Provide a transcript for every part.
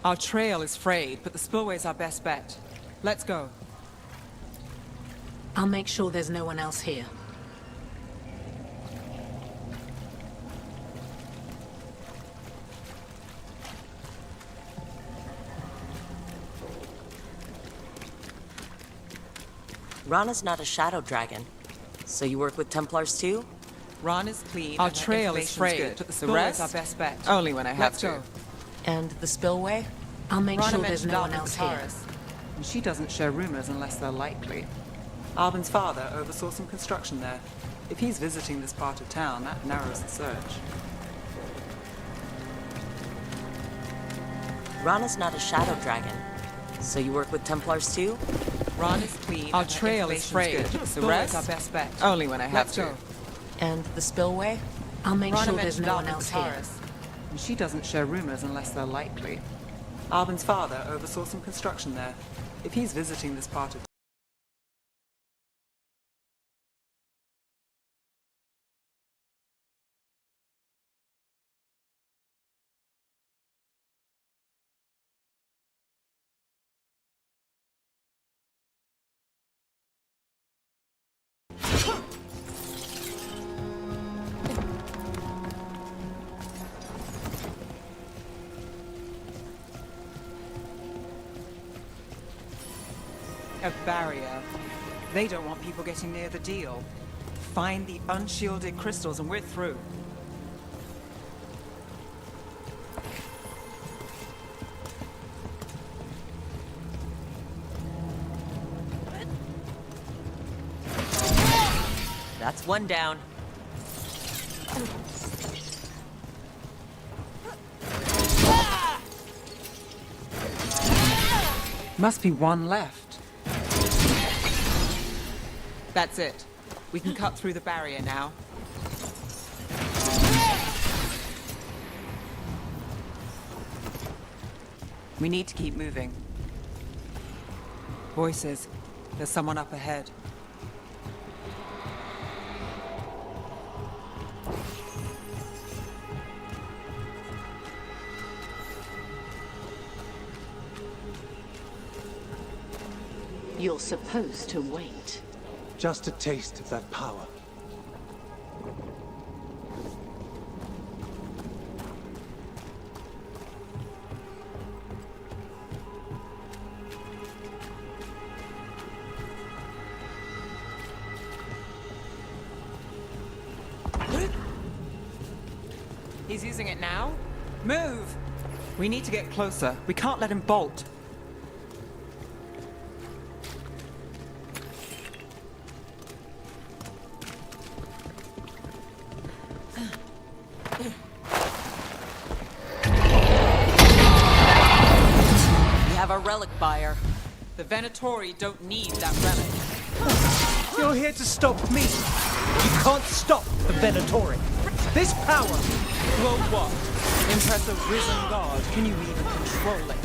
Our trail is frayed, but the spillway's our best bet. Let's go. I'll make sure there's no one else here. Rana's not a shadow dragon. So you work with Templars too? Ron is clean. Our trail is frayed, but the spillway's our best bet. Only when I have to. Go. And the spillway? I'll make Rana sure there's no one Darwin else here. Kataris, and she doesn't share rumors unless they're likely. Arben's father oversaw some construction there. If he's visiting this part of town, that narrows the search. Rana's not a shadow dragon. So you work with Templars too? Ron is clean. Our trail is frayed. The rest our best bet. Only when I have to. And the spillway? I'll make Rana sure there's no one else here. And she doesn't share rumors unless they're likely. Arben's father oversaw some construction there. If he's visiting this part of a barrier. They don't want people getting near the deal. Find the unshielded crystals and we're through. That's one down. Must be one left. That's it. We can cut through the barrier now. We need to keep moving. Voices. There's someone up ahead. You're supposed to wait. Just a taste of that power. He's using it now? Move! We need to get closer. We can't let him bolt. A relic buyer. The Venatori don't need that relic. You're here to stop me. You can't stop the Venatori. This power will what? Impress a risen god? Can you even control it?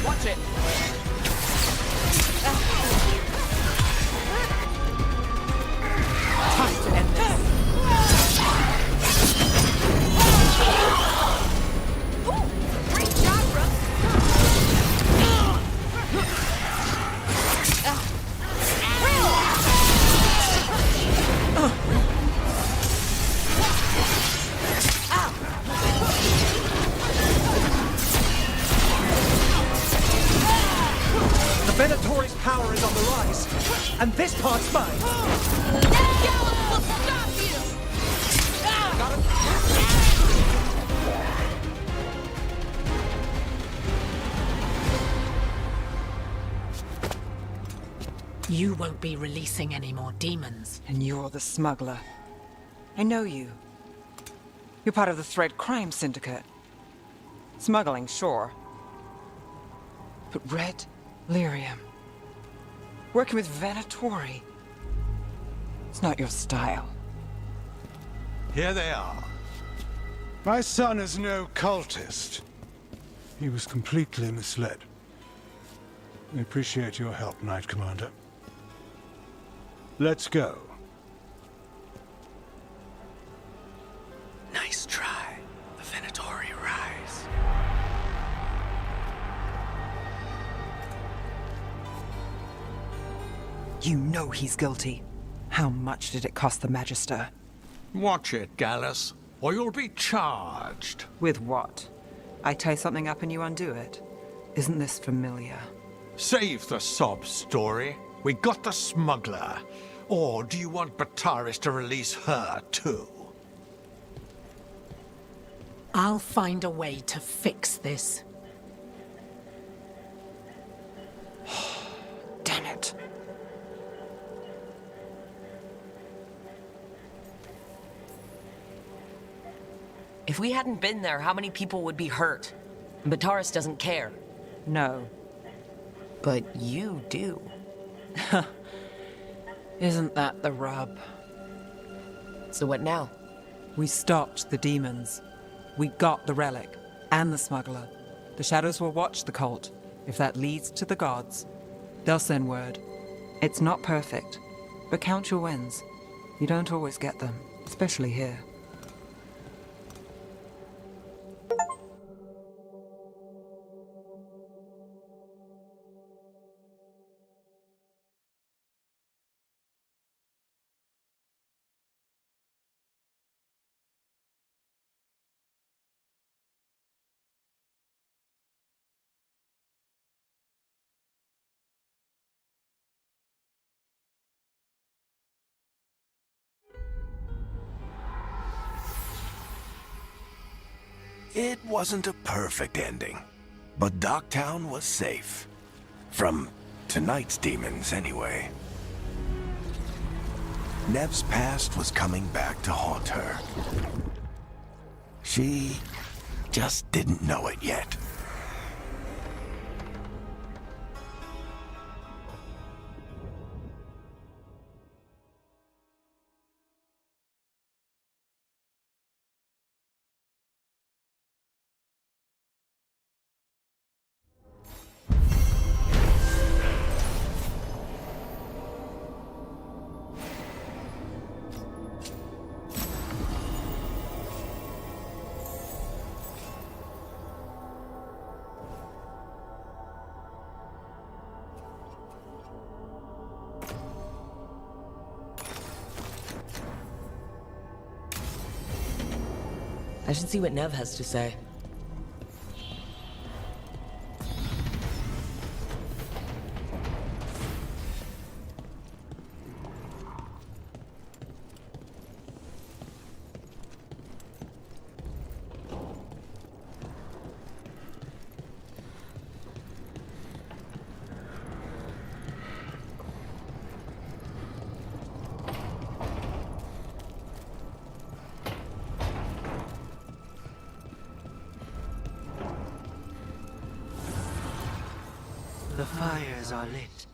Watch it. Time to end this. Great job, Russ. The Venatori's power is on the rise, and this part's mine. That will stop you. You won't be releasing any more demons. And you're the smuggler. I know you. You're part of the Thread Crime Syndicate. Smuggling, sure. But Red Lyrium. Working with Venatori. It's not your style. Here they are. My son is no cultist. He was completely misled. We appreciate your help, Knight Commander. Let's go. Nice try. The Venatori rise. You know he's guilty. How much did it cost the Magister? Watch it, Gallus, or you'll be charged. With what? I tie something up and you undo it. Isn't this familiar? Save the sob story. We got the smuggler. Or do you want Bataris to release her, too? I'll find a way to fix this. Damn it. If we hadn't been there, how many people would be hurt? Bataris doesn't care. No. But you do. Isn't that the rub? So what now? We stopped the demons. We got the relic and the smuggler. The shadows will watch the cult. If that leads to the gods, they'll send word. It's not perfect, but count your wins. You don't always get them, especially here. It wasn't a perfect ending, but Docktown was safe. From tonight's demons, anyway. Nev's past was coming back to haunt her. She just didn't know it yet. I should see what Nev has to say. The fires are lit.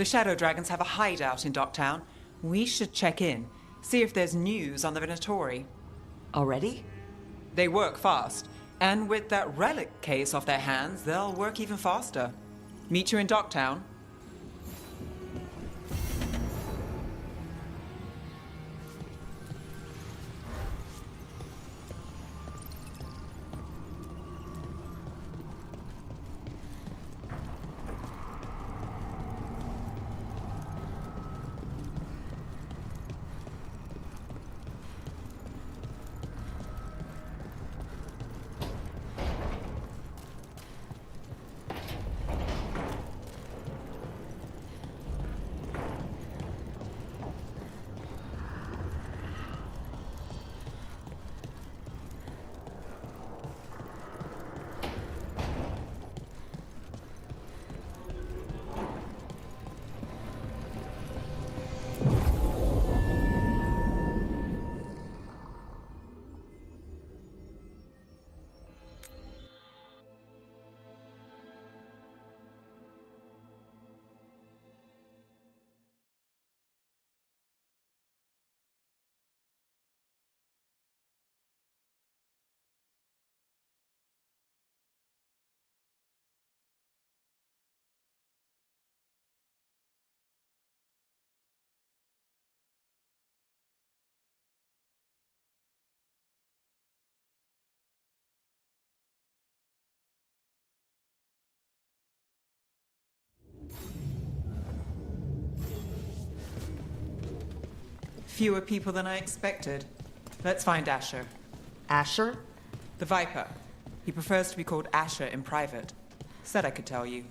The Shadow Dragons have a hideout in Docktown. We should check in, see if there's news on the Venatori. Already? They work fast, and with that relic case off their hands, they'll work even faster. Meet you in Docktown. Fewer people than I expected. Let's find Asher. Asher? The Viper. He prefers to be called Asher in private. Said I could tell you.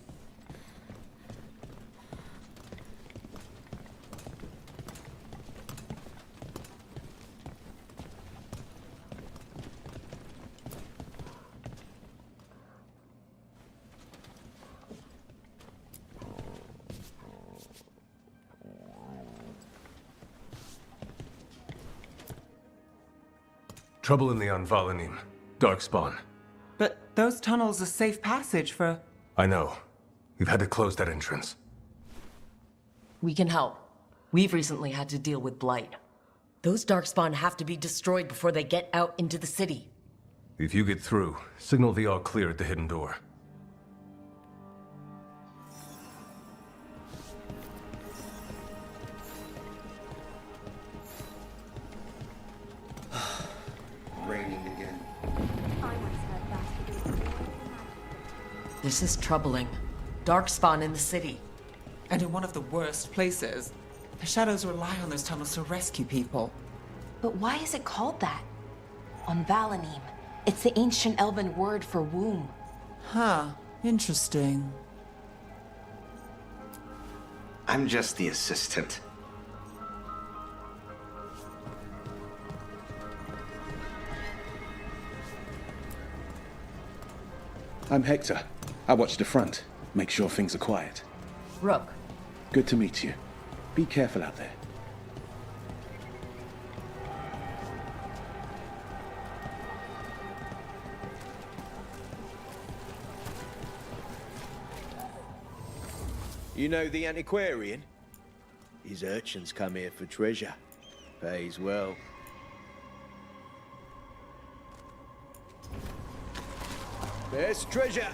Trouble in the Anvalanim. Darkspawn. But those tunnels are safe passage for... I know. We've had to close that entrance. We can help. We've recently had to deal with Blight. Those Darkspawn have to be destroyed before they get out into the city. If you get through, signal the all clear at the hidden door. Raining again. This is troubling. Darkspawn in the city. And in one of the worst places. The Shadows rely on those tunnels to rescue people. But why is it called that? On Valanim, it's the ancient elven word for womb. Huh. Interesting. I'm just the assistant. I'm Hector. I watch the front. Make sure things are quiet. Rook. Good to meet you. Be careful out there. You know the antiquarian? His urchins come here for treasure. Pays well. There's treasure!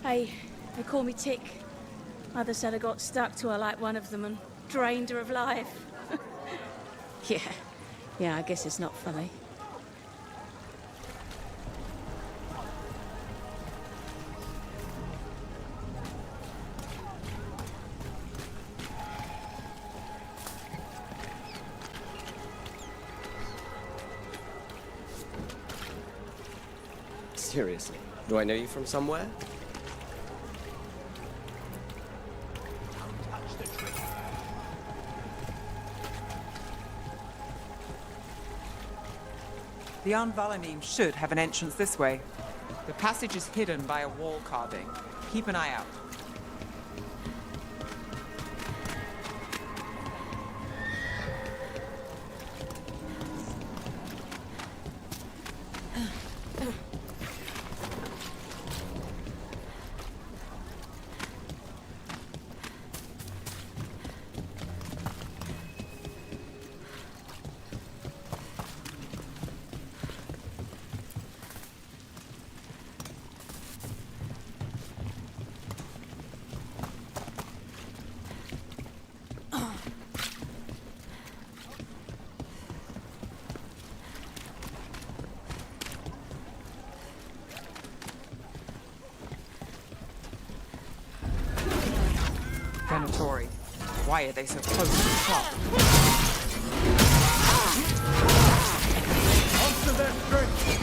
They call me Tick. Mother said I got stuck to her like one of them and drained her of life. Yeah, I guess it's not funny. Seriously, do I know you from somewhere? The Anvalanim should have an entrance this way. The passage is hidden by a wall carving. Keep an eye out. Venatori? Why are they so close to the shop? Onto their strength!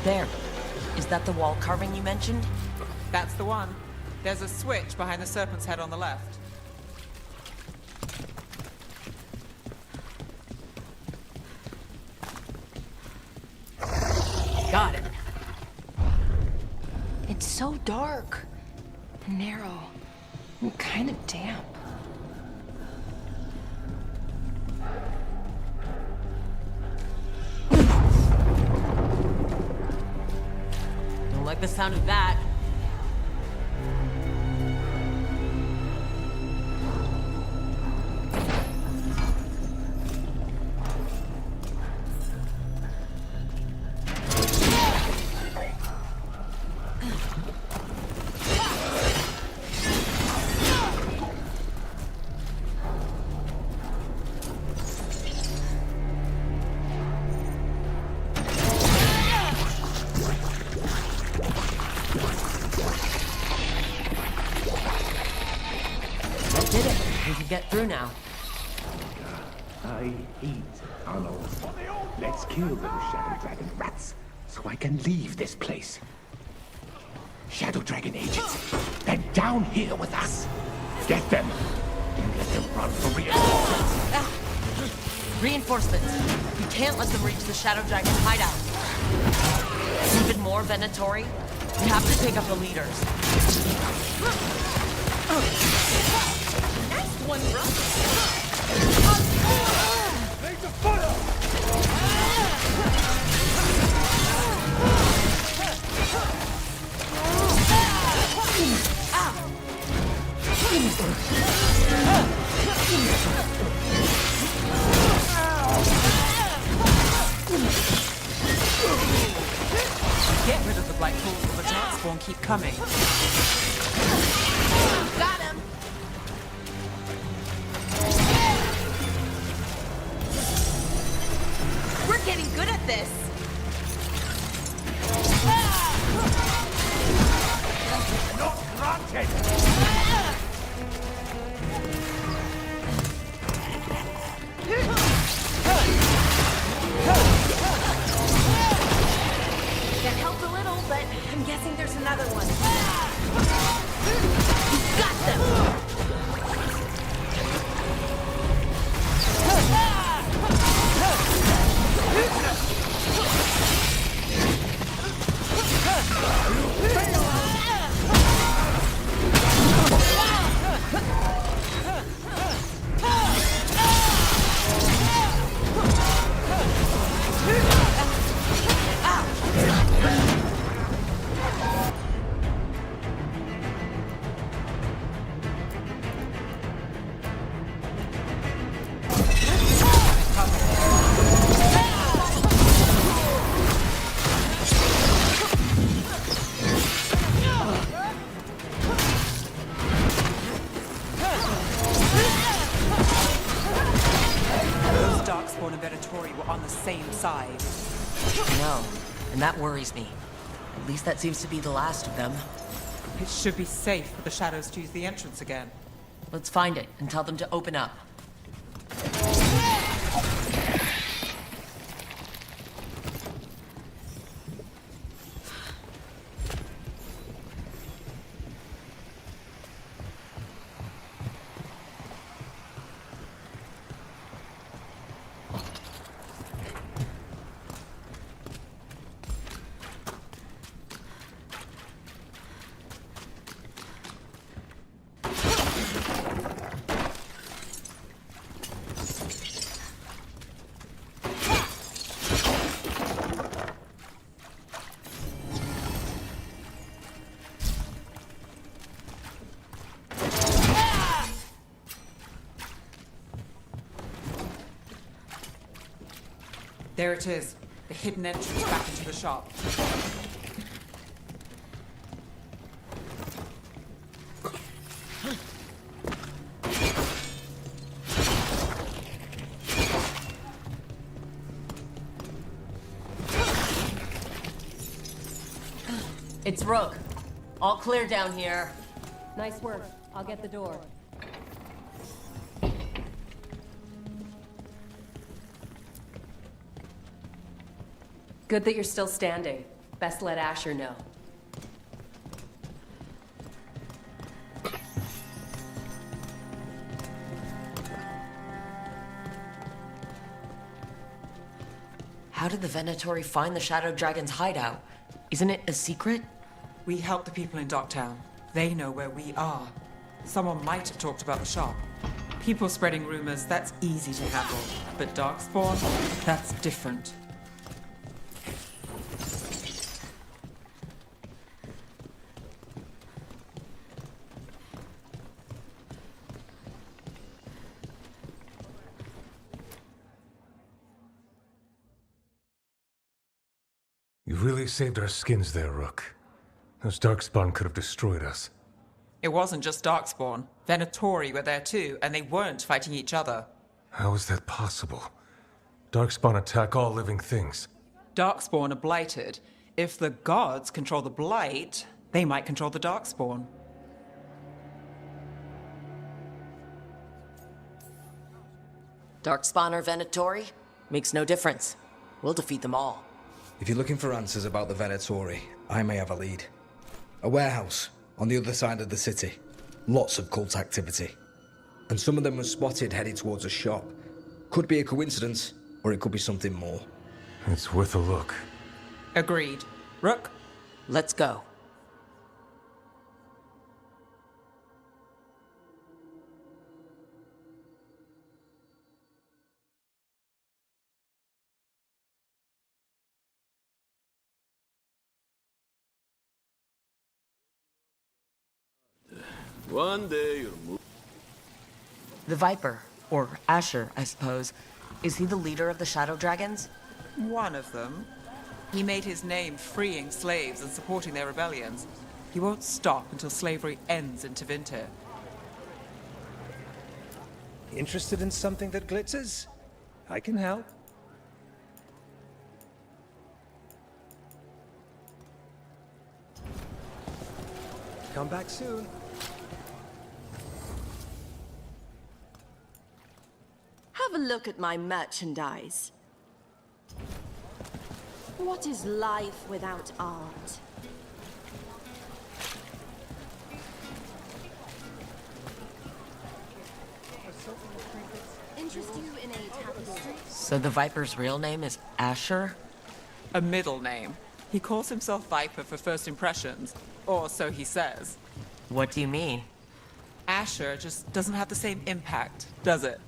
There. Is that the wall carving you mentioned? That's the one. There's a switch behind the serpent's head on the left. Got it. It's so dark, narrow, and kind of damp. Don't like the sound of that. Did it. We can get through now. I hate tunnels. Let's kill those Shadow Dragon rats, so I can leave this place. Shadow Dragon agents, they're down here with us. Get them. Don't let them run for reinforcements. Reinforcements. We can't let them reach the Shadow Dragon hideout. Even more Venatori. We have to take up the leaders. Nice one, bro. Make the fire! Get rid of the black tools or the attacks won't keep coming. Got him! We're getting good at this! Not granted! That helped a little, but I'm guessing there's another one. Got them! Darkspawn and Venatori were on the same side. I know, and that worries me. At least that seems to be the last of them. It should be safe for the shadows to use the entrance again. Let's find it and tell them to open up. There it is, the hidden entrance back into the shop. It's Rook. All clear down here. Nice work. I'll get the door. Good that you're still standing. Best let Asher know. How did the Venatori find the Shadow Dragon's hideout? Isn't it a secret? We help the people in Docktown. They know where we are. Someone might have talked about the shop. People spreading rumors, that's easy to handle. But Darkspawn, that's different. You really saved our skins there, Rook. Those Darkspawn could have destroyed us. It wasn't just Darkspawn. Venatori were there too, and they weren't fighting each other. How is that possible? Darkspawn attack all living things. Darkspawn are blighted. If the gods control the blight, they might control the Darkspawn. Darkspawn or Venatori? Makes no difference. We'll defeat them all. If you're looking for answers about the Venatori, I may have a lead. A warehouse on the other side of the city. Lots of cult activity. And some of them were spotted headed towards a shop. Could be a coincidence, or it could be something more. It's worth a look. Agreed. Rook? Let's go. One day you'll move. The Viper, or Asher, I suppose. Is he the leader of the Shadow Dragons? One of them. He made his name freeing slaves and supporting their rebellions. He won't stop until slavery ends in Tevinter. Interested in something that glitters? I can help. Come back soon. Have a look at my merchandise. What is life without art? Interest you in a tapestry? So the Viper's real name is Asher? A middle name. He calls himself Viper for first impressions, or so he says. What do you mean? Asher just doesn't have the same impact, does it?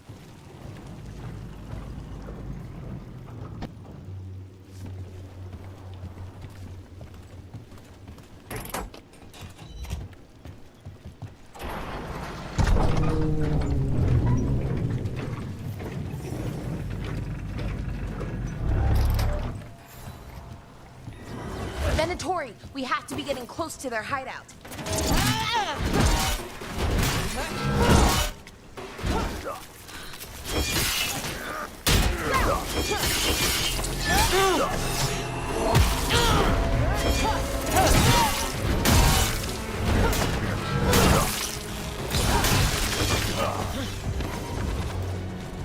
Venatori, we have to be getting close to their hideout.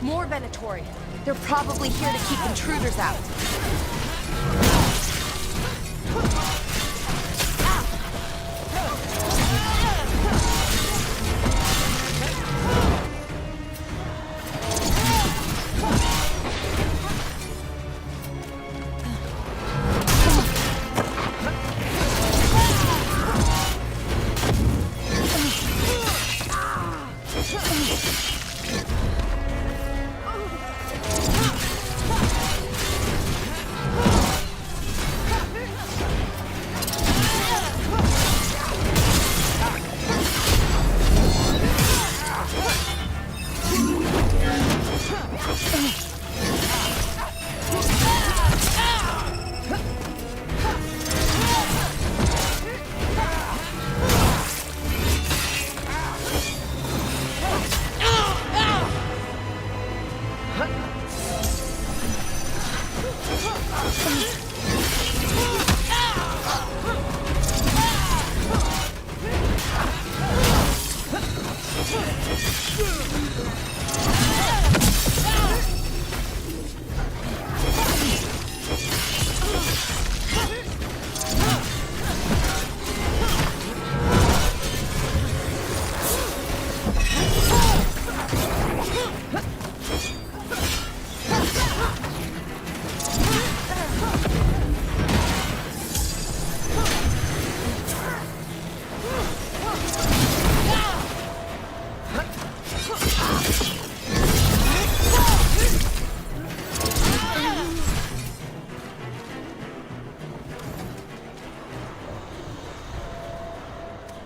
More Venatori. They're probably here to keep intruders out.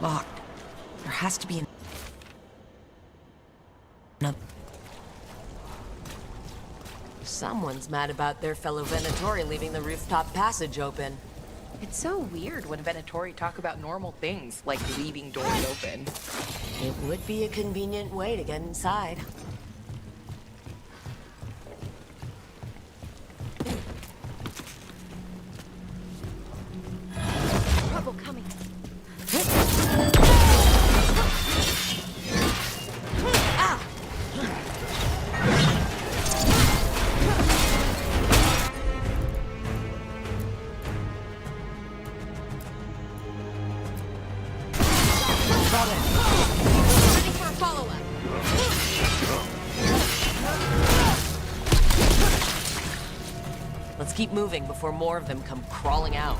locked. There has to be another. Someone's mad about their fellow Venatori leaving the rooftop passage open. It's so weird when Venatori talk about normal things, like leaving doors open. It would be a convenient way to get inside. Trouble coming. Let's keep moving before more of them come crawling out.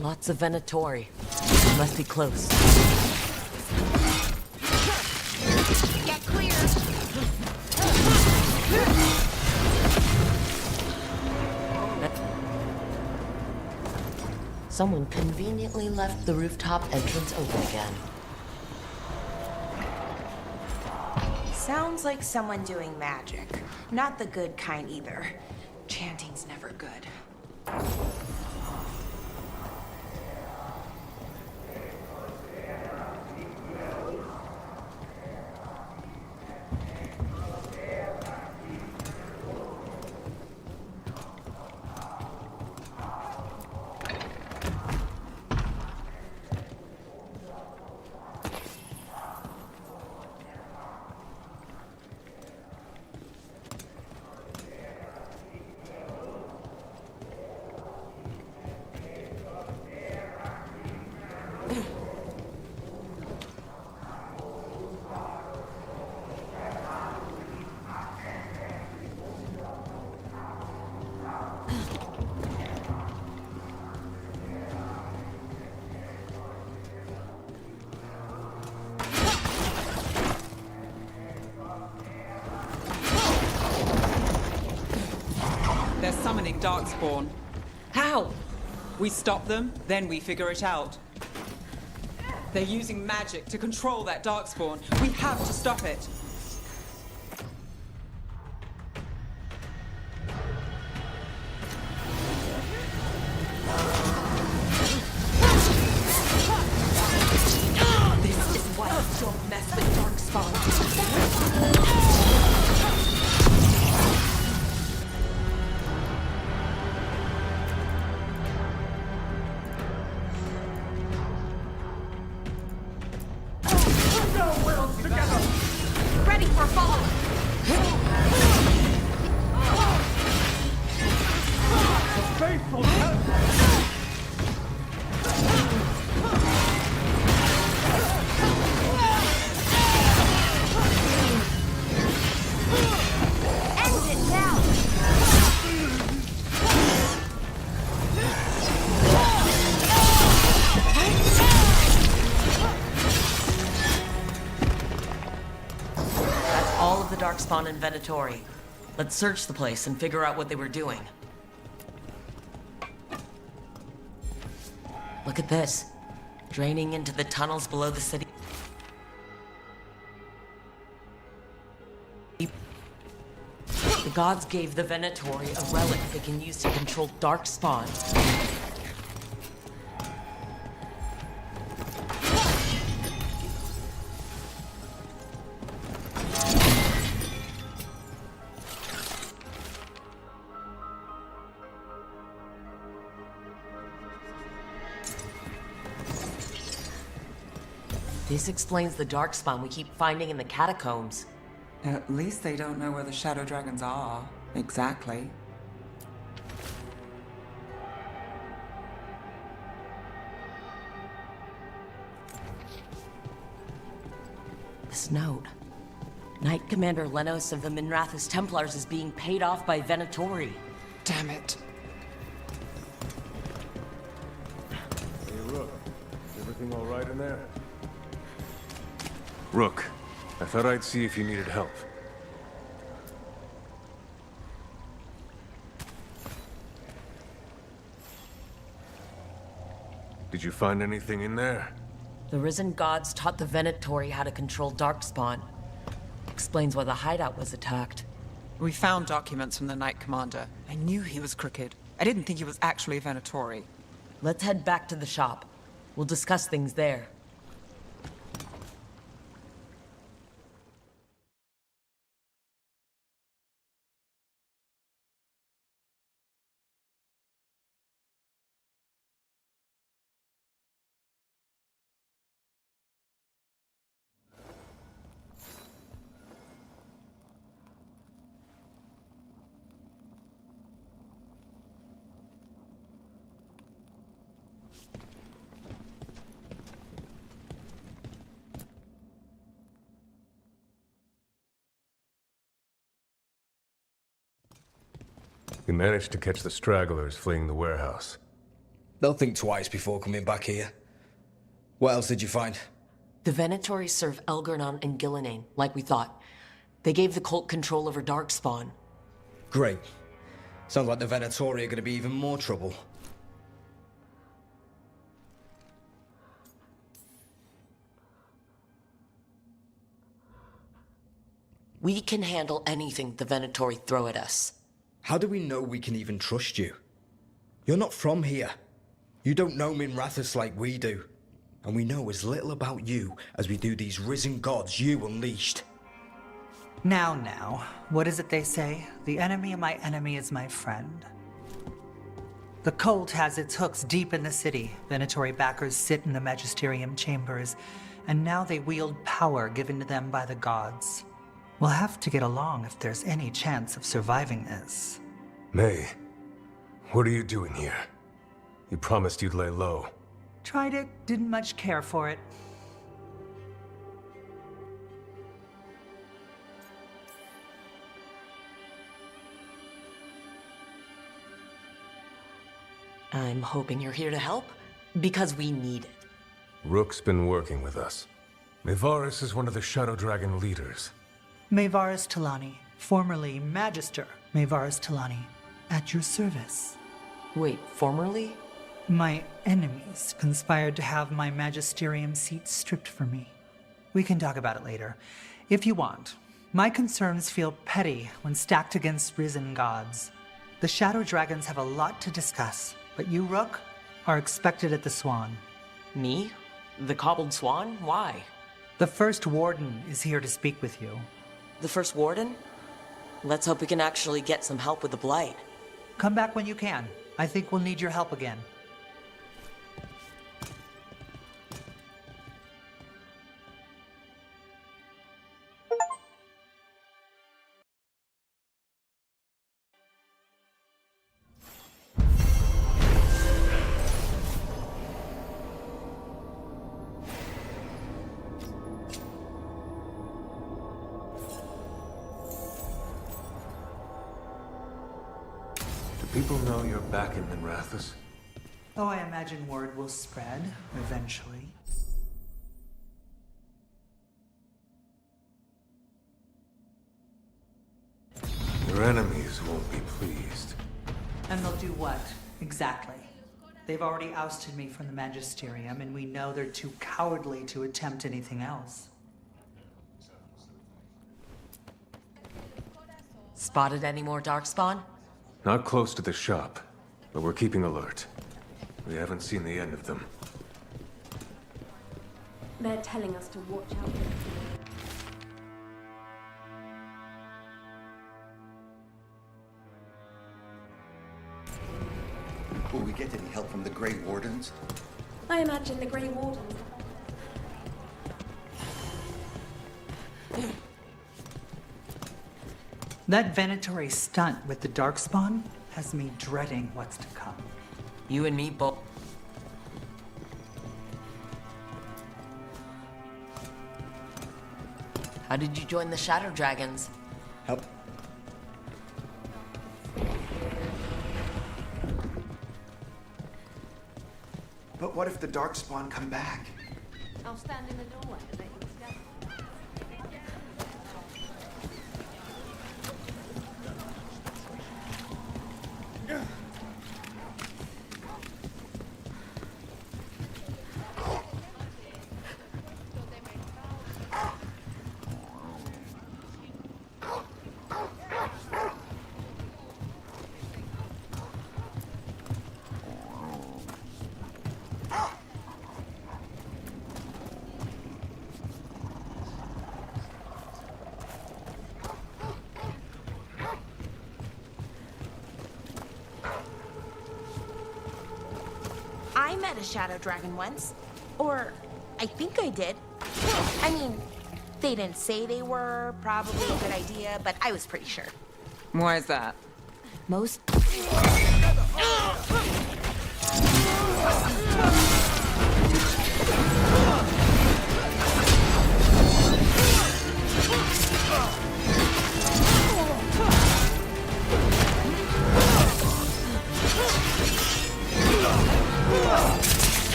Lots of Venatori. Must be close. Get clear! Someone conveniently left the rooftop entrance open again. Sounds like someone doing magic. Not the good kind either. Chanting's never good. They're summoning Darkspawn. How? We stop them, then we figure it out. They're using magic to control that Darkspawn. We have to stop it. This is why you don't mess with Darkspawn. Ready for follow-up! Faithful End it now! That's all of the Darkspawn and Venatori. Let's search the place and figure out what they were doing. Look at this. Draining into the tunnels below the city. The gods gave the Venatori a relic they can use to control Darkspawn. This explains the Darkspawn we keep finding in the catacombs. At least they don't know where the Shadow Dragons are. Exactly. This note. Knight Commander Lenos of the Minrathous Templars is being paid off by Venatori. Damn it. Hey, Rook. Everything all right in there? Rook, I thought I'd see if you needed help. Did you find anything in there? The Risen Gods taught the Venatori how to control Darkspawn. Explains why the hideout was attacked. We found documents from the Knight Commander. I knew he was crooked. I didn't think he was actually a Venatori. Let's head back to the shop. We'll discuss things there. We managed to catch the stragglers fleeing the warehouse. They'll think twice before coming back here. What else did you find? The Venatori serve Elgarnon and Gillinane, like we thought. They gave the cult control over Darkspawn. Great. Sounds like the Venatori are going to be even more trouble. We can handle anything the Venatori throw at us. How do we know we can even trust you? You're not from here. You don't know Minrathous like we do. And we know as little about you as we do these risen gods you unleashed. Now, what is it they say? The enemy of my enemy is my friend. The cult has its hooks deep in the city. Venatori backers sit in the Magisterium chambers, and now they wield power given to them by the gods. We'll have to get along if there's any chance of surviving this. May, what are you doing here? You promised you'd lay low. Tried it, didn't much care for it. I'm hoping you're here to help, because we need it. Rook's been working with us. Mayvarus is one of the Shadow Dragon leaders. Mayvarus Talani, formerly Magister Mayvarus Talani, at your service. Wait, formerly? My enemies conspired to have my magisterium seat stripped from me. We can talk about it later, if you want. My concerns feel petty when stacked against risen gods. The Shadow Dragons have a lot to discuss, but you, Rook, are expected at the Swan. Me? The Cobbled Swan? Why? The First Warden is here to speak with you. The First Warden? Let's hope we can actually get some help with the Blight. Come back when you can. I think we'll need your help again. People know you're back in Minrathous? Oh, I imagine word will spread, eventually. Your enemies won't be pleased. And they'll do what, exactly? They've already ousted me from the Magisterium, and we know they're too cowardly to attempt anything else. Spotted any more Darkspawn? Not close to the shop, but we're keeping alert. We haven't seen the end of them. They're telling us to watch out. Will we get any help from the Grey Wardens? I imagine the Grey Wardens. That Venatori stunt with the Darkspawn has me dreading what's to come. You and me both. How did you join the Shadow Dragons? Help. But what if the Darkspawn come back? I'll stand in the doorway and let you step. I met a shadow dragon once. Or, I think I did. I mean, they didn't say they were probably a good idea, but I was pretty sure. Why is that? Most...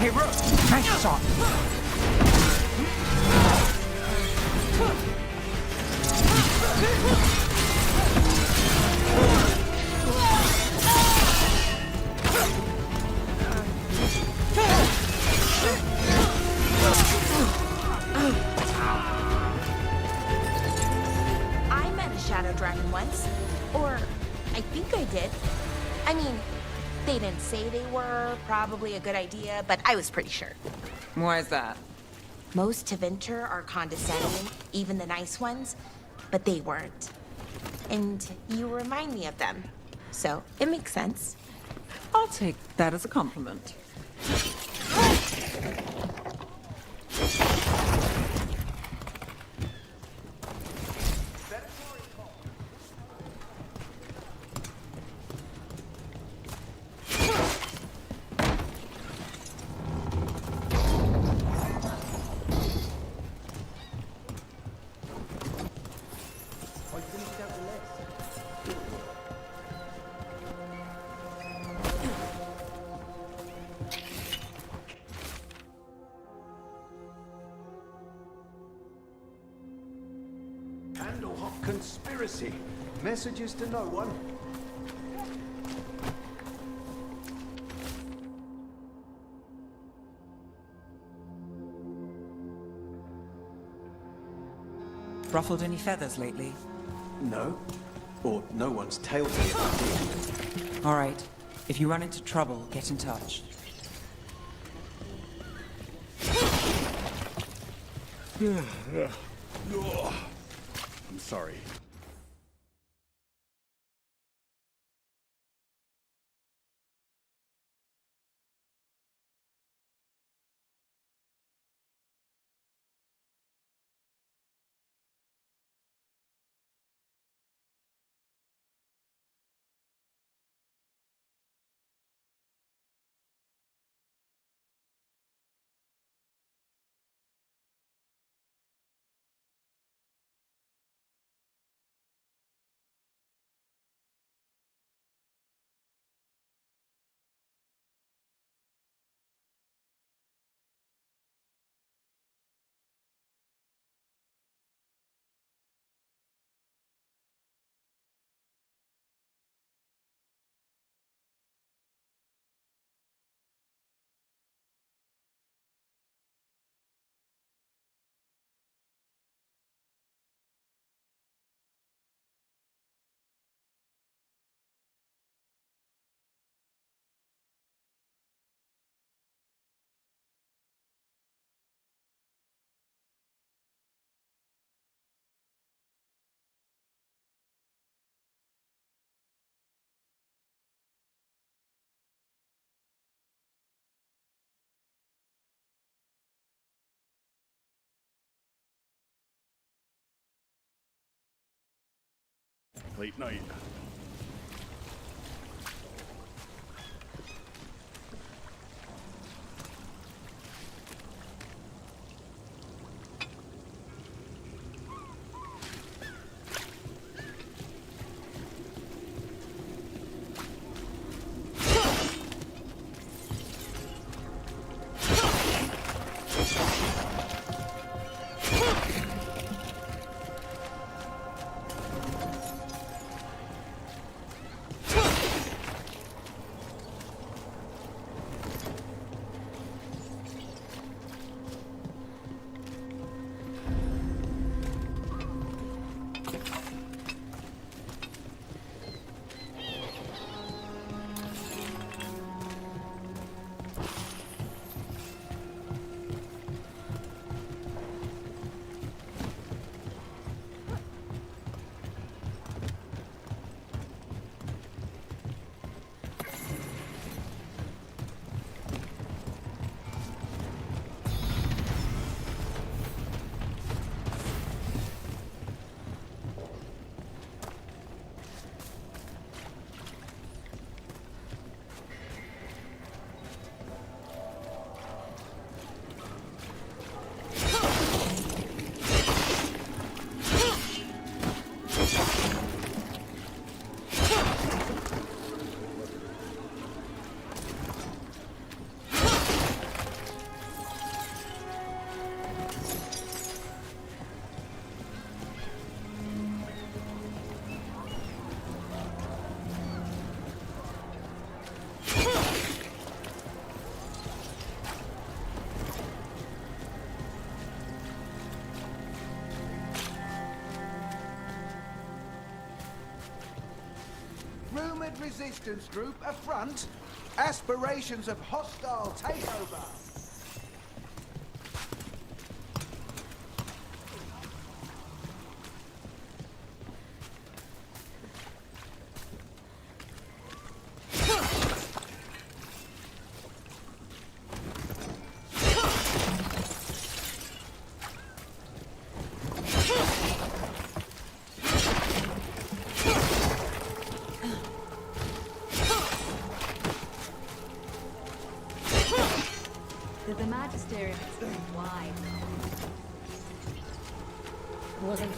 Hey, Rook! Nice shot! I met a shadow dragon once. Or, I think I did. I mean, they didn't say they were probably a good idea, but I was pretty sure. Why is that? Most Tevinter are condescending, even the nice ones, but they weren't. And you remind me of them, so it makes sense. I'll take that as a compliment. Candlehot conspiracy. Messages to no one. Ruffled any feathers lately? No. Or no one's tailed me if I did. All right. If you run into trouble, get in touch. I'm sorry. Late night. resistance group a front? Aspirations of hostile takeover. The Magisterium is very wide. Wasn't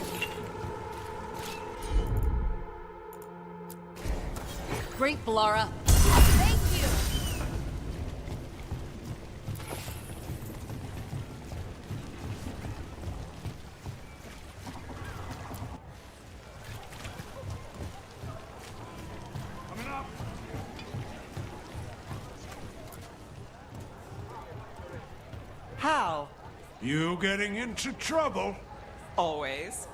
Great, Balara. Thank you! How? You getting into trouble? Always.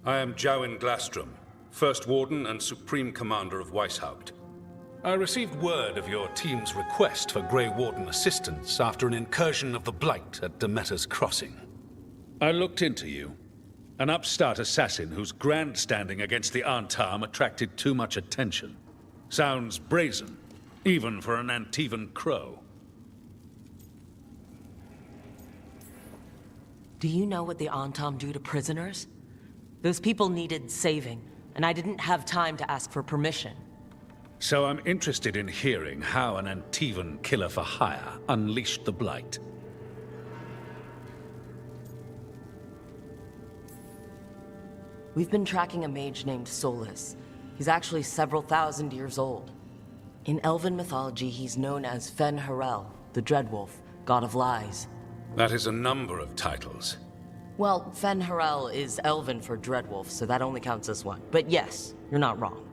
I am Jowen Glastrom, First Warden and Supreme Commander of Weishaupt. I received word of your team's request for Grey Warden assistance after an incursion of the Blight at Demeter's Crossing. I looked into you. An upstart assassin whose grandstanding against the Antam attracted too much attention. Sounds brazen, even for an Antivan crow. Do you know what the Antam do to prisoners? Those people needed saving, and I didn't have time to ask for permission. So I'm interested in hearing how an Antivan killer for hire unleashed the Blight. We've been tracking a mage named Solus. He's actually several thousand years old. In Elven mythology, he's known as Fen Harel, the Dreadwolf, god of lies. That is a number of titles. Well, Fen Harel is Elven for Dreadwolf, so that only counts as one. But yes, you're not wrong.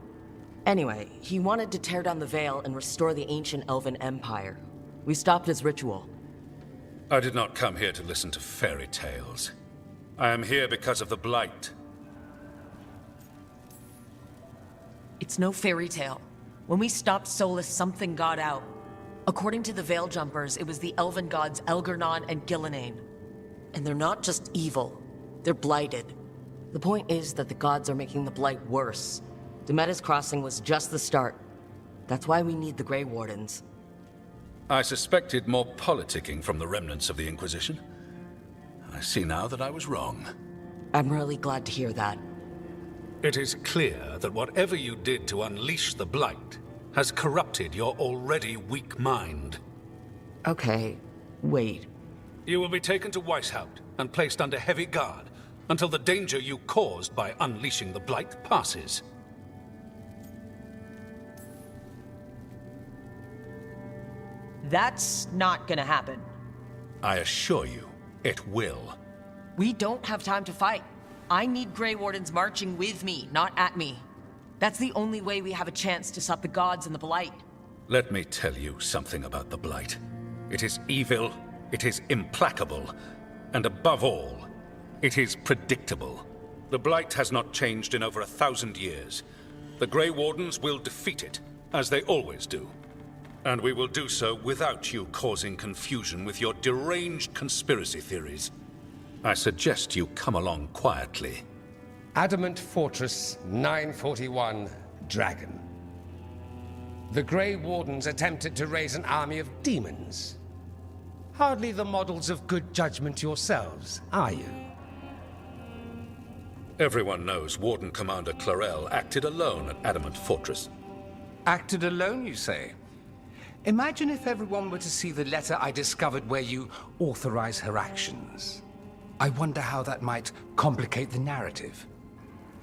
Anyway, he wanted to tear down the Veil and restore the ancient Elven Empire. We stopped his ritual. I did not come here to listen to fairy tales. I am here because of the Blight. It's no fairy tale. When we stopped Solus, something got out. According to the Veil Jumpers, it was the Elven gods Elgernon and Gillenane. And they're not just evil, they're blighted. The point is that the gods are making the Blight worse. Demeter's Crossing was just the start. That's why we need the Grey Wardens. I suspected more politicking from the remnants of the Inquisition. I see now that I was wrong. I'm really glad to hear that. It is clear that whatever you did to unleash the Blight has corrupted your already weak mind. Okay, wait. You will be taken to Weishaupt and placed under heavy guard until the danger you caused by unleashing the Blight passes. That's not gonna happen. I assure you, it will. We don't have time to fight. I need Grey Wardens marching with me, not at me. That's the only way we have a chance to stop the gods and the Blight. Let me tell you something about the Blight. It is evil, it is implacable, and above all, it is predictable. The Blight has not changed in over 1,000 years. The Grey Wardens will defeat it, as they always do. And we will do so without you causing confusion with your deranged conspiracy theories. I suggest you come along quietly. Adamant Fortress 941, Dragon. The Grey Wardens attempted to raise an army of demons. Hardly the models of good judgment yourselves, are you? Everyone knows Warden Commander Clarel acted alone at Adamant Fortress. Acted alone, you say? Imagine if everyone were to see the letter I discovered where you authorize her actions. I wonder how that might complicate the narrative.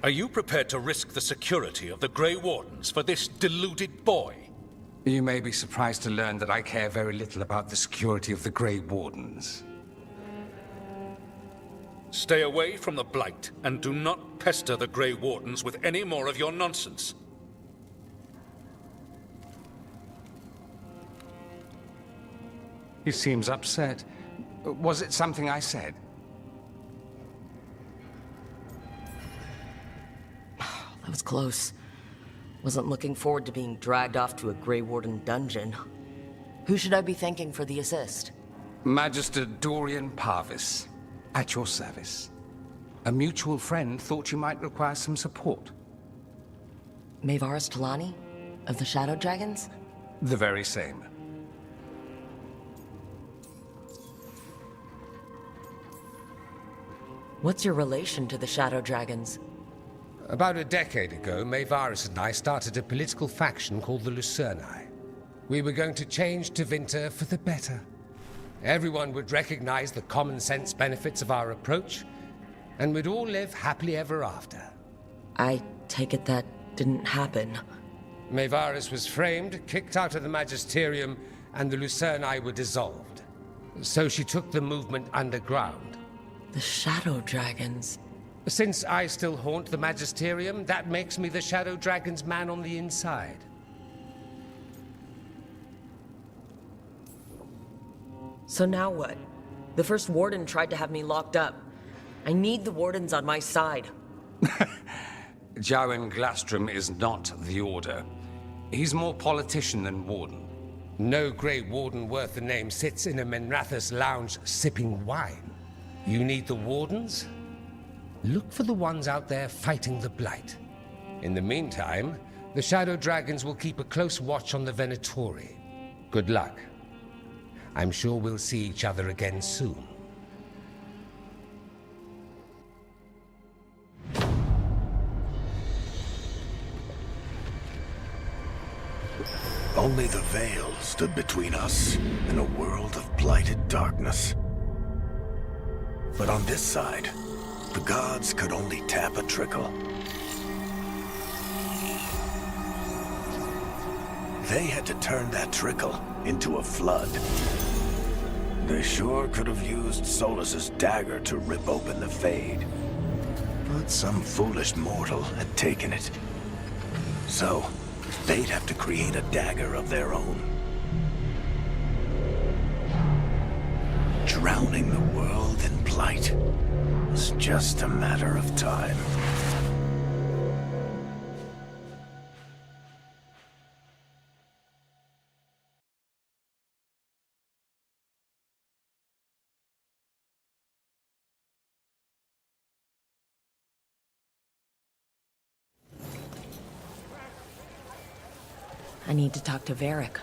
Are you prepared to risk the security of the Grey Wardens for this deluded boy? You may be surprised to learn that I care very little about the security of the Grey Wardens. Stay away from the Blight, and do not pester the Grey Wardens with any more of your nonsense. He seems upset. Was it something I said? That was close. Wasn't looking forward to being dragged off to a Grey Warden dungeon. Who should I be thanking for the assist? Magister Dorian Parvis, at your service. A mutual friend thought you might require some support. Maevaris Talani? Of the Shadow Dragons? The very same. What's your relation to the Shadow Dragons? About a decade ago, Maevaris and I started a political faction called the Lucerni. We were going to change Tevinter for the better. Everyone would recognize the common sense benefits of our approach, and we'd all live happily ever after. I take it that didn't happen. Maevaris was framed, kicked out of the Magisterium, and the Lucerni were dissolved. So she took the movement underground. The Shadow Dragons? Since I still haunt the Magisterium, that makes me the Shadow Dragon's man on the inside. So now what? The first Warden tried to have me locked up. I need the Wardens on my side. Jowen Glastrom is not the Order. He's more politician than Warden. No Grey Warden worth the name sits in a Menrathus lounge sipping wine. You need the Wardens? Look for the ones out there fighting the Blight. In the meantime, the Shadow Dragons will keep a close watch on the Venatori. Good luck. I'm sure we'll see each other again soon. Only the Veil stood between us and a world of blighted darkness. But on this side, the gods could only tap a trickle. They had to turn that trickle into a flood. They sure could have used Solus's dagger to rip open the Fade. But some foolish mortal had taken it. So, they'd have to create a dagger of their own. Drowning the world in blight was just a matter of time. I need to talk to Varric.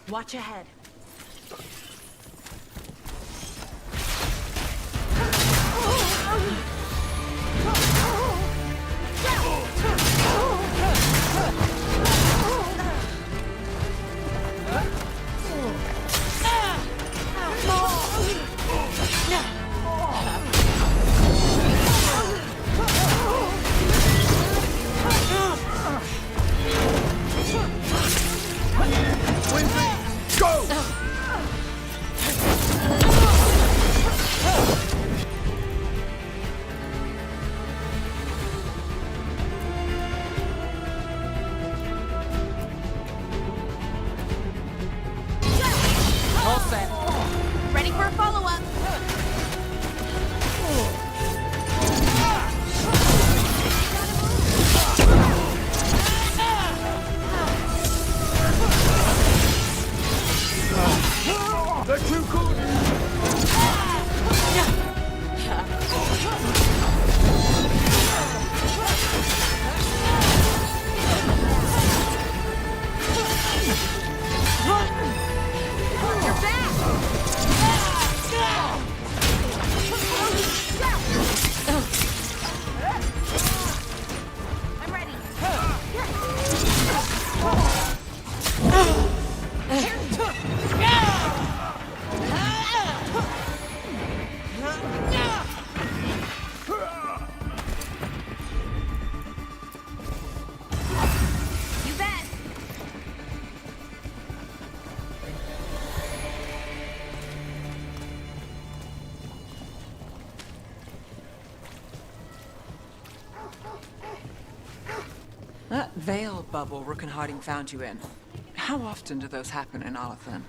Watch ahead. Go! That veil bubble Rook and Harding found you in. How often do those happen in Alathan?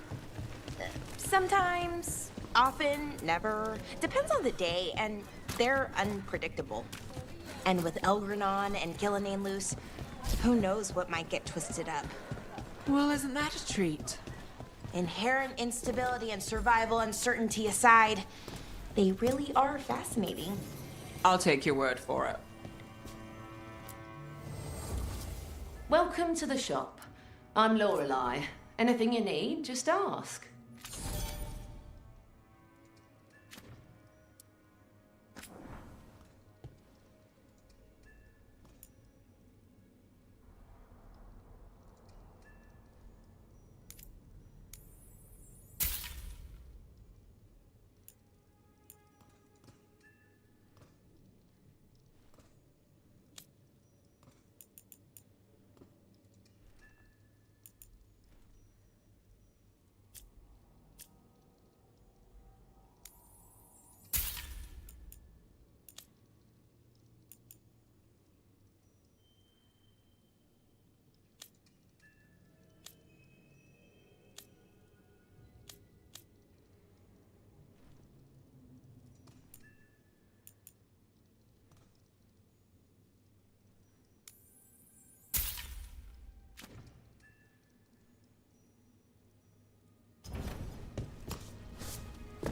Sometimes, often, never. Depends on the day, and they're unpredictable. And with Elgranon and Gillenane loose, who knows what might get twisted up. Well, isn't that a treat? Inherent instability and survival uncertainty aside, they really are fascinating. I'll take your word for it. Welcome to the shop. I'm Lorelei. Anything you need, just ask.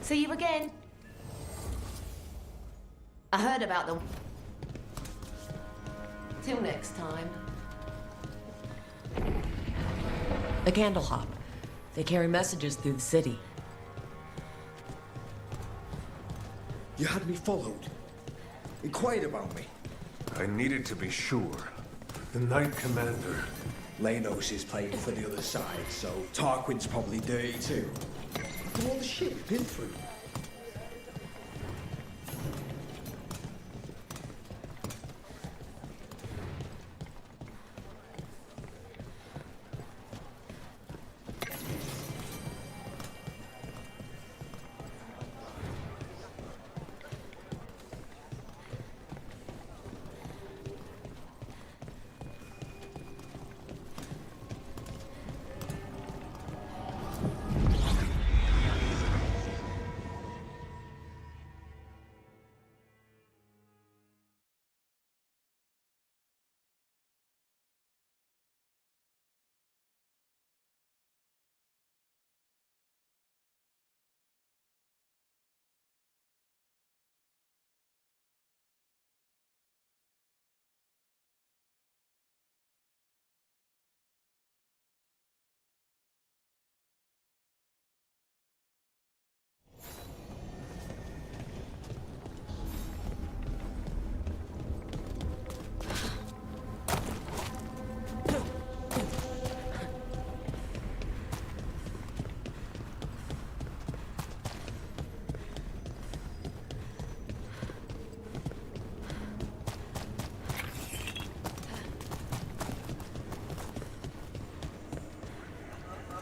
See you again. I heard about them. Till next time. A candle hop. They carry messages through the city. You had me followed. Inquired about me. I needed to be sure. The Knight Commander. Lanos is playing for the other side, so Tarquin's probably dirty too. After all the shit we've been through.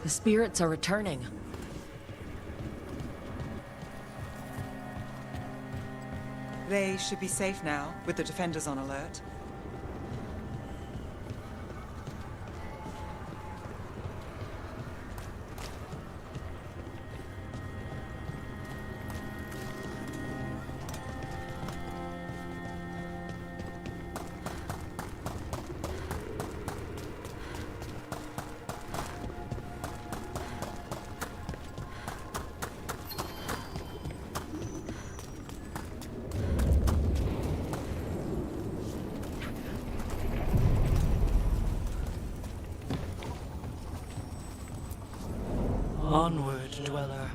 The spirits are returning. They should be safe now, with the defenders on alert. Onward, dweller.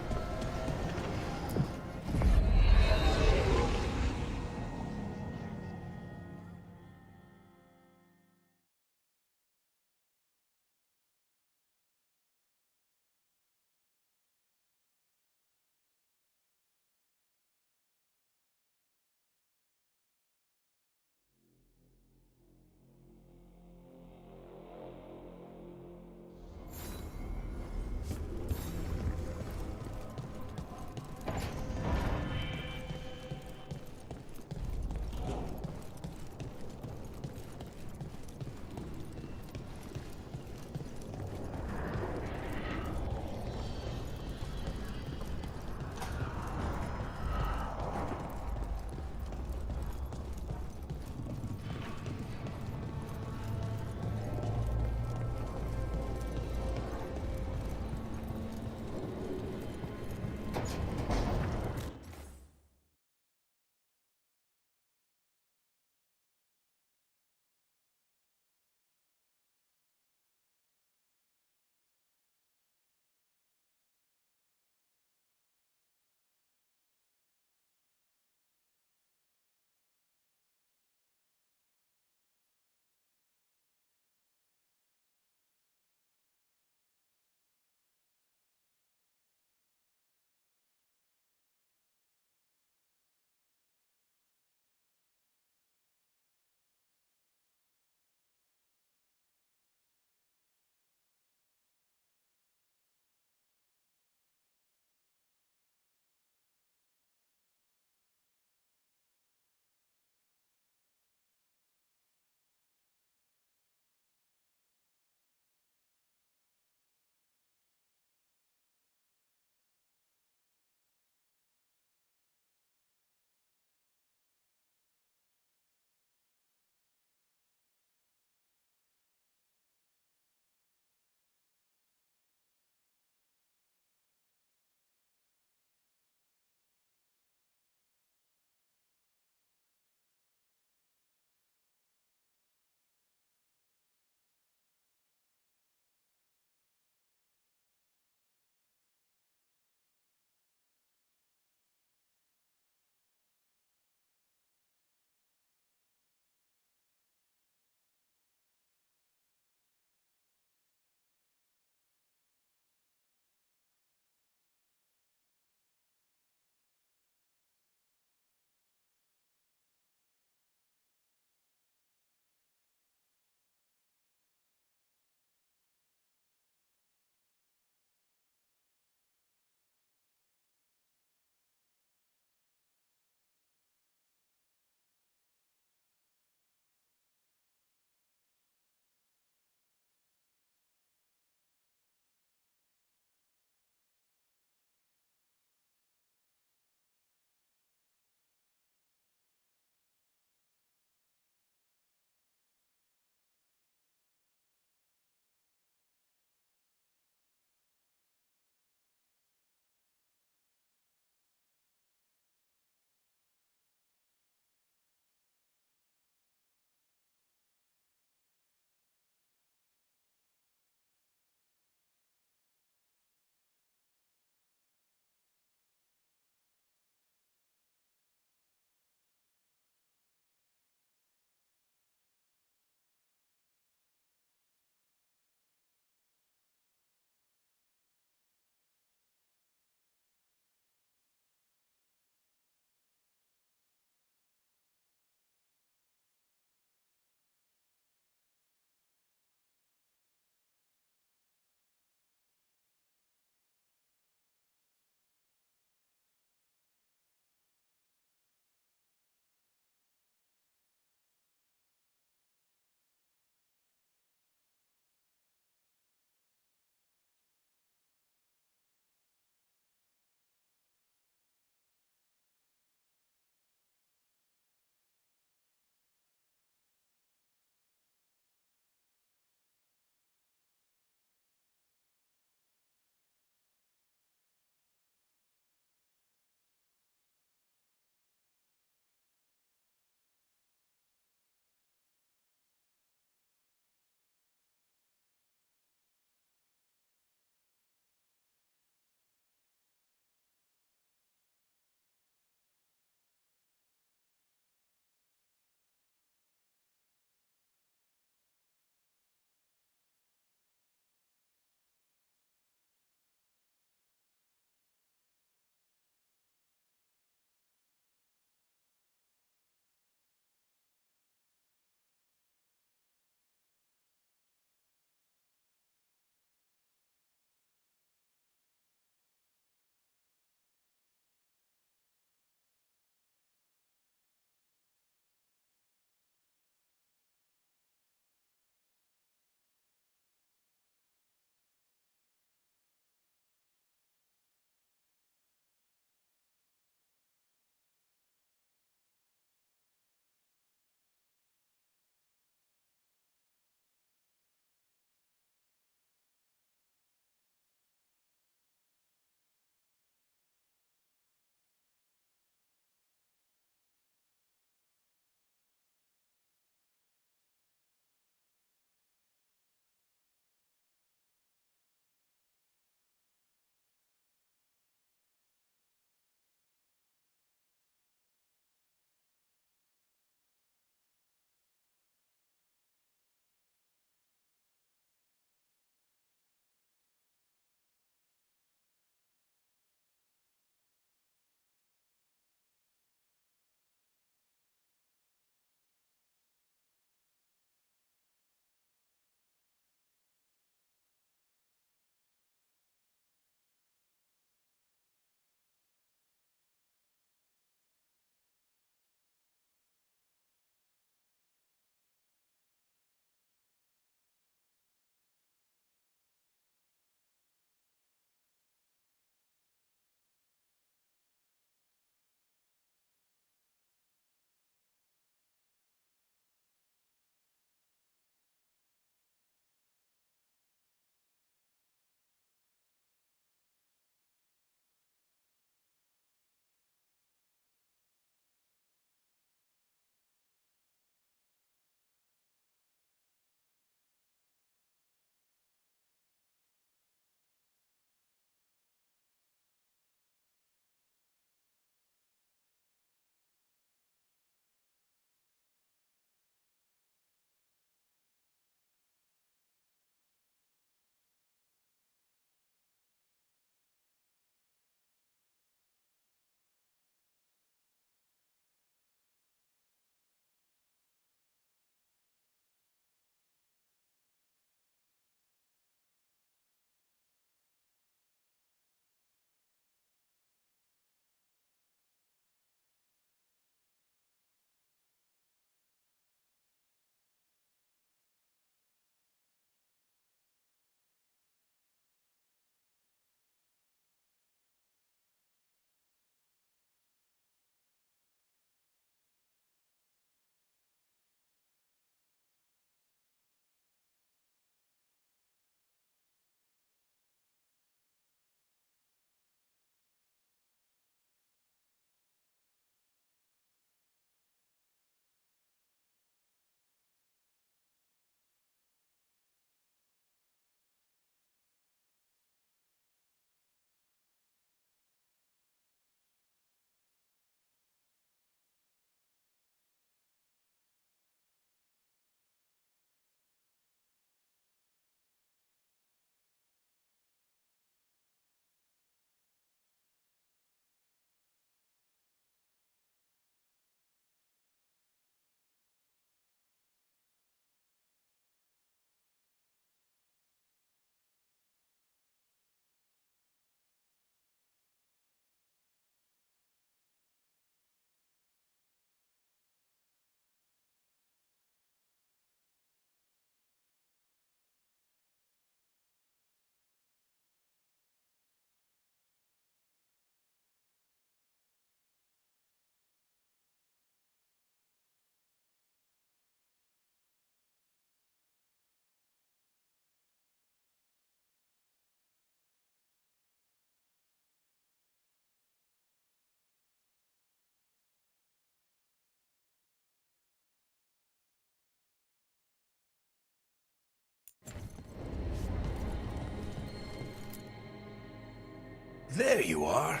There you are.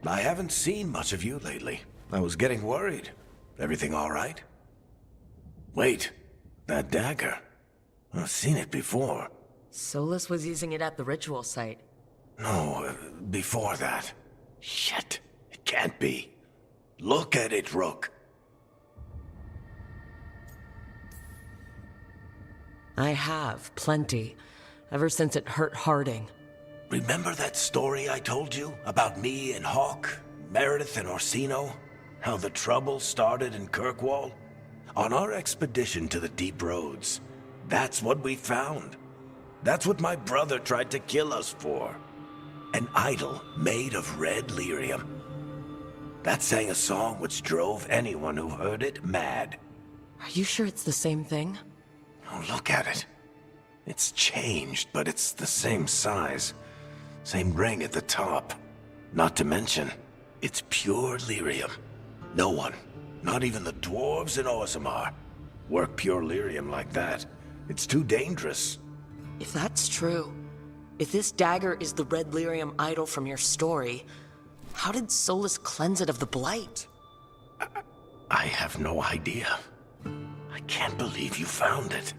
I haven't seen much of you lately. I was getting worried. Everything all right? Wait, that dagger. I've seen it before. Solus was using it at the ritual site. No, before that. Shit, it can't be. Look at it, Rook. I have, plenty. Ever since it hurt Harding. Remember that story I told you about me and Hawk, Meredith and Orsino? How the trouble started in Kirkwall? On our expedition to the Deep Roads, that's what we found. That's what my brother tried to kill us for. An idol made of red lyrium. That sang a song which drove anyone who heard it mad. Are you sure it's the same thing? Oh, look at it. It's changed, but it's the same size. Same ring at the top. Not to mention, it's pure lyrium. No one, not even the dwarves in Orzammar, work pure lyrium like that. It's too dangerous. If that's true, if this dagger is the red lyrium idol from your story, how did Solus cleanse it of the blight? I have no idea. I can't believe you found it.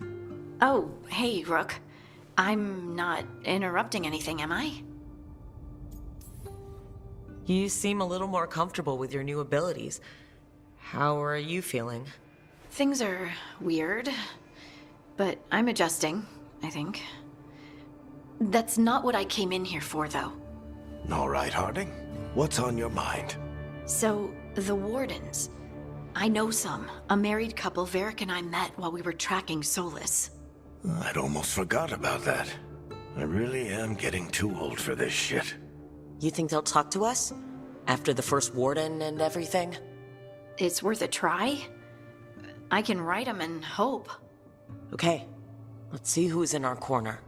Oh, hey, Rook. I'm not interrupting anything, am I? You seem a little more comfortable with your new abilities. How are you feeling? Things are weird, but I'm adjusting, I think. That's not what I came in here for, though. All right, Harding. What's on your mind? So, the Wardens. I know some. A married couple Varric and I met while we were tracking Solus. I'd almost forgot about that. I really am getting too old for this shit. You think they'll talk to us? After the first warden and everything? It's worth a try. I can write them and hope. Okay, let's see who's in our corner.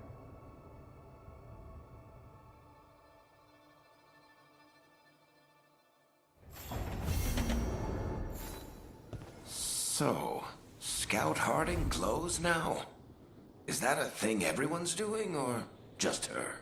So, Scout Harding glows now? Is that a thing everyone's doing, or just her?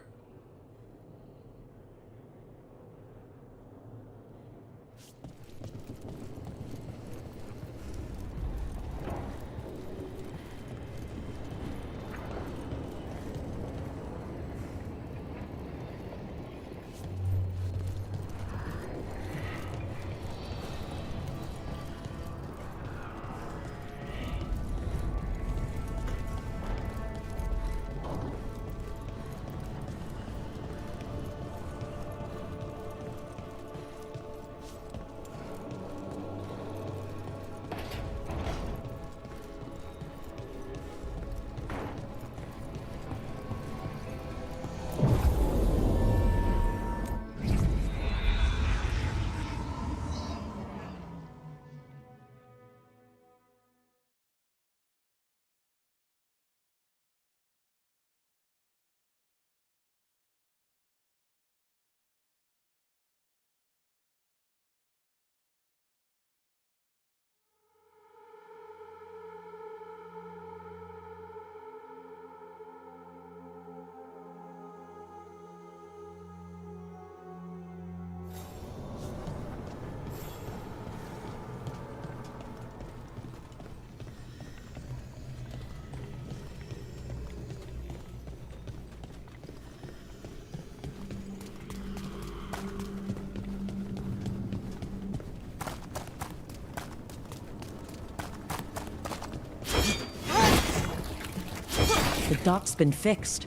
The dock's been fixed.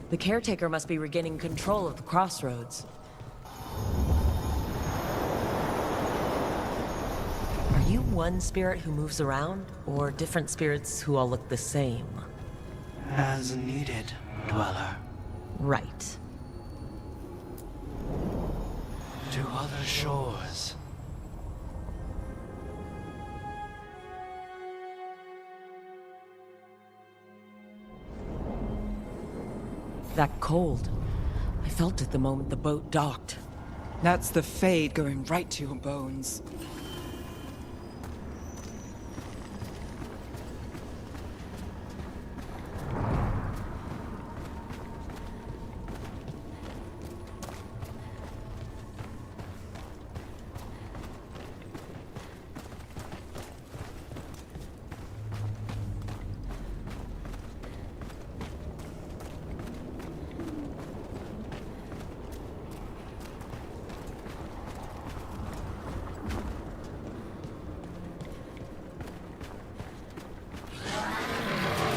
The caretaker must be regaining control of the crossroads. Are you one spirit who moves around, or different spirits who all look the same? As needed, Dweller. Right. To other shores. That cold. I felt it the moment the boat docked. That's the Fade going right to your bones.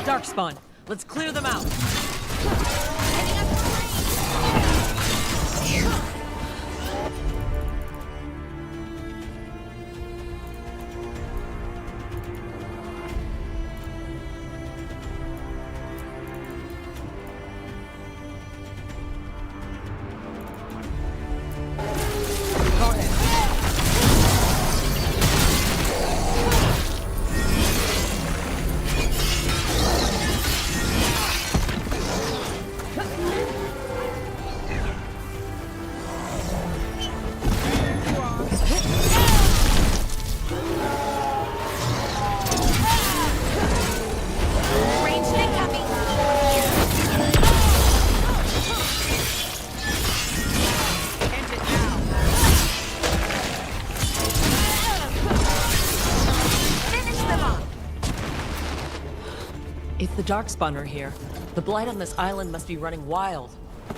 Darkspawn, let's clear them out. If the Darkspawn are here, the Blight on this island must be running wild.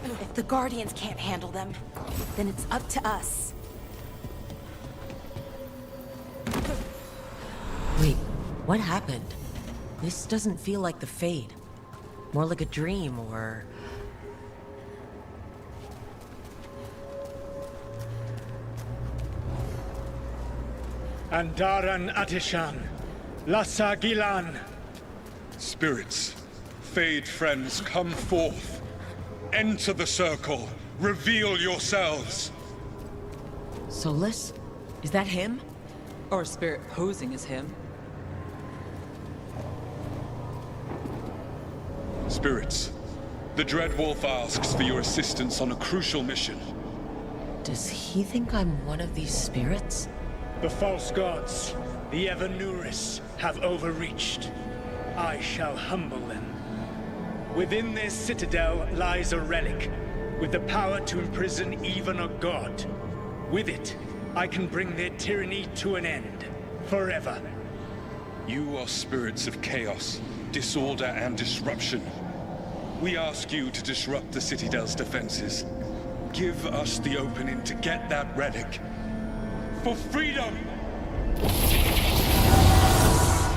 If the Guardians can't handle them, then it's up to us. Wait, what happened? This doesn't feel like the Fade. More like a dream, or... Andaran Atishan, Lassa Gilan. Spirits, Fade friends, come forth. Enter the circle. Reveal yourselves. Solus? Is that him? Or a spirit posing as him? Spirits, the Dread Wolf asks for your assistance on a crucial mission. Does he think I'm one of these spirits? The false gods, the Evanuris, have overreached. I shall humble them. Within this citadel lies a relic, with the power to imprison even a god. With it, I can bring their tyranny to an end, forever. You are spirits of chaos, disorder, and disruption. We ask you to disrupt the Citadel's defenses. Give us the opening to get that relic. For freedom!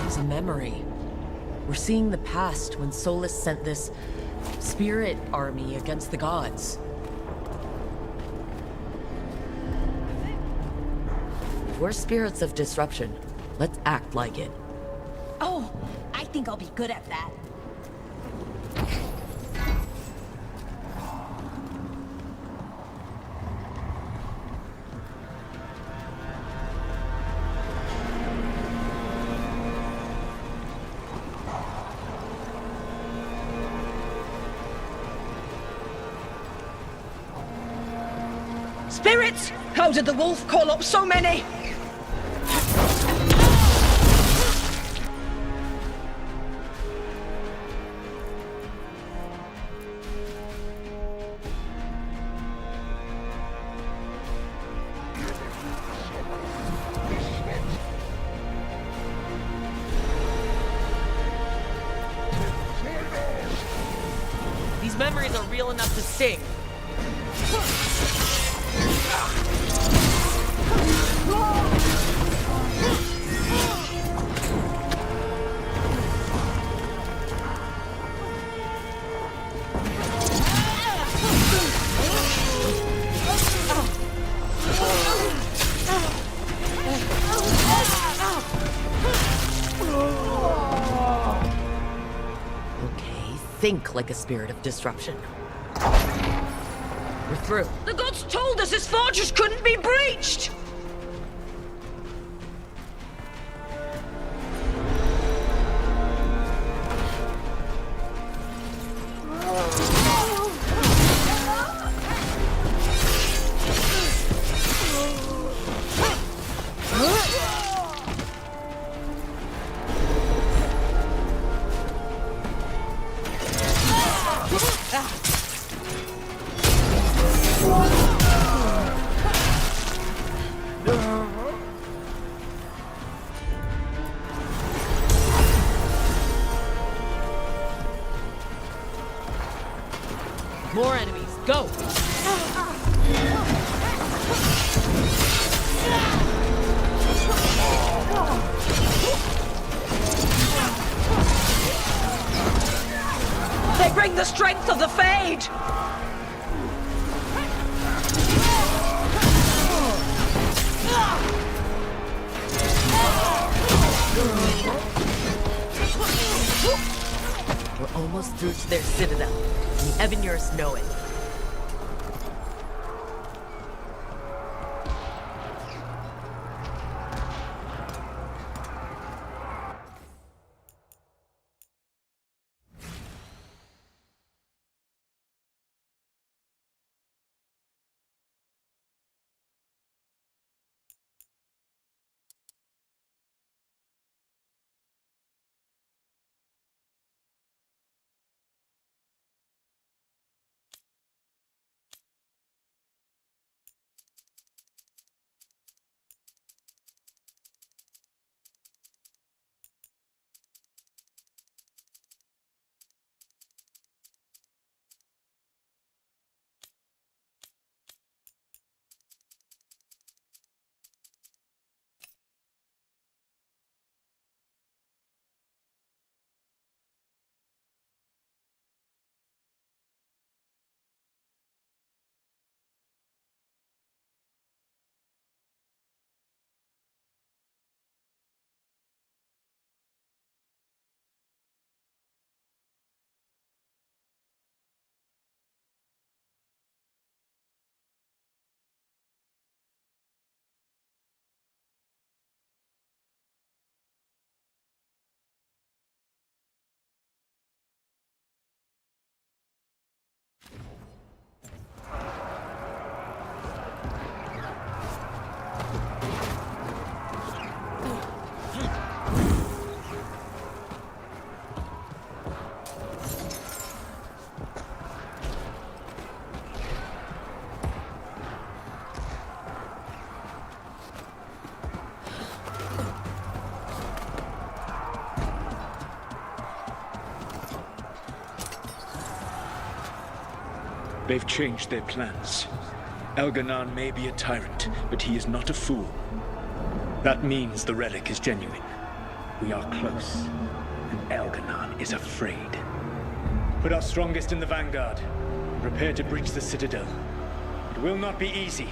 It's a memory. We're seeing the past when Solus sent this spirit army against the gods. If we're spirits of disruption, let's act like it. Oh, I think I'll be good at that. Spirits! How did the wolf call up so many? These memories are real enough to sting. Think like a spirit of disruption. We're through. The gods told us this fortress couldn't be breached! More enemies, go! bring the strength of the Fade! We're almost through to their citadel. The Evanurs know it. They've changed their plans. Elgar'nan may be a tyrant, but he is not a fool. That means the relic is genuine. We are close, and Elgar'nan is afraid. Put our strongest in the vanguard. Prepare to breach the citadel. It will not be easy,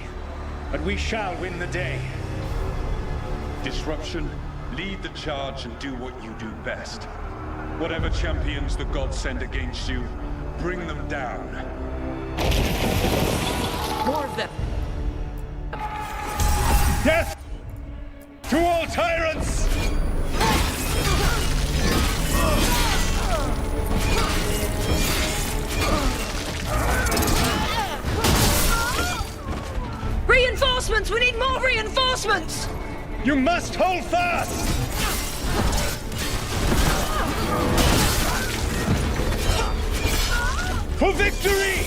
but we shall win the day. Disruption, lead the charge and do what you do best. Whatever champions the gods send against you, bring them down. More of them! Death to all tyrants! Reinforcements! We need more reinforcements! You must hold fast! For victory!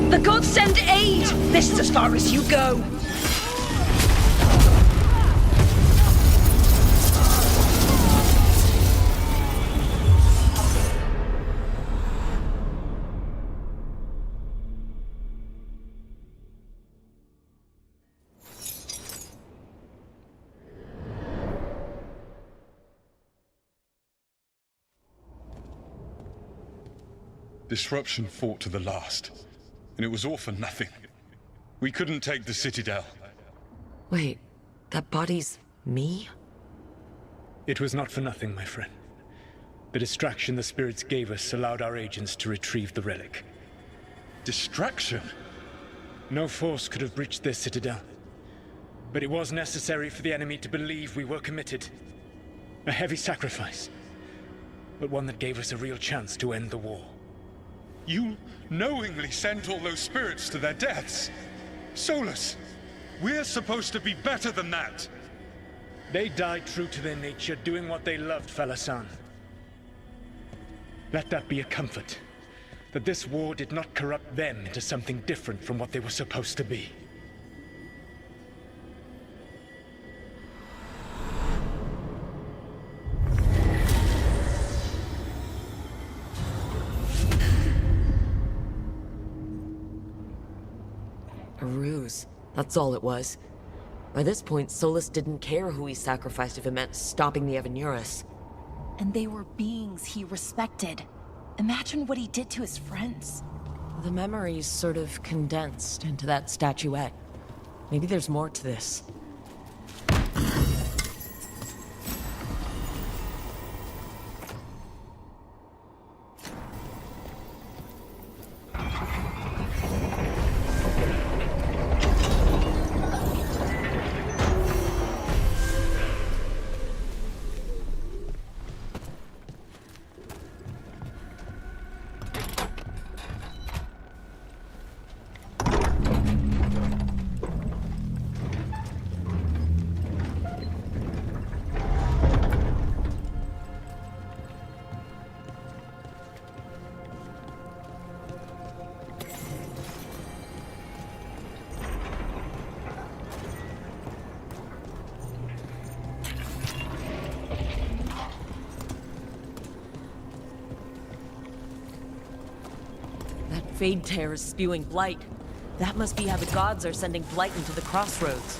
The gods send aid! This is as far as you go! Disruption fought to the last, and it was all for nothing. We couldn't take the Citadel. Wait, that body's me? It was not for nothing, my friend. The distraction the spirits gave us allowed our agents to retrieve the relic. Distraction? No force could have breached this citadel. But it was necessary for the enemy to believe we were committed. A heavy sacrifice, but one that gave us a real chance to end the war. You knowingly sent all those spirits to their deaths. Solus, we're supposed to be better than that. They died true to their nature, doing what they loved, Falasan. Let that be a comfort, that this war did not corrupt them into something different from what they were supposed to be. That's all it was. By this point, Solus didn't care who he sacrificed if it meant stopping the Evanurus. And they were beings he respected. Imagine what he did to his friends. The memories sort of condensed into that statuette. Maybe there's more to this. Fade tear is spewing blight. That must be how the gods are sending blight into the crossroads.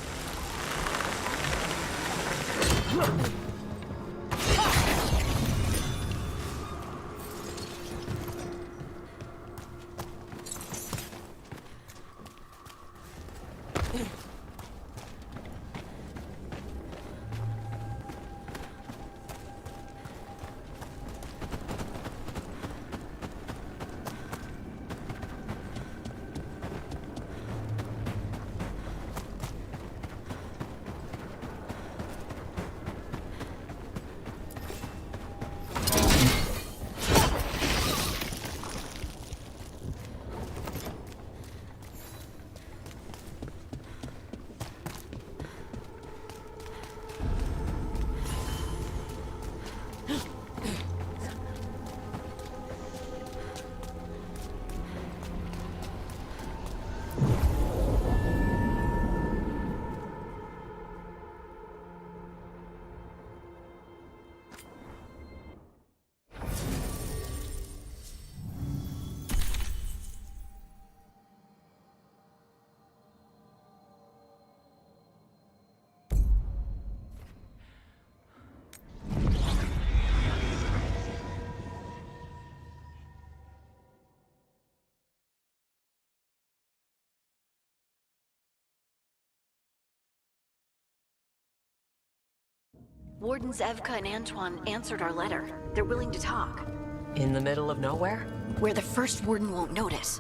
Wardens Evka and Antoine answered our letter. They're willing to talk. In the middle of nowhere? Where the first warden won't notice.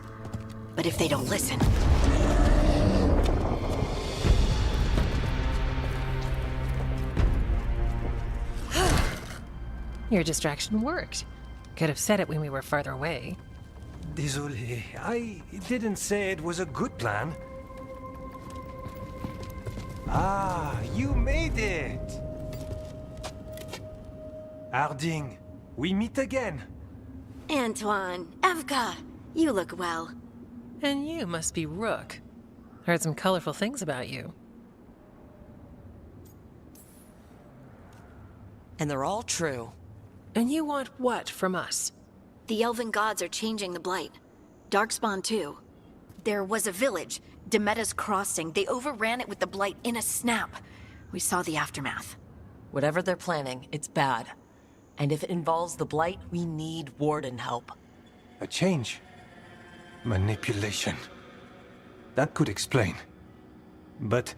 But if they don't listen... Your distraction worked. Could have said it when we were farther away. Désolé, I didn't say it was a good plan. Ah, you made it! Harding, we meet again. Antoine, Evka, you look well. And you must be Rook. Heard some colorful things about you. And they're all true. And you want what from us? The elven gods are changing the Blight. Darkspawn too. There was a village, Demeta's Crossing. They overran it with the Blight in a snap. We saw the aftermath. Whatever they're planning, it's bad. And if it involves the Blight, we need Warden help. A change. Manipulation. That could explain. But...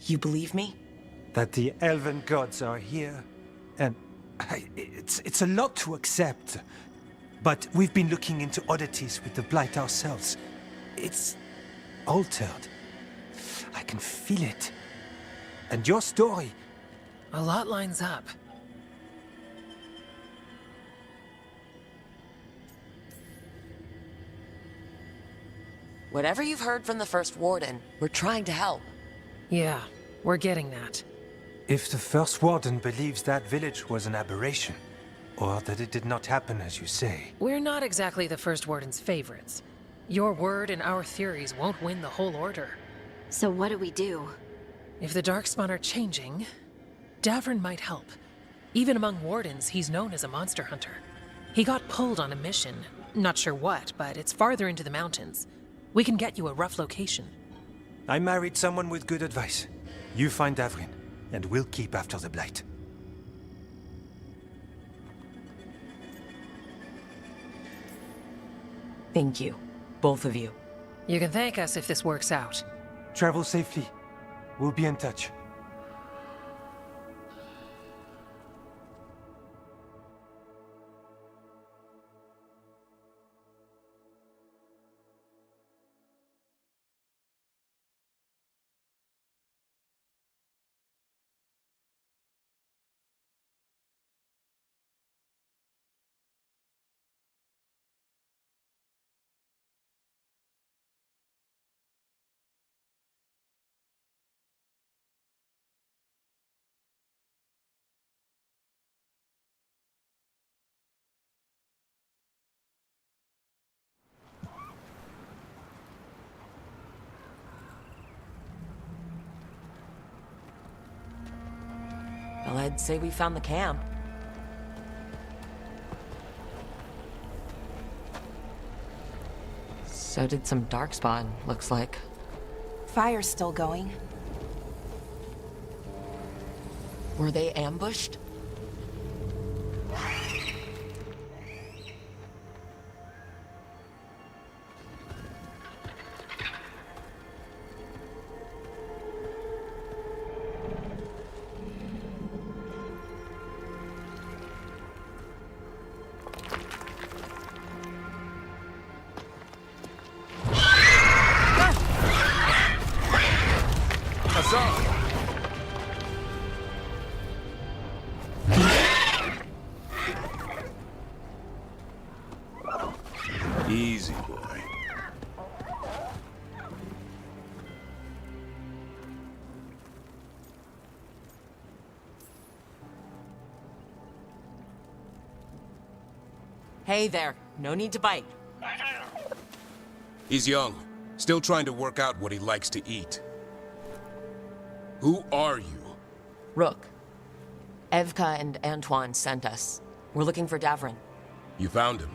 You believe me? That the elven gods are here, and... it's a lot to accept. But we've been looking into oddities with the Blight ourselves. It's... altered. I can feel it. And your story... A lot lines up. Whatever you've heard from the First Warden, we're trying to help. Yeah, we're getting that. If the First Warden believes that village was an aberration, or that it did not happen as you say... We're not exactly the First Warden's favorites. Your word and our theories won't win the whole order. So what do we do? If the Darkspawn are changing, Davrin might help. Even among Wardens, he's known as a monster hunter. He got pulled on a mission. Not sure what, but it's farther into the mountains. We can get you a rough location. I married someone with good advice. You find Davrin, and we'll keep after the Blight. Thank you, both of you. You can thank us if this works out. Travel safely. We'll be in touch. Well, I'd say we found the camp. So did some darkspawn, looks like. Fire's still going. Were they ambushed? Easy, boy. Hey there, no need to bite. He's young, still trying to work out what he likes to eat. Who are you? Rook. Evka and Antoine sent us. We're looking for Davrin. You found him.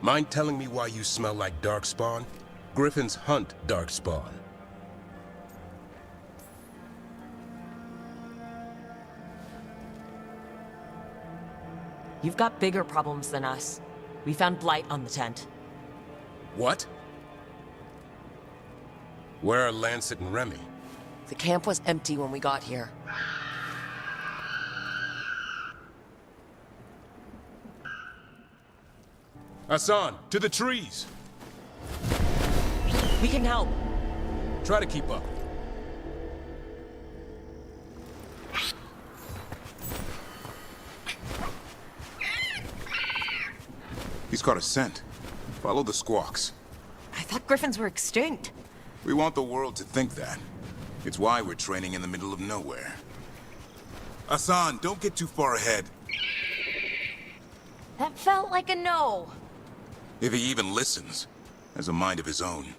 Mind telling me why you smell like darkspawn? Griffins hunt darkspawn. You've got bigger problems than us. We found blight on the tent. What? Where are Lancet and Remy? The camp was empty when we got here. Hassan, to the trees! We can help. Try to keep up. He's caught a scent. Follow the squawks. I thought griffins were extinct. We want the world to think that. It's why we're training in the middle of nowhere. Hassan, don't get too far ahead. That felt like a no. If he even listens, has a mind of his own.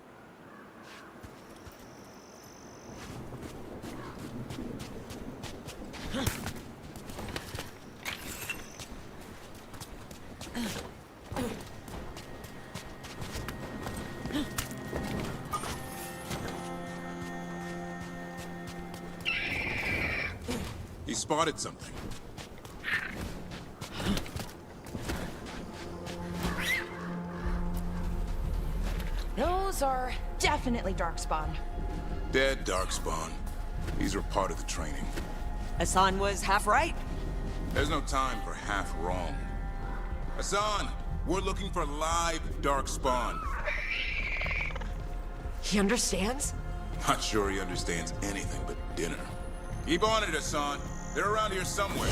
He spotted something. Those are definitely darkspawn. Dead darkspawn. These are part of the training. Hassan was half right. There's no time for half wrong. Hassan, we're looking for live darkspawn. He understands? Not sure he understands anything but dinner. Keep on it, Hassan. They're around here somewhere.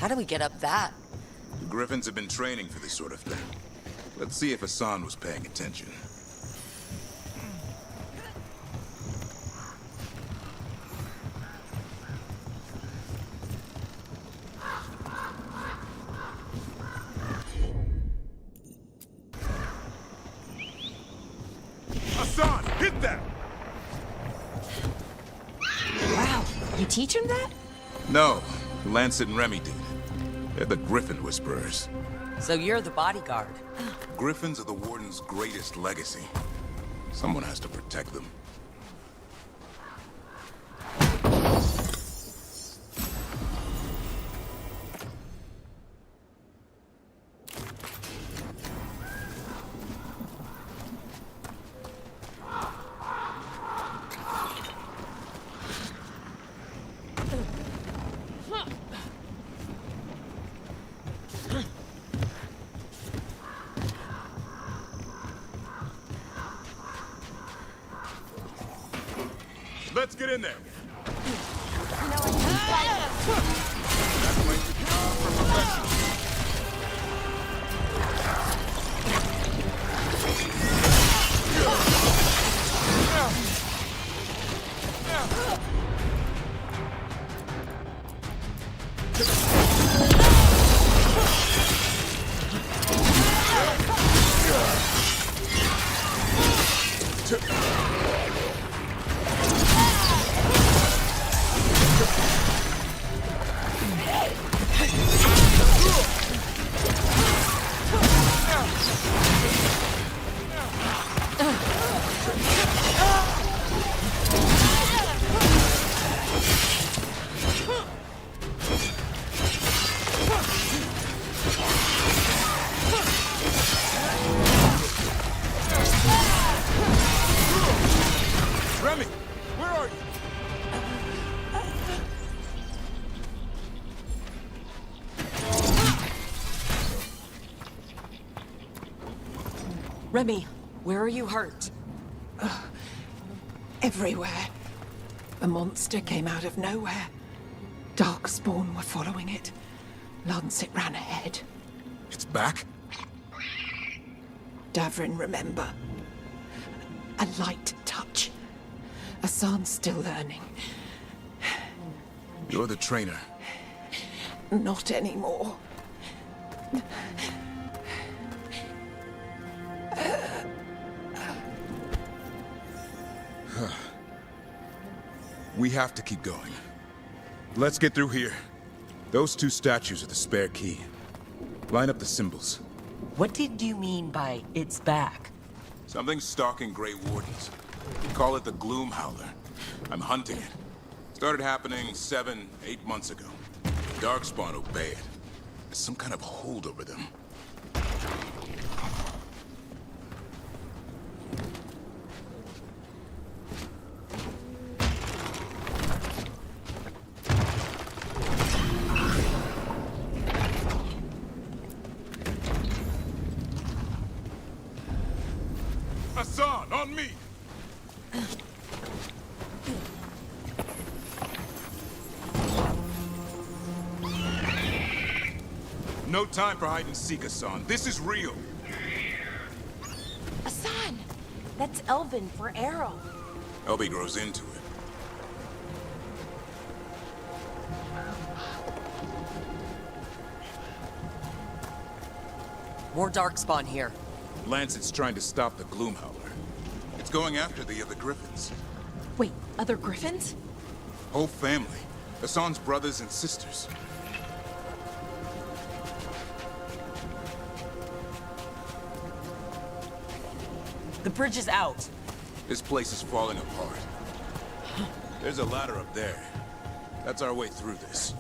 do we get up that? The Griffins have been training for this sort of thing. Let's see if Hassan was paying attention. Hassan, hit them! Wow, you teach him that? No, Lancet and Remy did. They're the Griffin Whisperers. So you're the bodyguard. Griffins are the Warden's greatest legacy. Someone has to protect them. Let's get in there. Remy, where are you? Remy, where are you hurt? Everywhere. A monster came out of nowhere. Darkspawn were following it. Lancet ran ahead. It's back? Davrin, remember. A light touch. Hassan's still learning. You're the trainer. Not anymore. We have to keep going. Let's get through here. Those two statues are the spare key. Line up the symbols. What did you mean by it's back? Something's stalking Grey Wardens. We call it the Gloom Howler. I'm hunting it. Started happening 7, 8 months ago. Darkspawn obey it. There's some kind of hold over them. Hassan, on me! No time for hide and seek, Hassan. This is real. Hassan! That's Elven for arrow. Elby grows into it. More Darkspawn here. Lancet's trying to stop the Gloom Howler. It's going after the other Griffins. Wait, other Griffins? Whole family. Hassan's brothers and sisters. The bridge is out. This place is falling apart. There's a ladder up there. That's our way through this.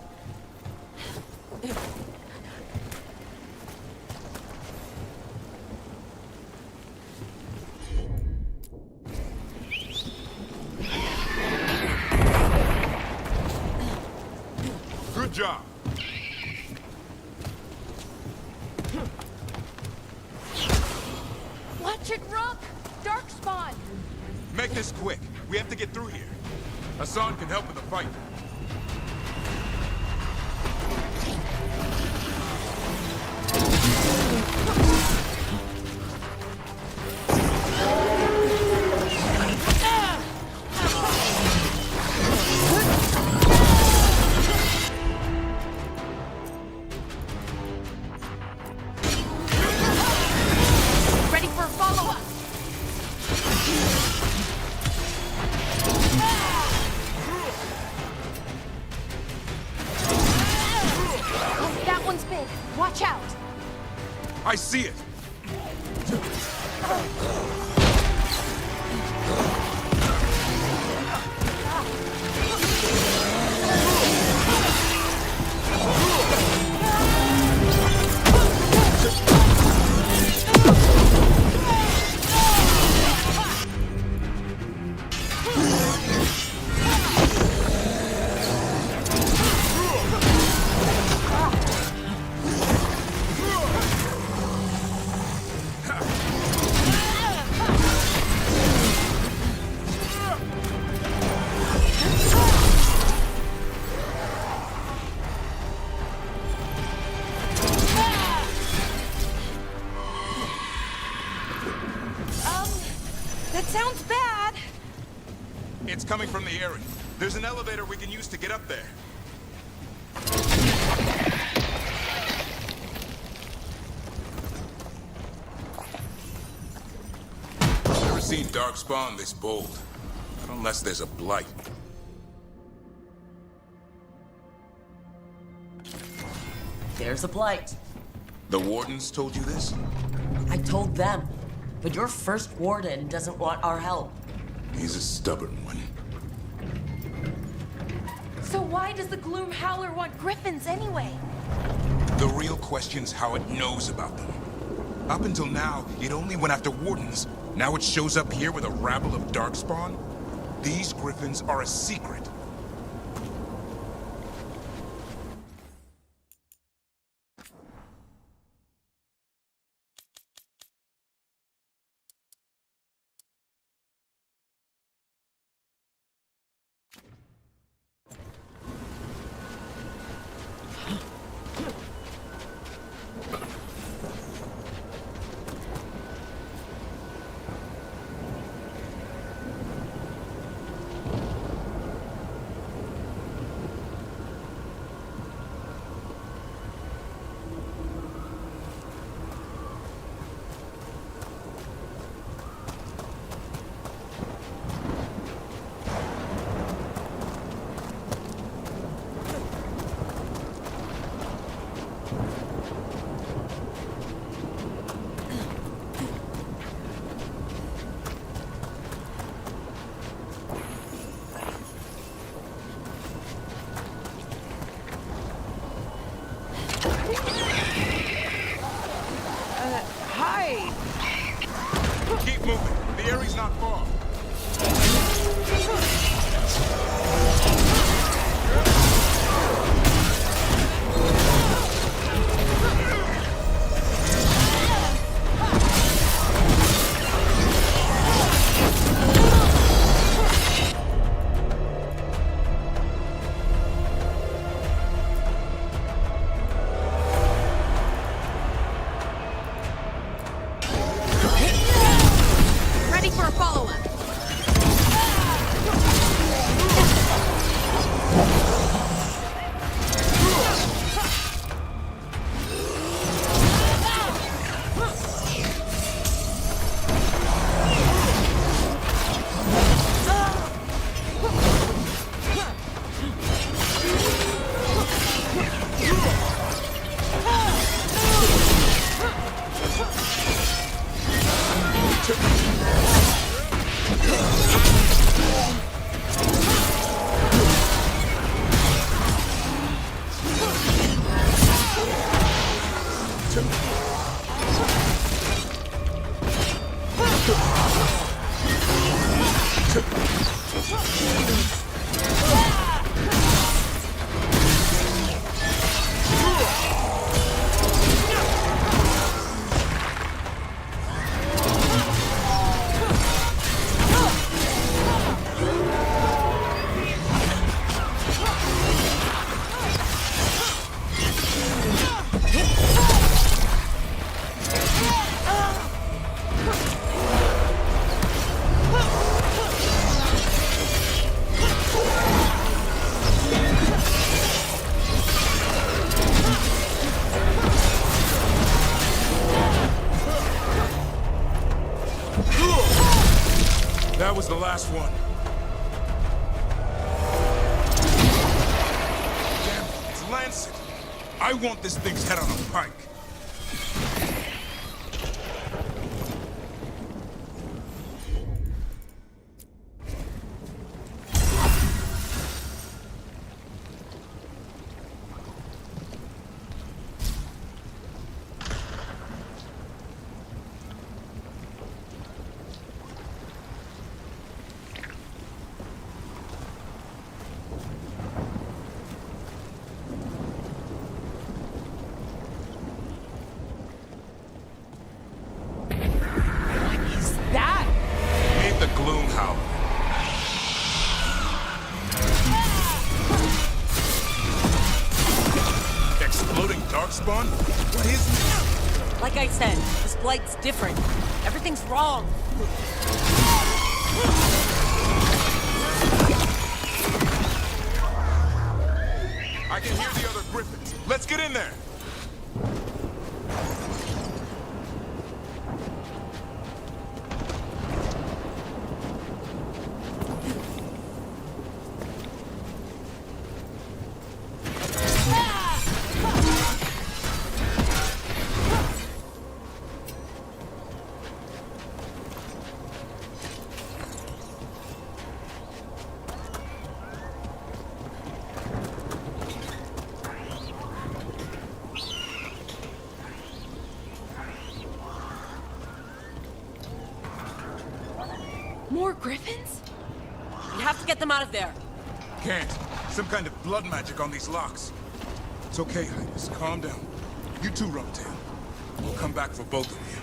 Good job. Watch it rock! Darkspawn! Make this quick. We have to get through here. Hassan can help in the fight. I see it! That sounds bad. It's coming from the area. There's an elevator we can use to get up there. Never seen Darkspawn this bold. Not unless there's a blight. There's a blight. The Wardens told you this? I told them. But your first warden doesn't want our help. He's a stubborn one. So why does the Gloom Howler want griffins anyway? The real question's how it knows about them. Up until now, it only went after Wardens. Now it shows up here with a rabble of Darkspawn? These griffins are a secret. Hi! Keep moving. The area's not far. Ready for a follow-up. That was the last one. Damn it, it's Lancet. I want this thing's head on a pike. Gloom Howler. Exploding Darkspawn? What is this? Like I said, this blight's different. Everything's wrong. I can hear the other Griffins. Let's get in there. More Griffins? We have to get them out of there. Can't. Some kind of blood magic on these locks. It's okay, Highness. Calm down. You too, Rumtail. We'll come back for both of you.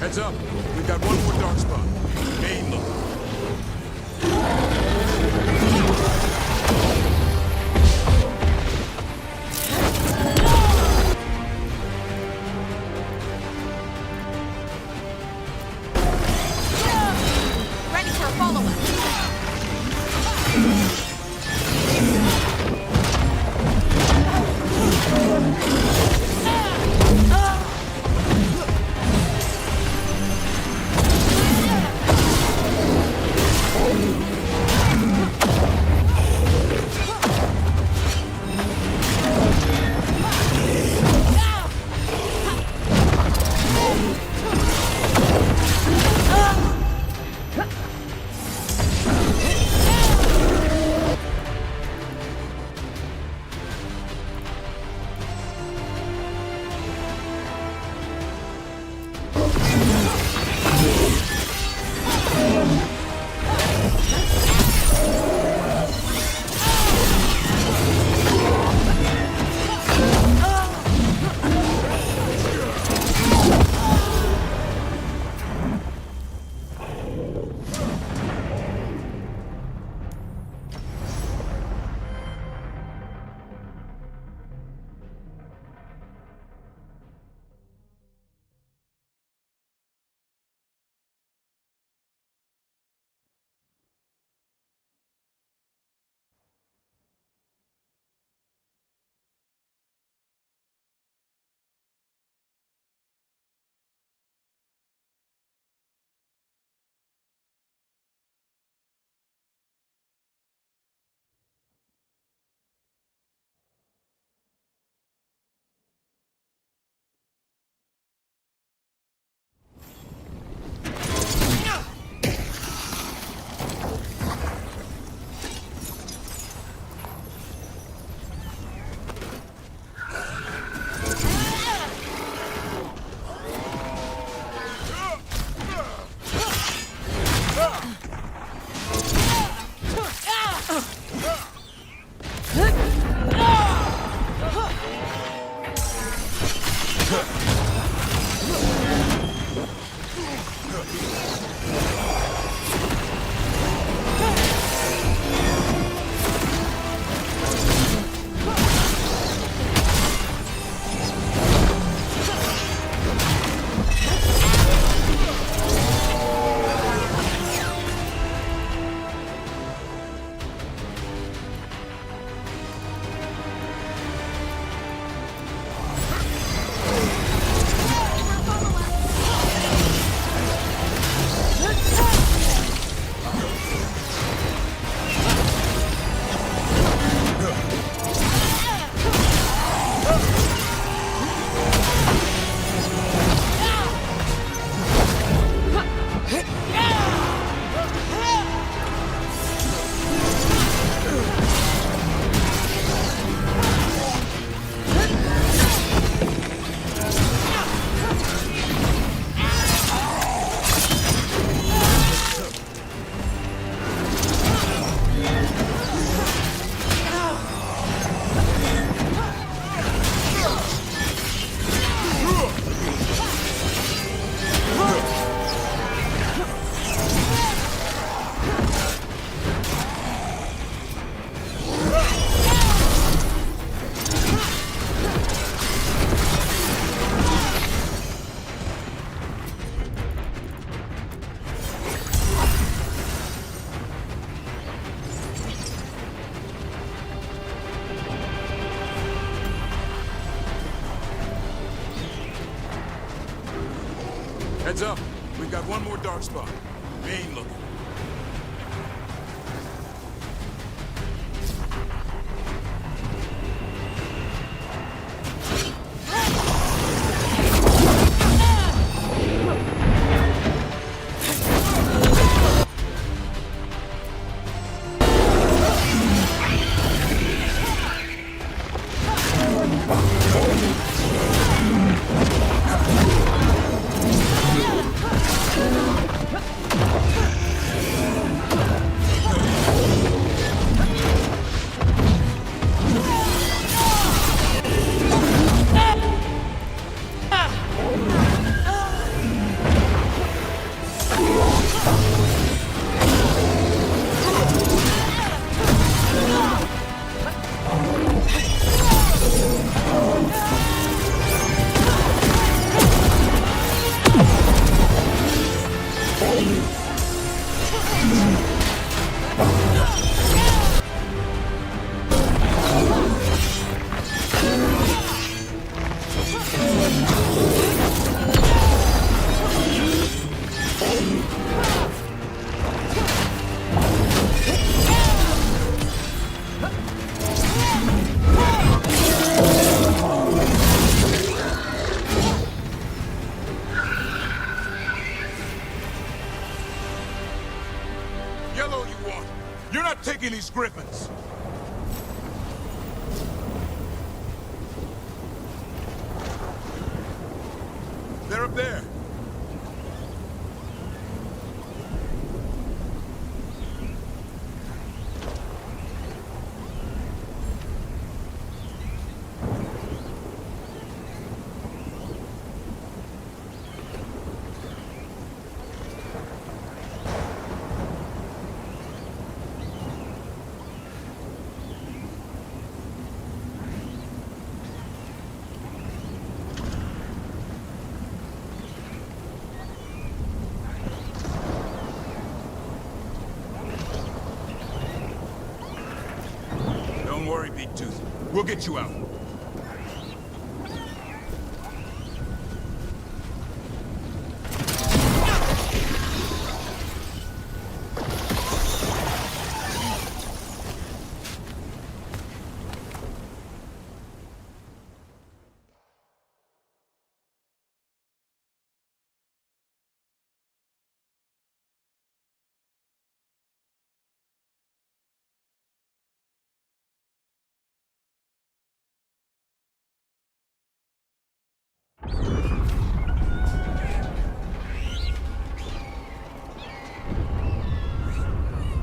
Heads up. We've got one more dark spot. Main look. Ready for a follow-up. Heads up. We've got one more dark spot. Main looking. Yellow you want. You're not taking these griffins. They're up there. Don't worry, Big Tooth. We'll get you out.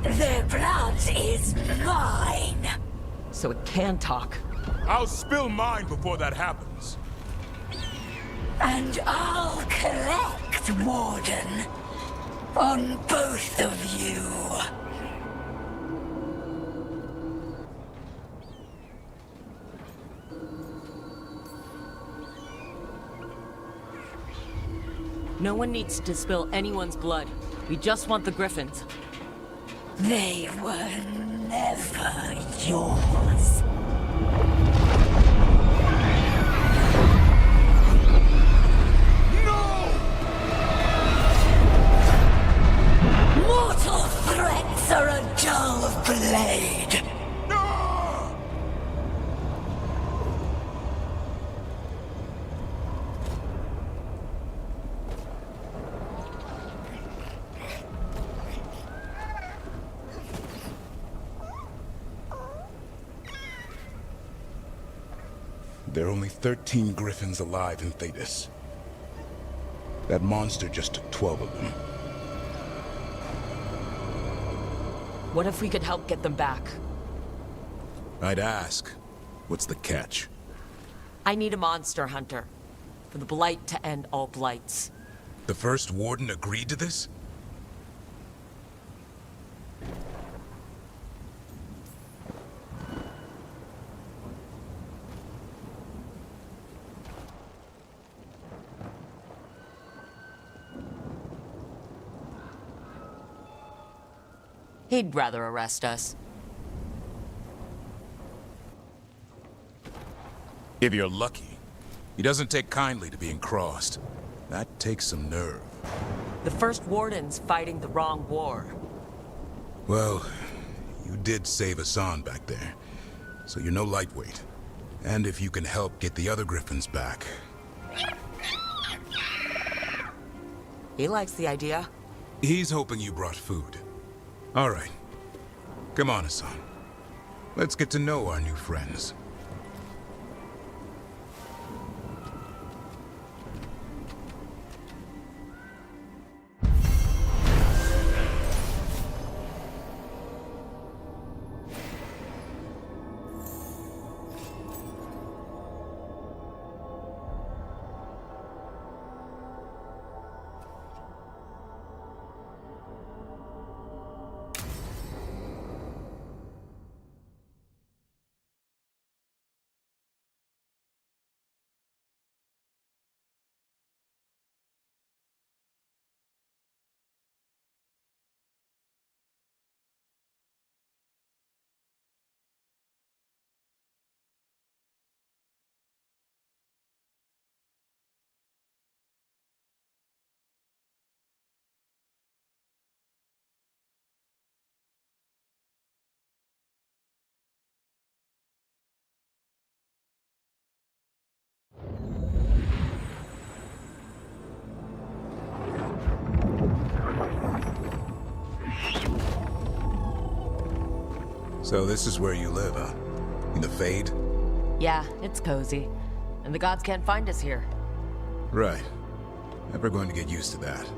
Their blood is mine. So it can talk. I'll spill mine before that happens. And I'll collect, Warden. On both of you. No one needs to spill anyone's blood. We just want the Griffins. They were never yours. Mortal threats are a dull blade. There are only 13 Griffins alive in Thetis. That monster just took 12 of them. What if we could help get them back? I'd ask, what's the catch? I need a monster hunter. For the Blight to end all blights. The first Warden agreed to this? He'd rather arrest us. If you're lucky. He doesn't take kindly to being crossed. That takes some nerve. The first Warden's fighting the wrong war. Well, you did save Hassan back there, so you're no lightweight. And if you can help get the other Griffins back... He likes the idea. He's hoping you brought food. All right. Come on, Hassan. Let's get to know our new friends. So this is where you live, huh? In the Fade? Yeah, it's cozy. And the gods can't find us here. Right. Never going to get used to that.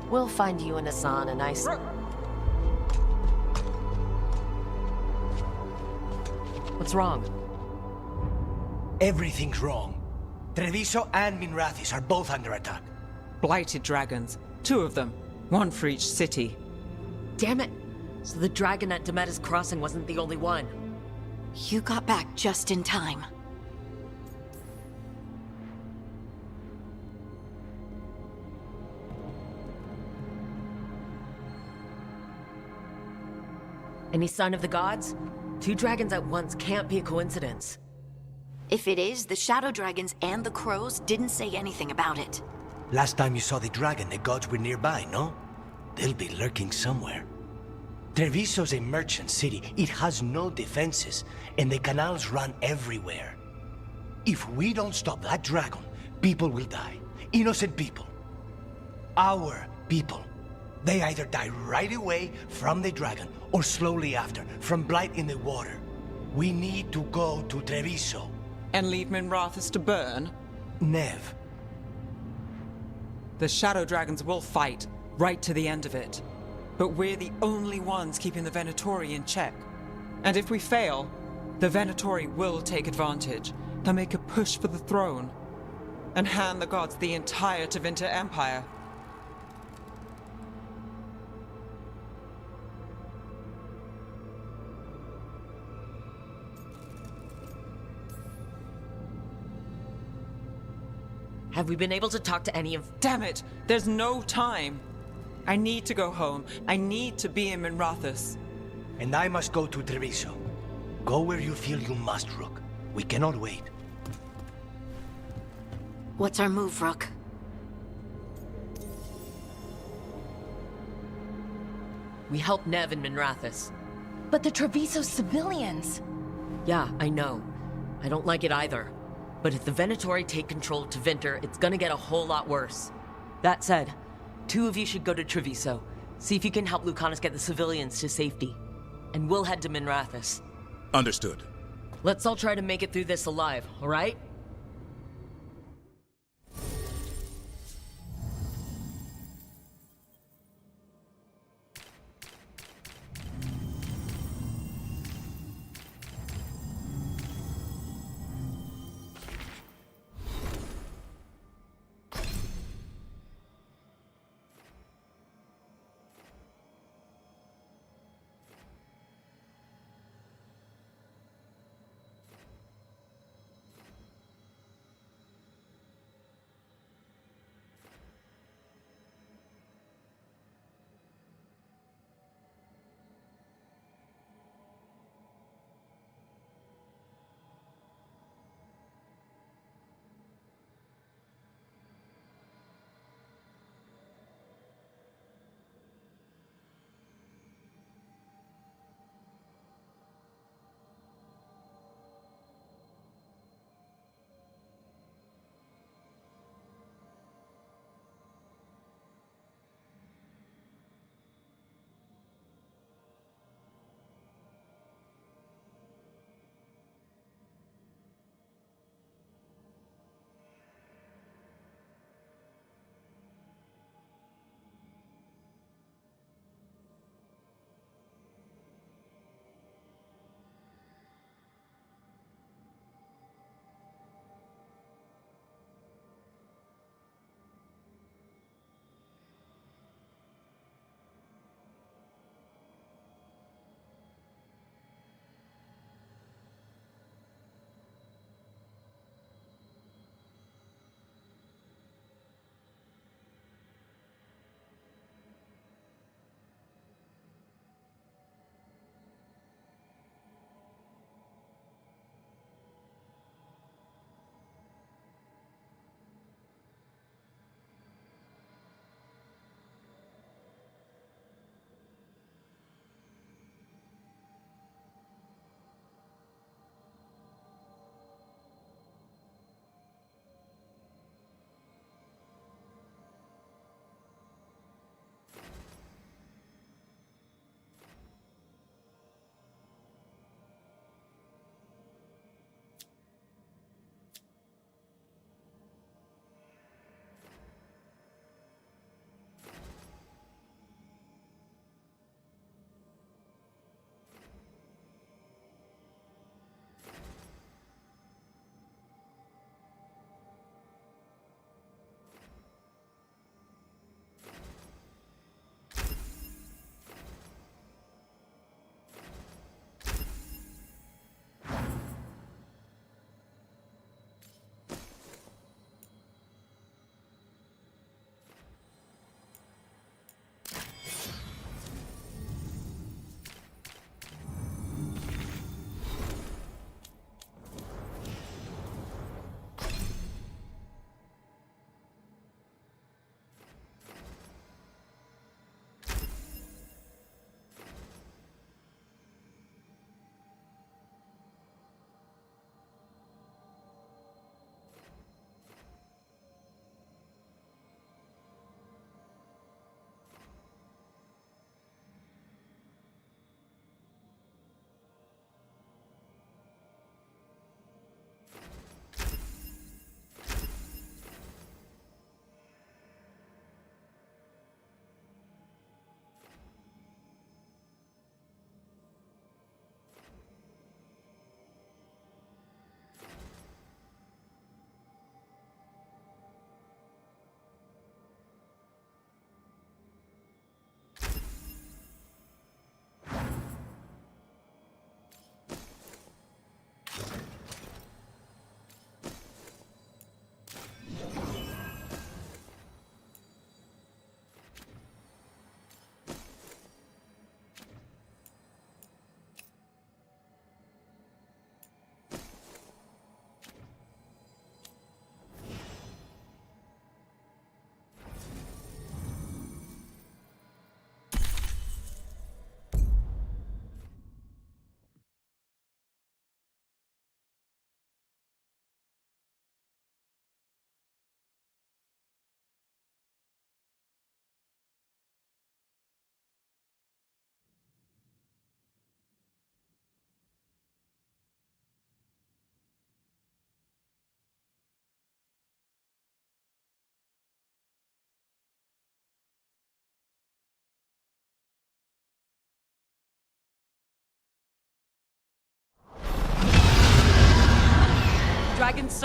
We'll find you and Hassan a nice... What's wrong? Everything's wrong. Treviso and Minrathis are both under attack. Blighted dragons. 2 of them. 1 for each city. Damn it! So the dragon at Demeter's Crossing wasn't the only one. You got back just in time. Any sign of the gods? 2 dragons at once can't be a coincidence. If it is, the Shadow Dragons and the Crows didn't say anything about it. Last time you saw the dragon, the gods were nearby, no? They'll be lurking somewhere. Treviso's a merchant city. It has no defenses, and the canals run everywhere. If we don't stop that dragon, people will die. Innocent people. Our people. They either die right away from the dragon, or slowly after, from blight in the water. We need to go to Treviso. And leave Minrathis to burn? Nev. The Shadow Dragons will fight, right to the end of it. But we're the only ones keeping the Venatori in check. And if we fail, the Venatori will take advantage. They'll make a push for the throne. And hand the gods the entire Tevinter Empire. Have we been able to talk to any of... Damn it! There's no time! I need to go home. I need to be in Minrathous. And I must go to Treviso. Go where you feel you must, Rook. We cannot wait. What's our move, Rook? We help Nev in Minrathous. But the Treviso civilians... Yeah, I know. I don't like it either. But if the Venatori take control of Tevinter, it's gonna get a whole lot worse. That said, 2 of you should go to Treviso. See if you can help Lucanus get the civilians to safety. And we'll head to Minrathous. Understood. Let's all try to make it through this alive, alright?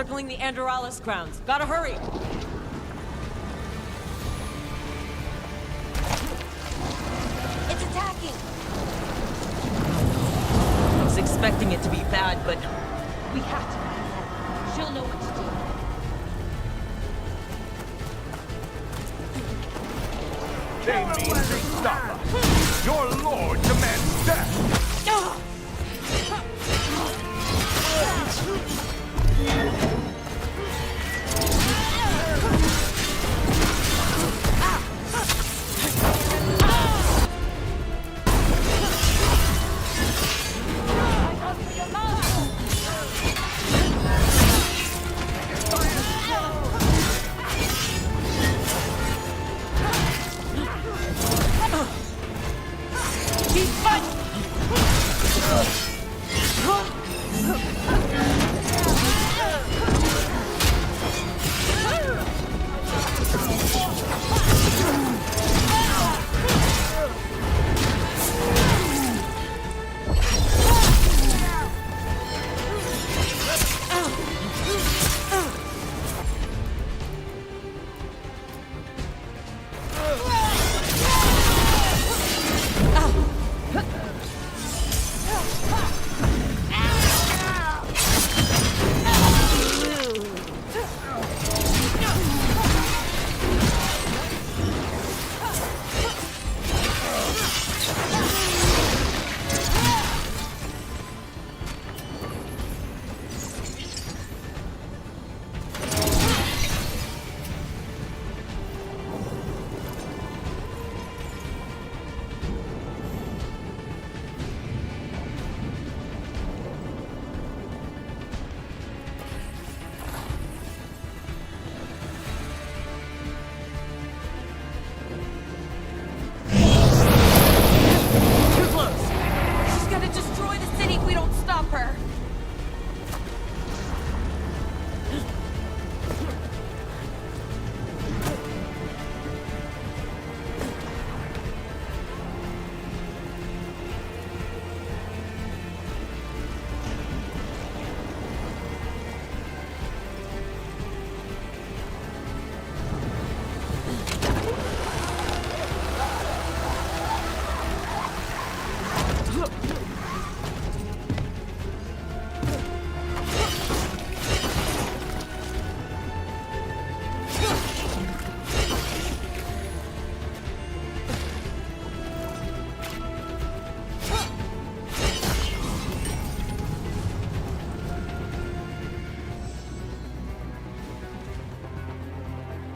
circling the Andorralis grounds. Gotta hurry! It's attacking! I was expecting it to be bad, but We have to find her. She'll know what to do. They mean to stop us. Your lord demands death.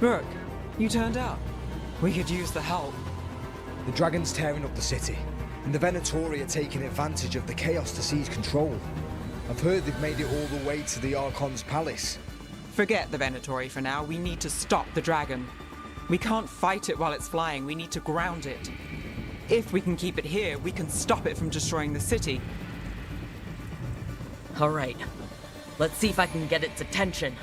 Brooke, you turned up. We could use the help. The dragon's tearing up the city, and the Venatori are taking advantage of the chaos to seize control. I've heard they've made it all the way to the Archon's palace. Forget the Venatori for now. We need to stop the dragon. We can't fight it while it's flying. We need to ground it. If we can keep it here, we can stop it from destroying the city. all right. Let's see if I can get its attention.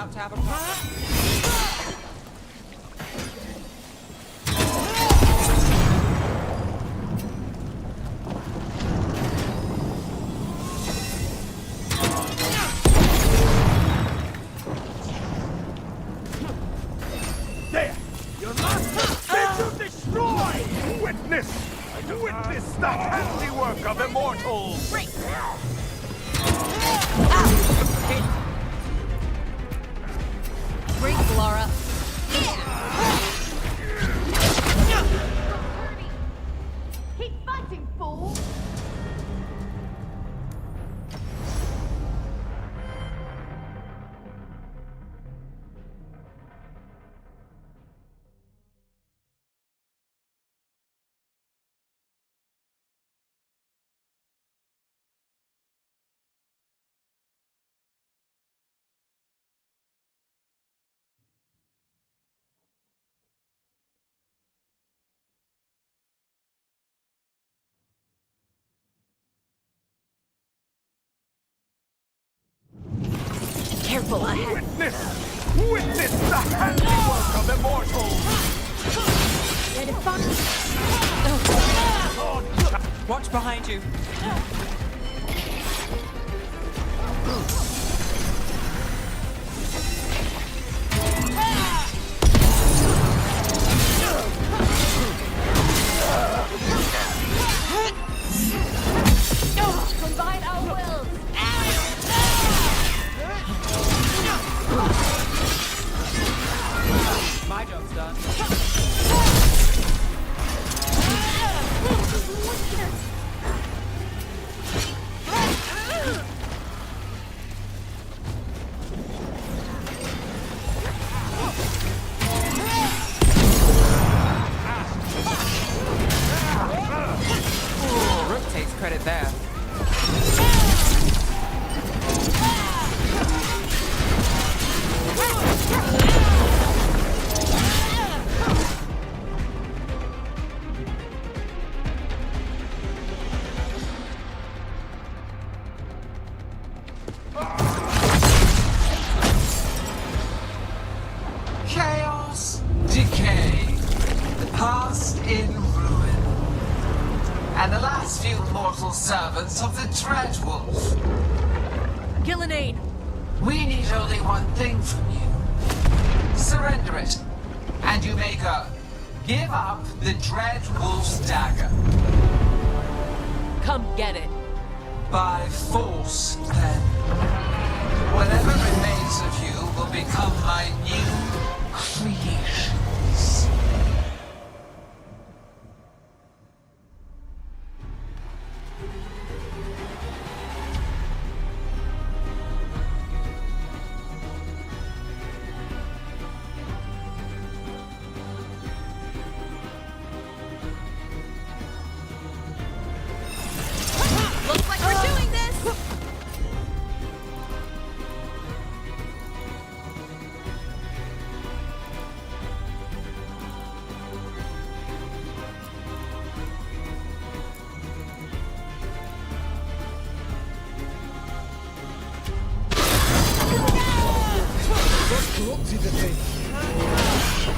about to have a problem. There! Your last bit to destroy! Witness the handiwork of immortals! Great, Laura. Keep fighting, fool! Careful ahead. Witness the handiwork of immortals! Let it find. Watch behind you. Combine our wills. My job's done. Ooh, Rook takes credit there. Chaos, decay, the past in ruin, and the last few mortal servants of the Dreadwolf. Gillenade! We need only one thing from you. Surrender it, and you may go. Give up the Dreadwolf's dagger. Come get it. By force, then. Whatever remains of you will become my new creations. Looks like we're doing this!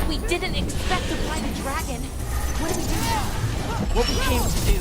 We didn't expect to find a dragon. What do we do now? What we came to do.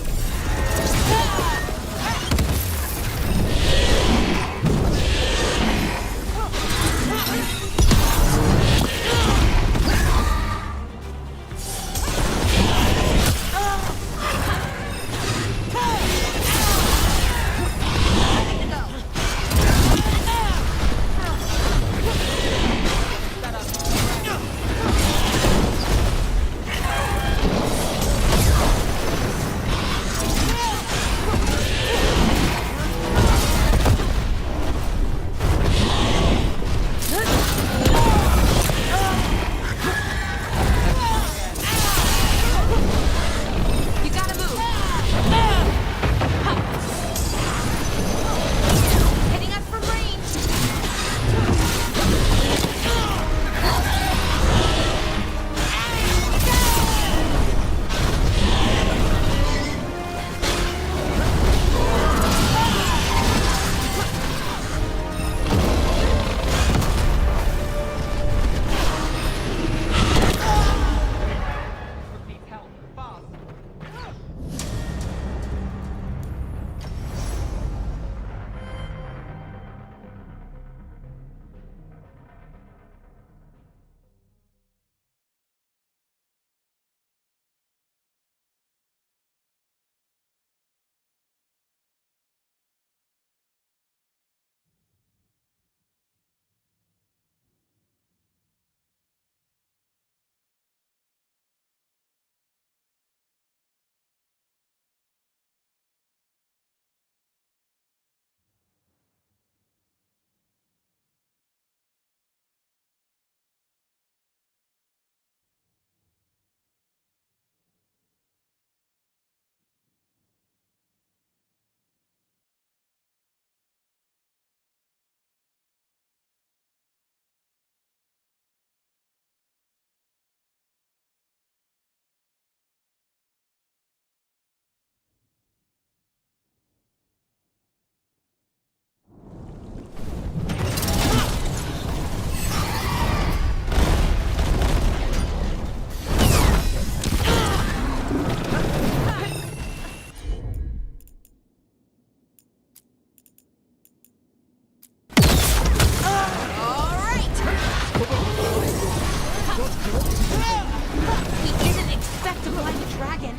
We didn't expect to blind a dragon.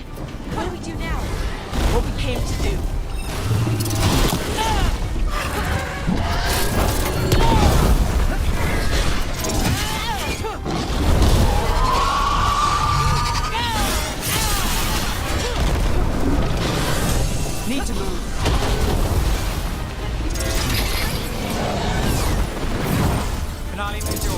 What do we do now? What we came to do. Need to move. Finale major.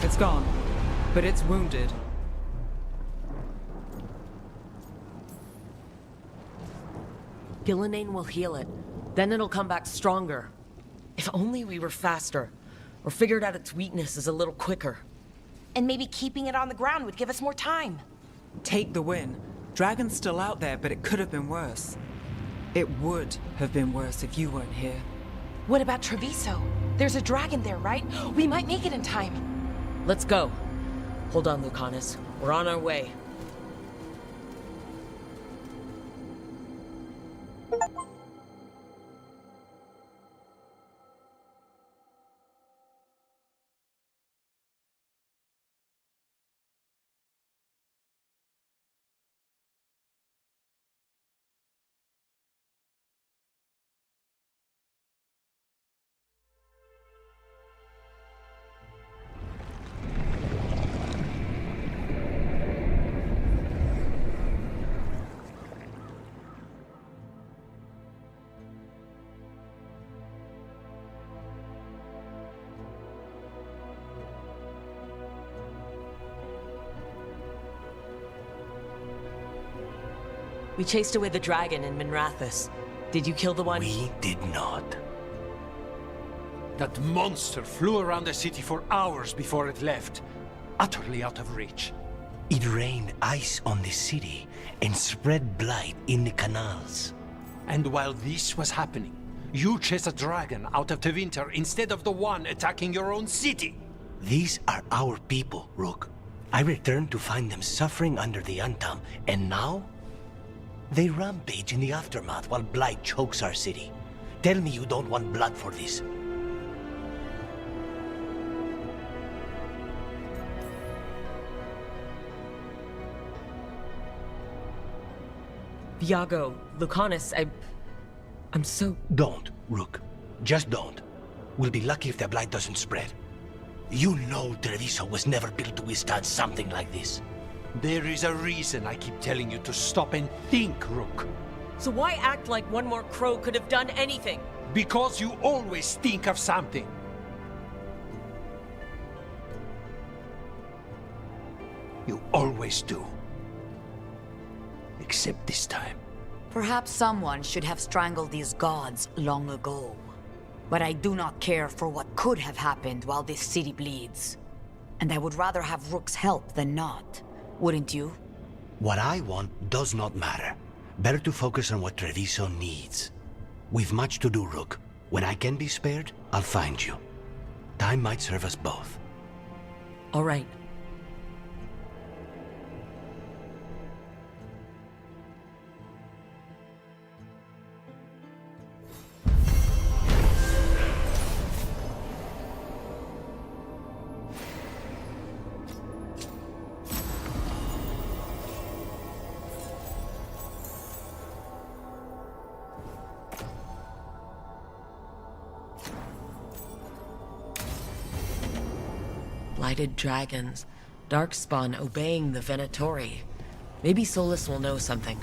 It's gone, but it's wounded. Gillenane will heal it. Then it'll come back stronger. If only we were faster, or figured out its weaknesses a little quicker. And maybe keeping it on the ground would give us more time. Take the win. Dragon's still out there, but it could have been worse. It would have been worse if you weren't here. What about Treviso? There's a dragon there, right? We might make it in time. Let's go. Hold on, Lucanus. We're on our way. We chased away the dragon in Minrathous. Did you kill the one? We did not. That monster flew around the city for hours before it left, utterly out of reach. It rained ice on the city and spread blight in the canals. And while this was happening, you chased a dragon out of Tevinter instead of the one attacking your own city. These are our people, Rook. I returned to find them suffering under the Untom, and now? They rampage in the aftermath while blight chokes our city. Tell me you don't want blood for this. Viago, Lucanus, I'm so... Don't, Rook. Just don't. We'll be lucky if the blight doesn't spread. You know Treviso was never built to withstand something like this. There is a reason I keep telling you to stop and think, Rook. So why act like one more crow could have done anything? Because you always think of something. You always do. Except this time. Perhaps someone should have strangled these gods long ago. But I do not care for what could have happened while this city bleeds. And I would rather have Rook's help than not. Wouldn't you? What I want does not matter. Better to focus on what Treviso needs. We've much to do, Rook. When I can be spared, I'll find you. Time might serve us both. All right. Blighted dragons, Darkspawn obeying the Venatori. Maybe Solus will know something.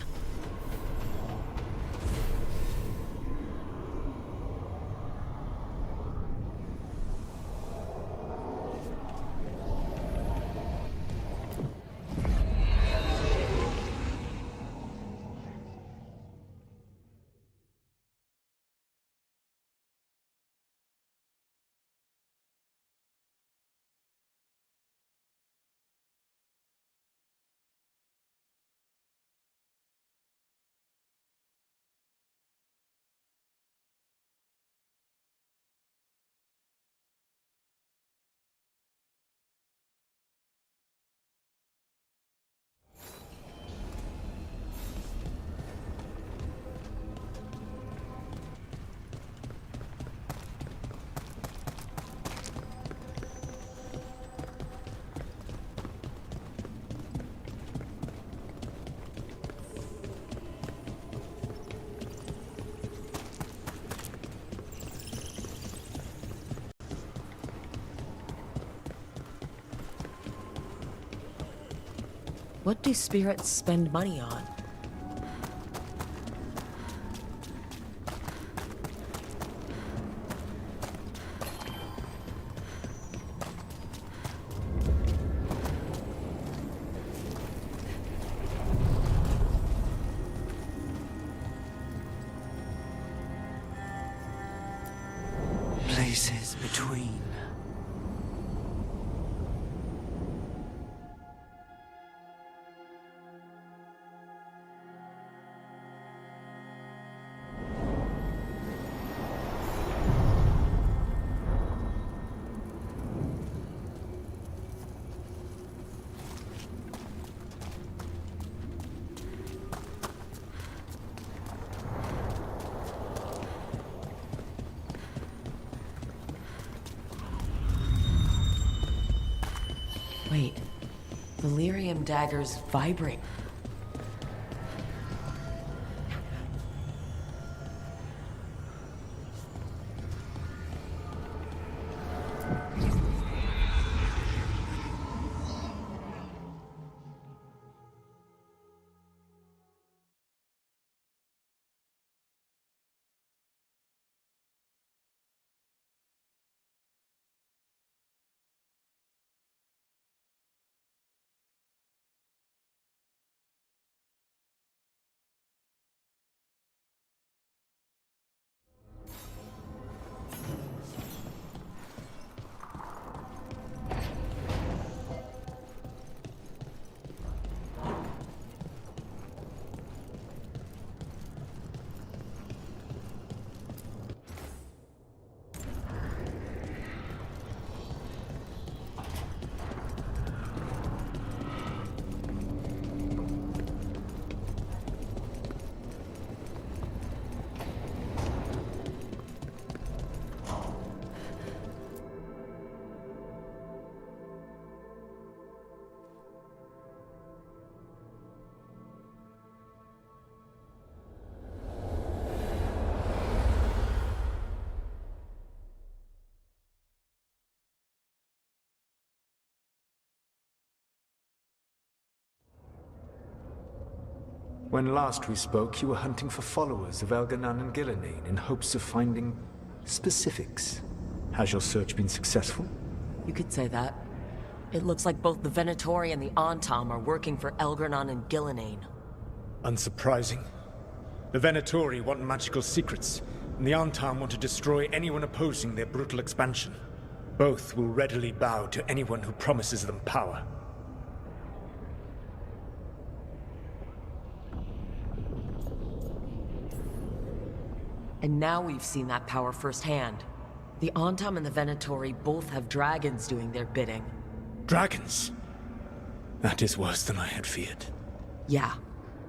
What do spirits spend money on? Places between. Wait, the lyrium daggers vibrate. When last we spoke, you were hunting for followers of Elganon and Gillenane in hopes of finding specifics. Has your search been successful? You could say that. It looks like both the Venatori and the Antam are working for Elganon and Gillenane. Unsurprising. The Venatori want magical secrets, and the Antam want to destroy anyone opposing their brutal expansion. Both will readily bow to anyone who promises them power. And now we've seen that power firsthand. The Antam and the Venatori both have dragons doing their bidding. Dragons? That is worse than I had feared. Yeah.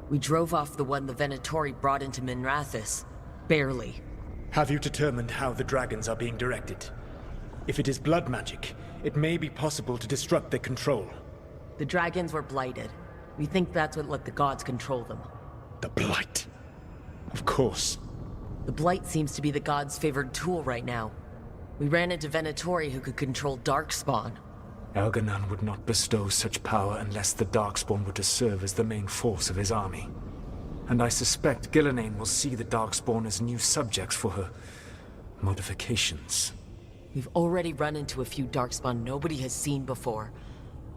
We drove off the one the Venatori brought into Minrathous. Barely. Have you determined how the dragons are being directed? If it is blood magic, it may be possible to disrupt their control. The dragons were blighted. We think that's what let the gods control them. The Blight. Of course. The Blight seems to be the gods' favored tool right now. We ran into Venatori who could control Darkspawn. Elganon would not bestow such power unless the Darkspawn were to serve as the main force of his army. And I suspect Gillenane will see the Darkspawn as new subjects for her modifications. We've already run into a few Darkspawn nobody has seen before.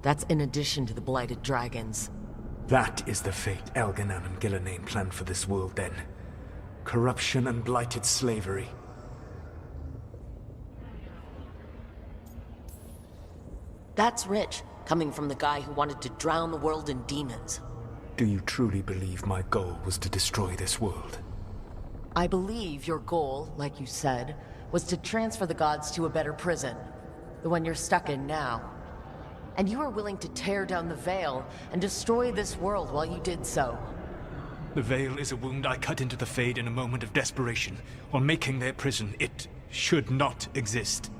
That's in addition to the blighted dragons. That is the fate Elganon and Gillenane planned for this world then. Corruption and blighted slavery. That's rich, coming from the guy who wanted to drown the world in demons. Do you truly believe my goal was to destroy this world? I believe your goal, like you said, was to transfer the gods to a better prison. The one you're stuck in now. And you were willing to tear down the Veil and destroy this world while you did so. The Veil is a wound I cut into the Fade in a moment of desperation, while making their prison. It should not exist.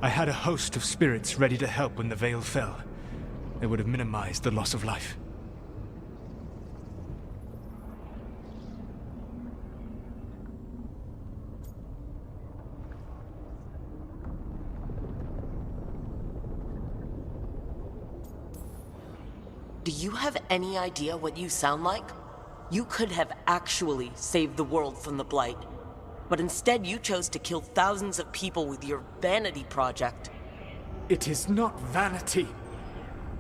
I had a host of spirits ready to help when the Veil fell. They would have minimized the loss of life. Do you have any idea what you sound like? You could have actually saved the world from the Blight. But instead you chose to kill thousands of people with your vanity project. It is not vanity.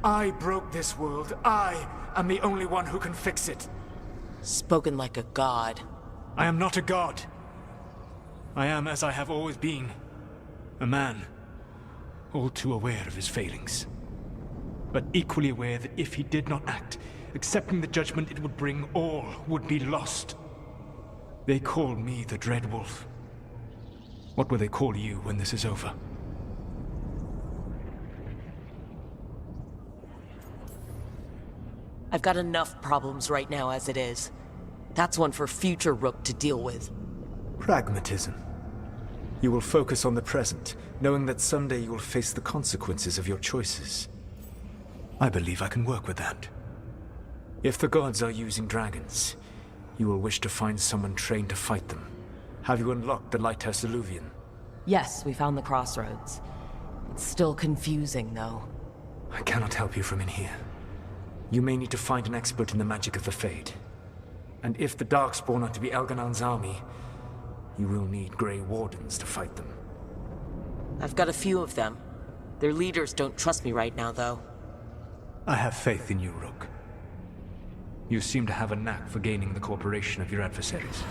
I broke this world. I am the only one who can fix it. Spoken like a god. I am not a god. I am as I have always been. A man. All too aware of his failings. But equally aware that if he did not act, accepting the judgment it would bring, all would be lost. They call me the Dread Wolf. What will they call you when this is over? I've got enough problems right now as it is. That's one for future Rook to deal with. Pragmatism. You will focus on the present, knowing that someday you will face the consequences of your choices. I believe I can work with that. If the gods are using dragons, you will wish to find someone trained to fight them. Have you unlocked the Lighthouse Illuvian? Yes, we found the crossroads. It's still confusing, though. I cannot help you from in here. You may need to find an expert in the magic of the Fade. And if the Darkspawn are to be Elganon's army, you will need Grey Wardens to fight them. I've got a few of them. Their leaders don't trust me right now, though. I have faith in you, Rook. You seem to have a knack for gaining the cooperation of your adversaries.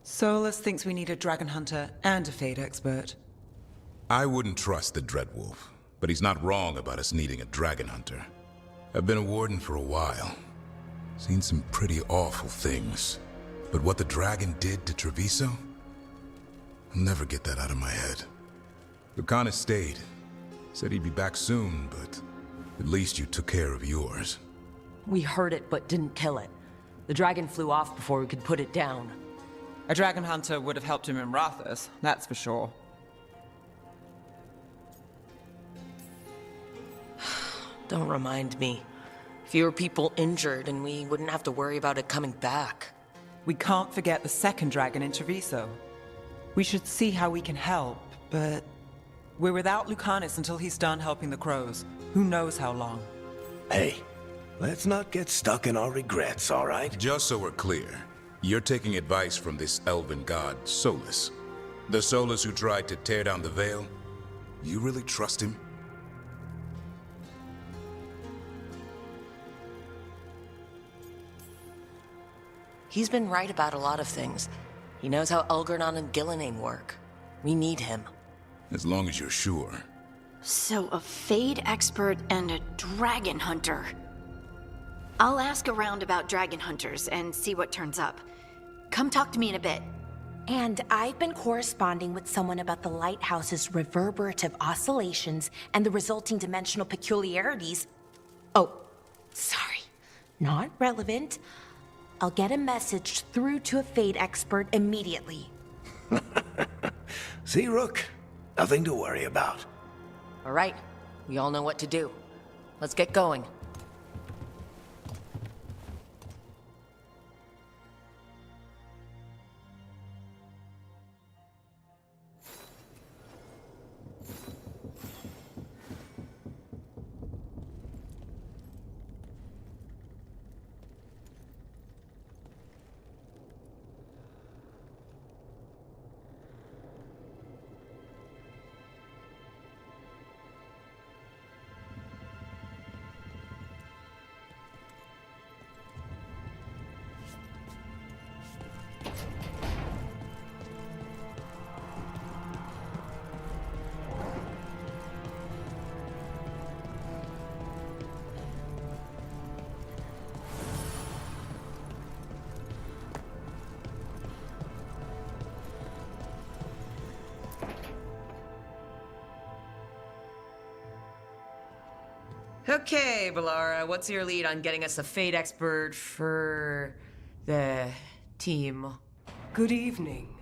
Solus thinks we need a dragon hunter and a Fade expert. I wouldn't trust the Dreadwolf, but he's not wrong about us needing a dragon hunter. I've been a warden for a while. Seen some pretty awful things. But what the dragon did to Treviso? I'll never get that out of my head. Lucanus stayed. Said he'd be back soon, but at least you took care of yours. We heard it, but didn't kill it. The dragon flew off before we could put it down. A dragon hunter would have helped him in Rathas, that's for sure. Don't remind me. Fewer people injured, and we wouldn't have to worry about it coming back. We can't forget the second dragon in Treviso. We should see how we can help, but we're without Lucanus until he's done helping the crows. Who knows how long? Hey, let's not get stuck in our regrets, all right? Just so we're clear, you're taking advice from this elven god, Solus. The Solus who tried to tear down the Veil? You really trust him? He's been right about a lot of things. He knows how Elgernon and Gillenane work. We need him. As long as you're sure. So, a Fade expert and a dragon hunter. I'll ask around about dragon hunters and see what turns up. Come talk to me in a bit. And I've been corresponding with someone about the lighthouse's reverberative oscillations and the resulting dimensional peculiarities. Oh, sorry. Not relevant. I'll get a message through to a Fade expert immediately. See, Rook? Nothing to worry about. All right. We all know what to do. Let's get going. Okay, Valara, what's your lead on getting us a Fade expert for the team? Good evening.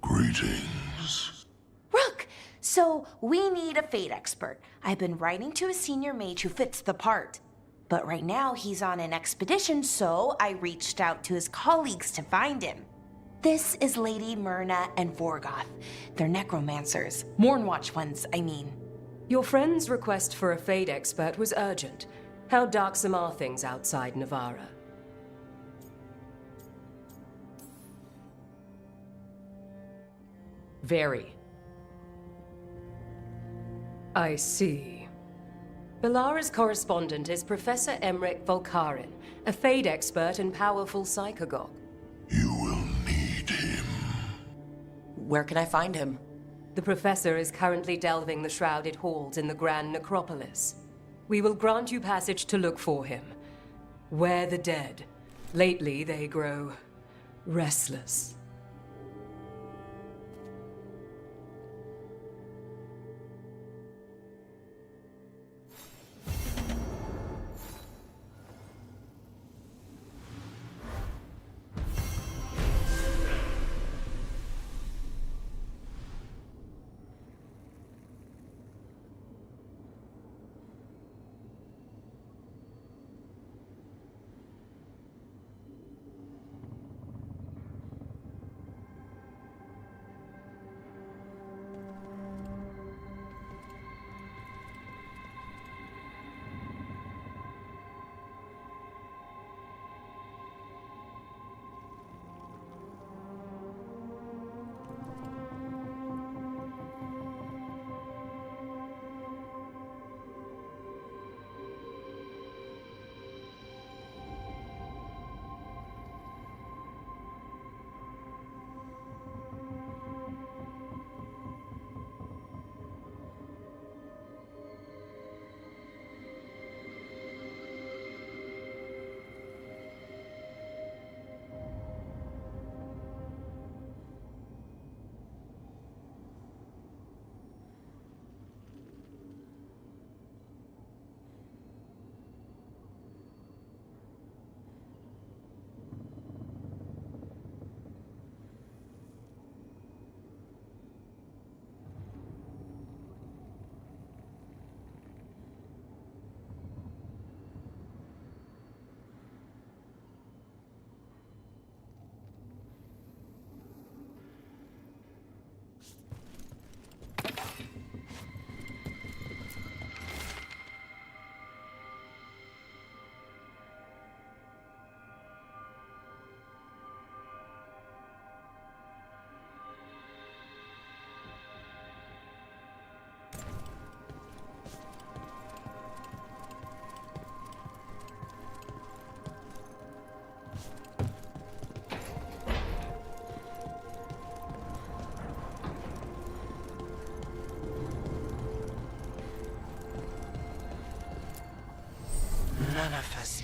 Greetings. Rook! So, we need a Fade expert. I've been writing to a senior mage who fits the part. But right now, he's on an expedition, so I reached out to his colleagues to find him. This is Lady Myrna and Vorgoth. They're necromancers. Mournwatch ones, I mean. Your friend's request for a Fade expert was urgent. How darksome are things outside Navarra? Very. I see. Valara's correspondent is Professor Emmerich Volkarin, a Fade expert and powerful psychagogue. Where can I find him? The Professor is currently delving the shrouded halls in the Grand Necropolis. We will grant you passage to look for him. Where the dead. Lately they grow restless.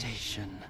station.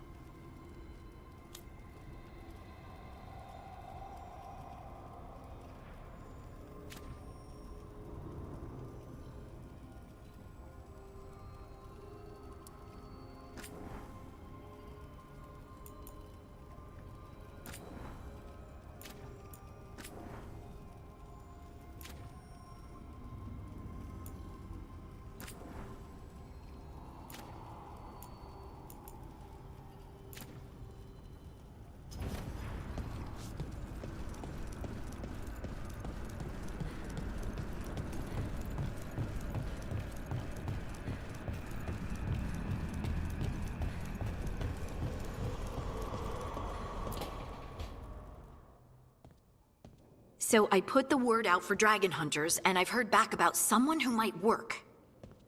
So I put the word out for dragon hunters, and I've heard back about someone who might work.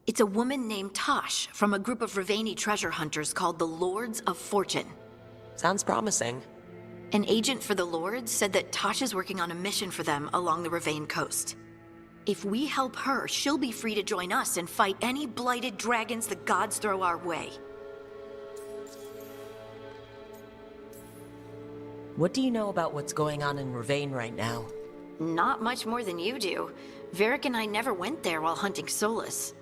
It's a woman named Tosh from a group of Ravani treasure hunters called the Lords of Fortune. Sounds promising. An agent for the Lords said that Tosh is working on a mission for them along the Ravane coast. If we help her, she'll be free to join us and fight any blighted dragons the gods throw our way. What do you know about what's going on in Ravane right now? Not much more than you do. Varric and I never went there while hunting Solus.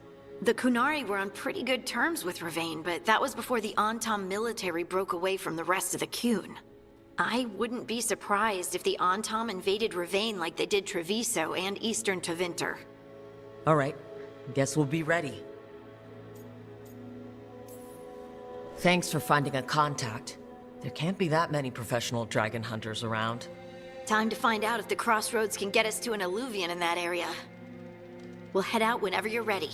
The Kunari were on pretty good terms with Ravane, but that was before the Antam military broke away from the rest of the Qun. I wouldn't be surprised if the Antam invaded Ravane like they did Treviso and Eastern Tevinter. All right, guess we'll be ready. Thanks for finding a contact. There can't be that many professional dragon hunters around. Time to find out if the crossroads can get us to an alluvion in that area. We'll head out whenever you're ready.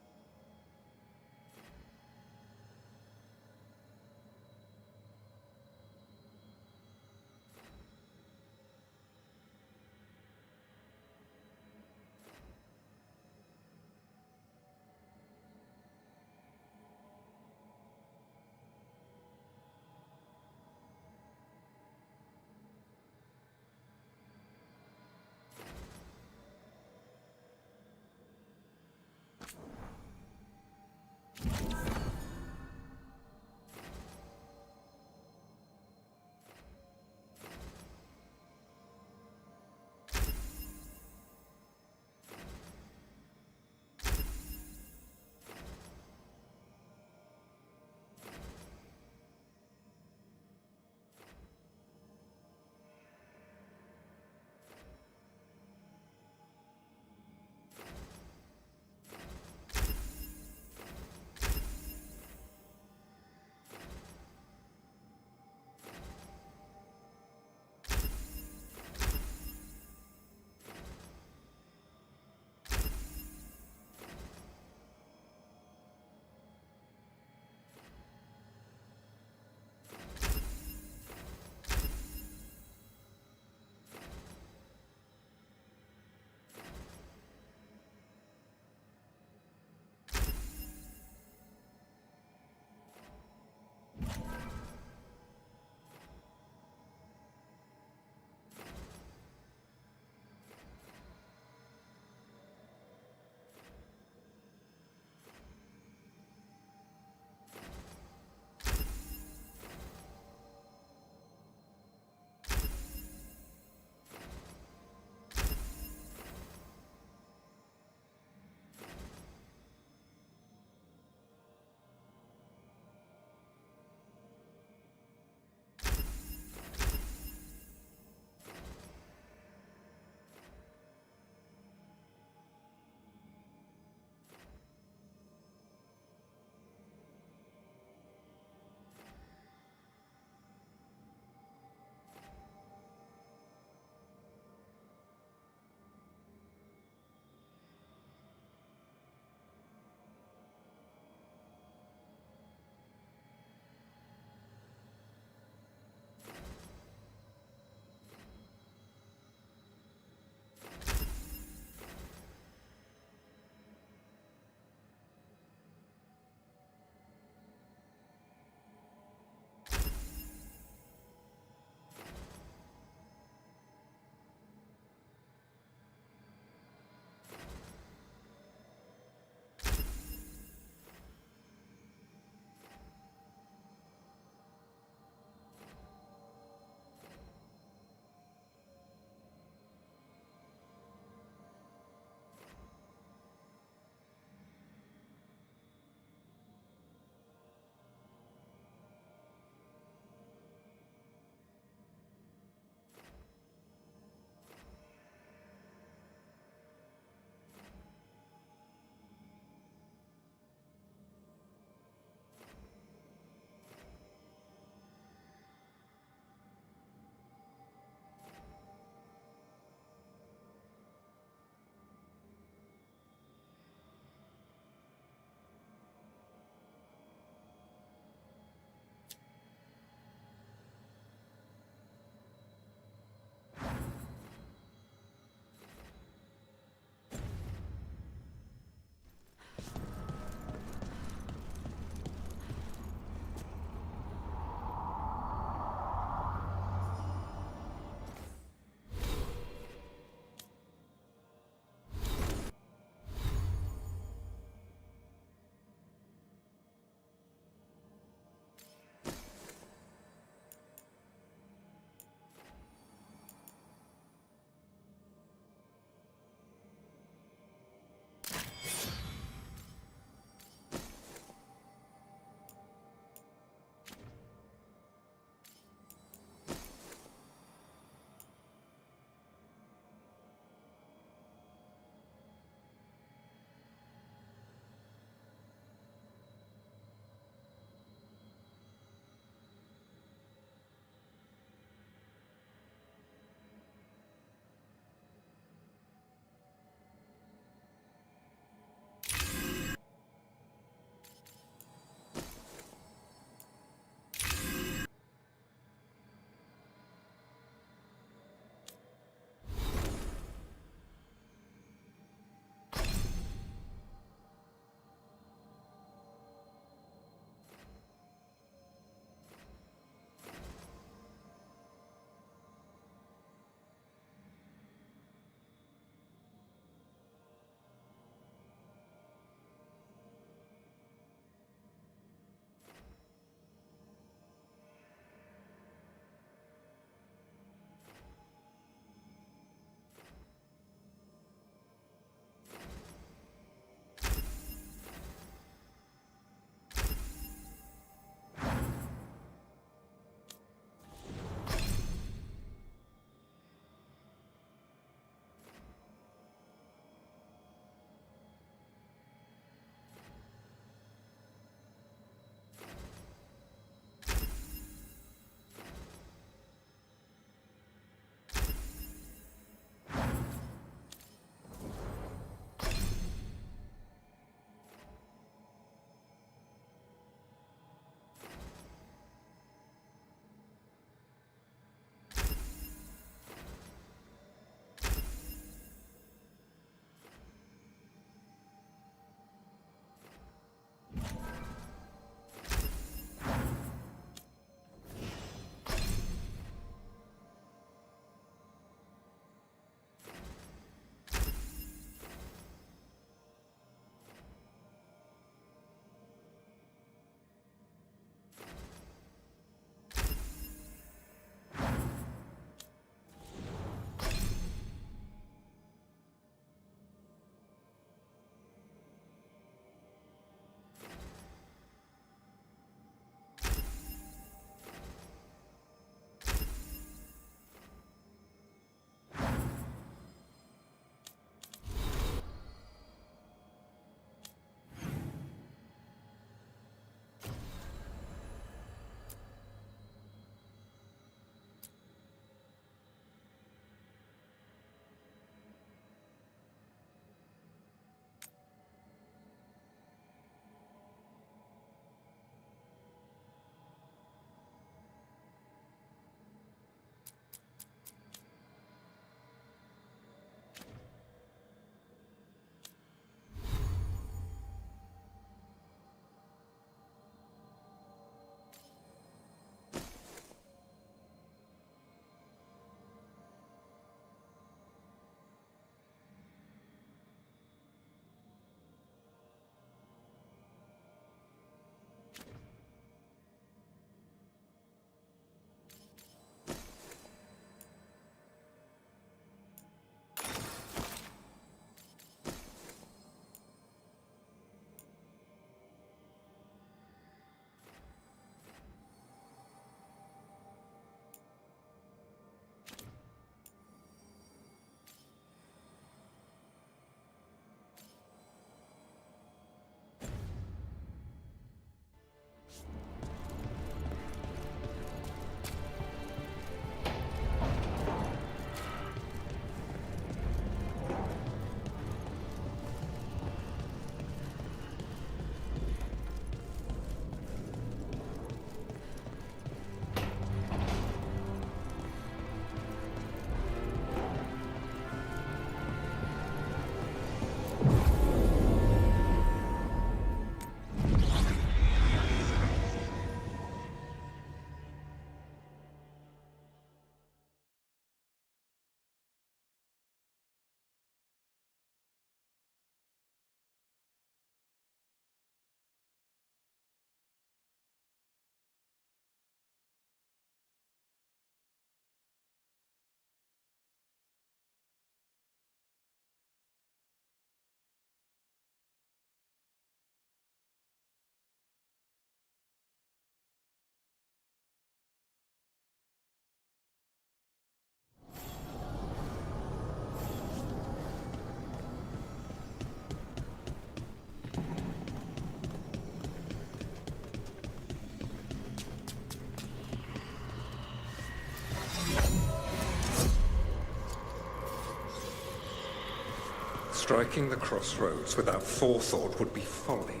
Striking the crossroads without forethought would be folly.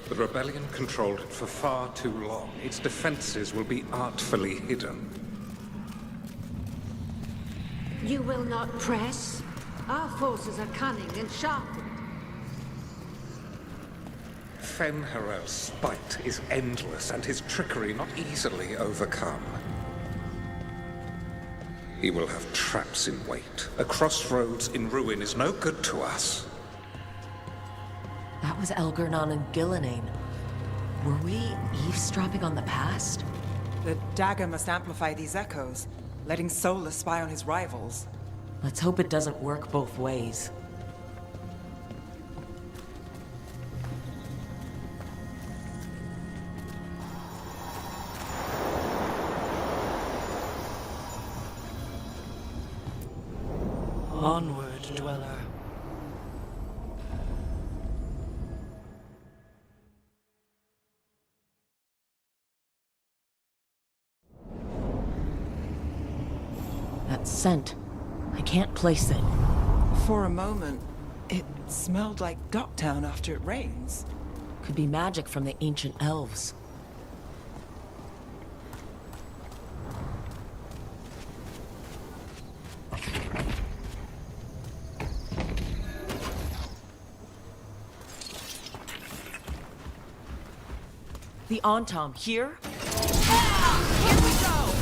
The rebellion controlled it for far too long. Its defenses will be artfully hidden. You will not press? Our forces are cunning and sharpened. Fen'Harel's spite is endless and his trickery not easily overcome. He will have traps in wait. A crossroads in ruin is no good to us. That was Elgar'nan and Gillenane. Were we eavesdropping on the past? The dagger must amplify these echoes, letting Solus spy on his rivals. Let's hope it doesn't work both ways. Onward, dweller. That scent. I can't place it. For a moment, it smelled like Docktown after it rains. Could be magic from the ancient elves. The Antom here? Here we go!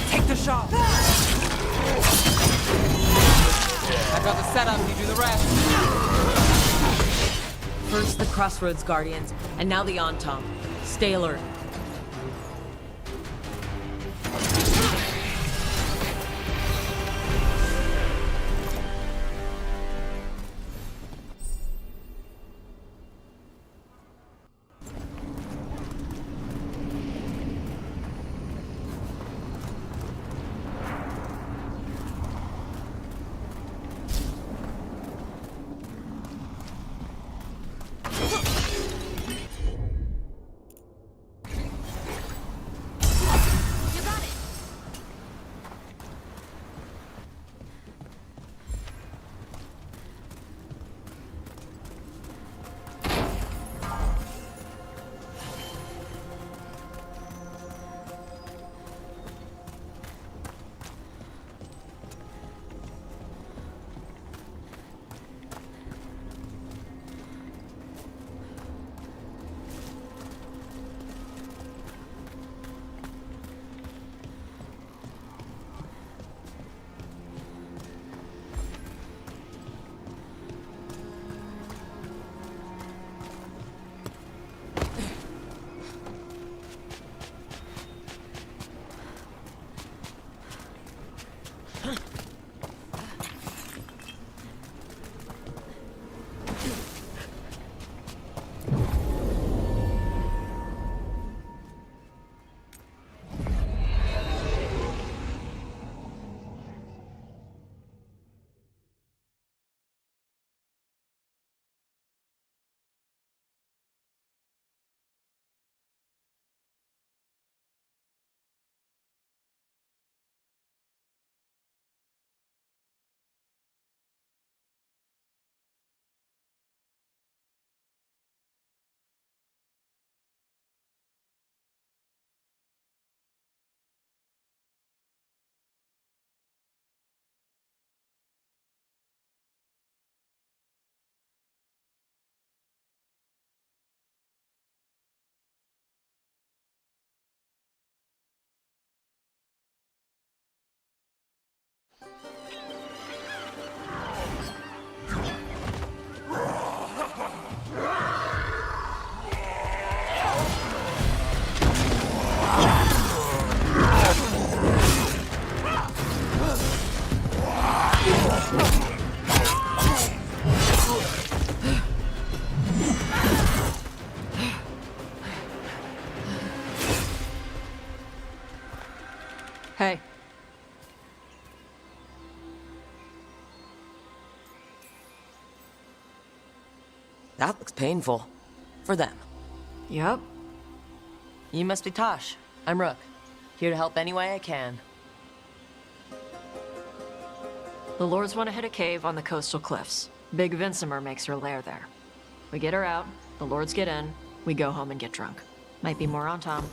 Take the shot! I've got the setup, you do the rest. First the Crossroads Guardians, and now the Antom. Stay alert. That looks painful. For them. Yup. You must be Tosh. I'm Rook. Here to help any way I can. The Lords want to hit a cave on the coastal cliffs. Big Vinsimer makes her lair there. We get her out, the Lords get in, we go home and get drunk. Might be more on Tom.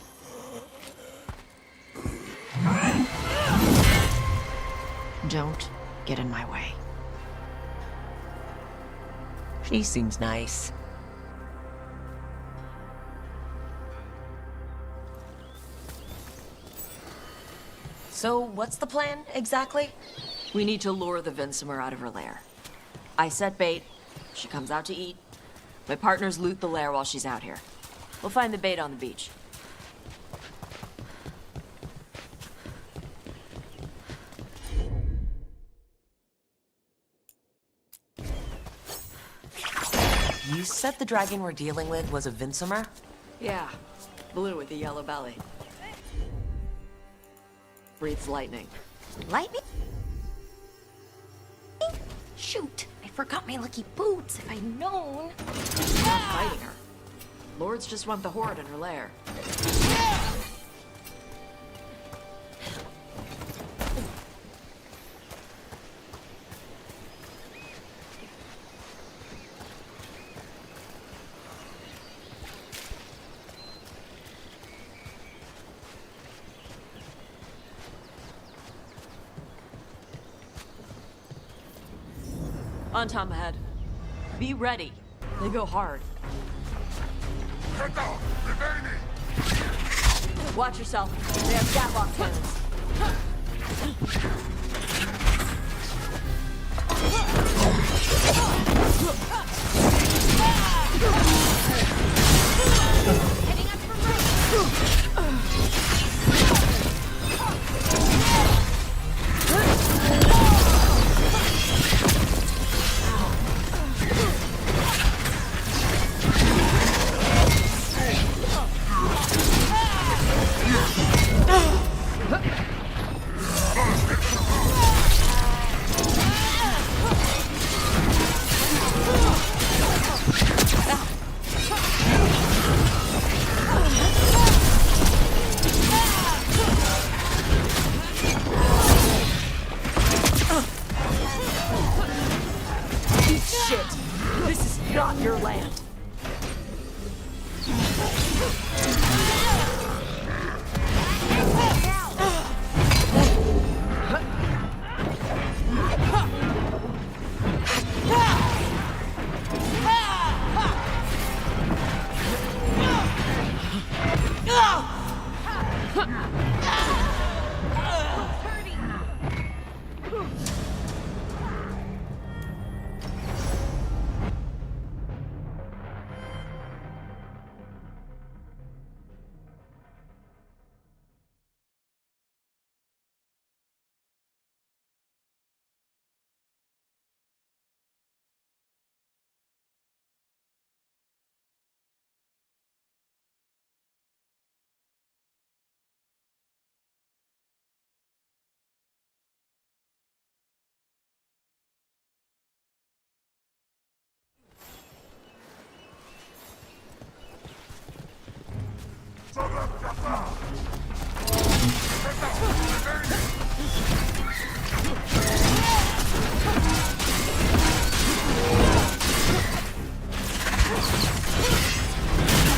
Don't get in my way. She seems nice. So, what's the plan, exactly? We need to lure the Vinsimer out of her lair. I set bait, she comes out to eat. My partners loot the lair while she's out here. We'll find the bait on the beach. You said the dragon we're dealing with was a Vinsimer? Yeah, blue with a yellow belly. Breathes lightning. Lightning? Shoot, I forgot my lucky boots. If I'd known. Not fighting her. Lords just want the horde in her lair. On Tom ahead. Be ready. They go hard. Watch yourself. They have gatlock cannons. Heading up from right. Not your land.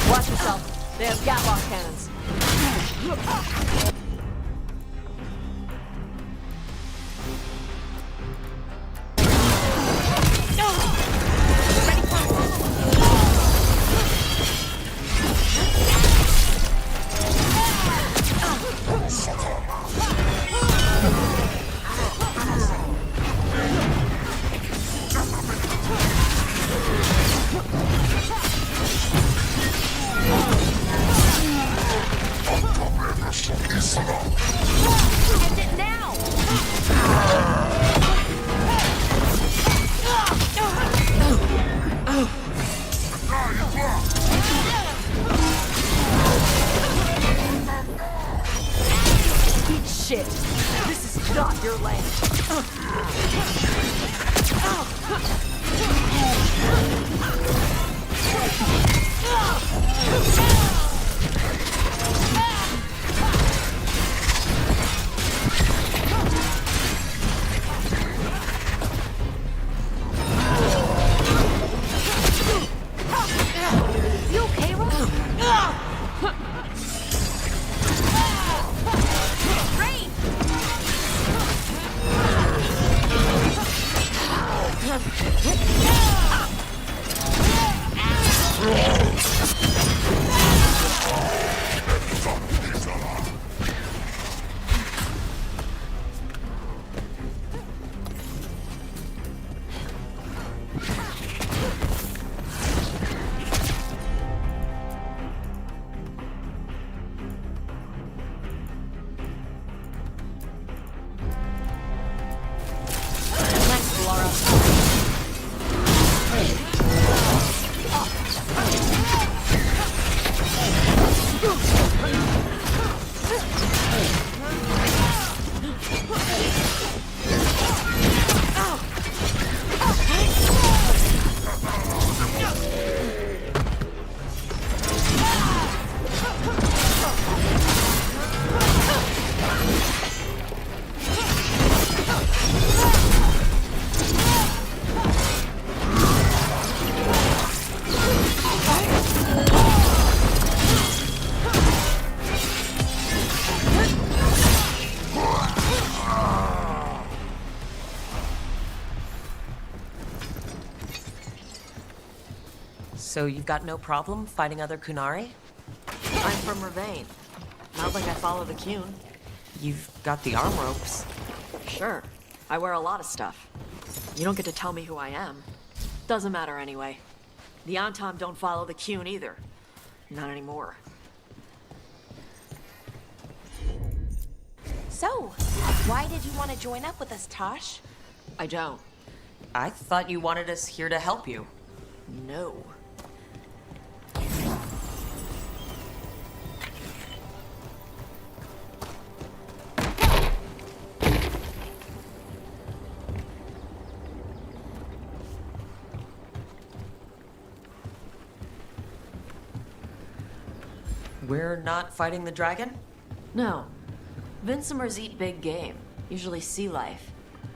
Watch yourself. They have gatlock cannons. Is So you've got no problem fighting other Kunari? I'm from Ravain. Not like I follow the Qun. You've got the arm ropes. Sure. I wear a lot of stuff. You don't get to tell me who I am. Doesn't matter anyway. The Antom don't follow the Qun either. Not anymore. So, why did you want to join up with us, Tosh? I don't. I thought you wanted us here to help you. No. We're not fighting the dragon? No. Vincimers eat big game, usually sea life.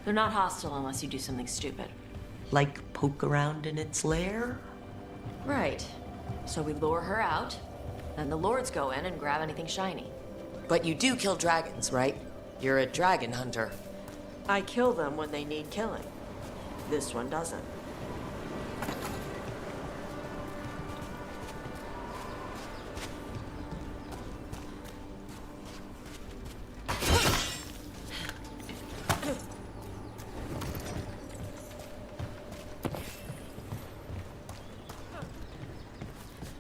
They're not hostile unless you do something stupid. Like poke around in its lair? Right. So we lure her out, then the lords go in and grab anything shiny. But you do kill dragons, right? You're a dragon hunter. I kill them when they need killing. This one doesn't.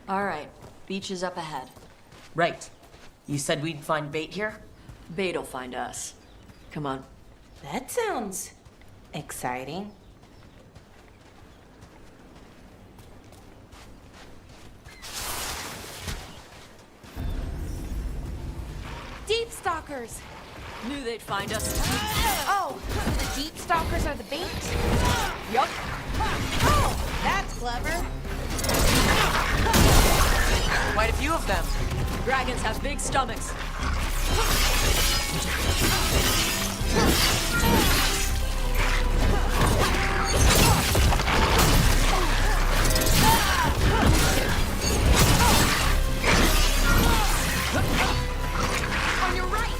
All right, beach is up ahead. Right. You said we'd find bait here? Bait'll find us. Come on. That sounds exciting. Deep stalkers! Knew they'd find us. Oh, so the deep stalkers are the bait? Yup. Oh, that's clever. Quite a few of them. Dragons have big stomachs. On your right!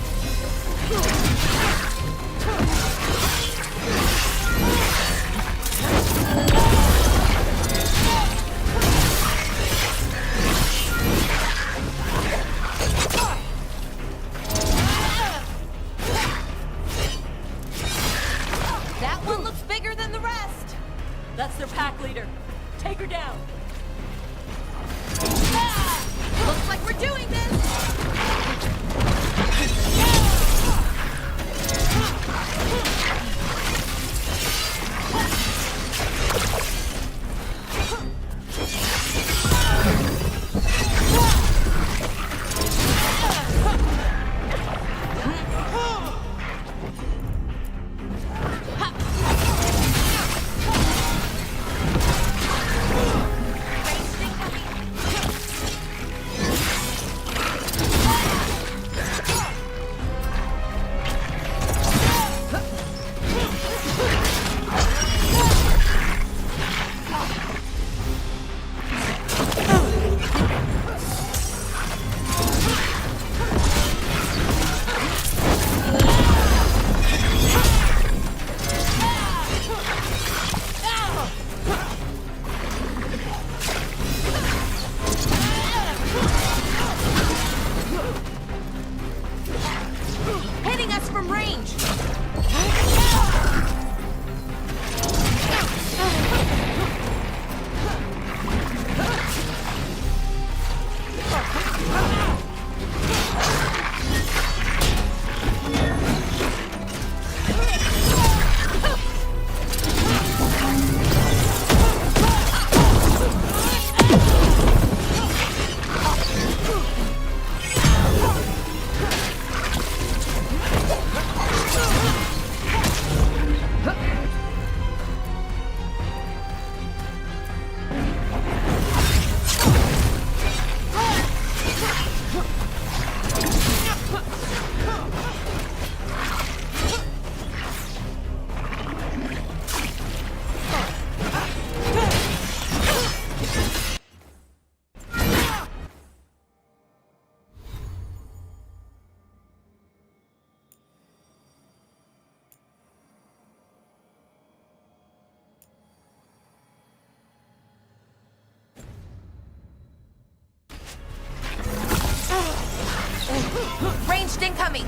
Ranged incoming!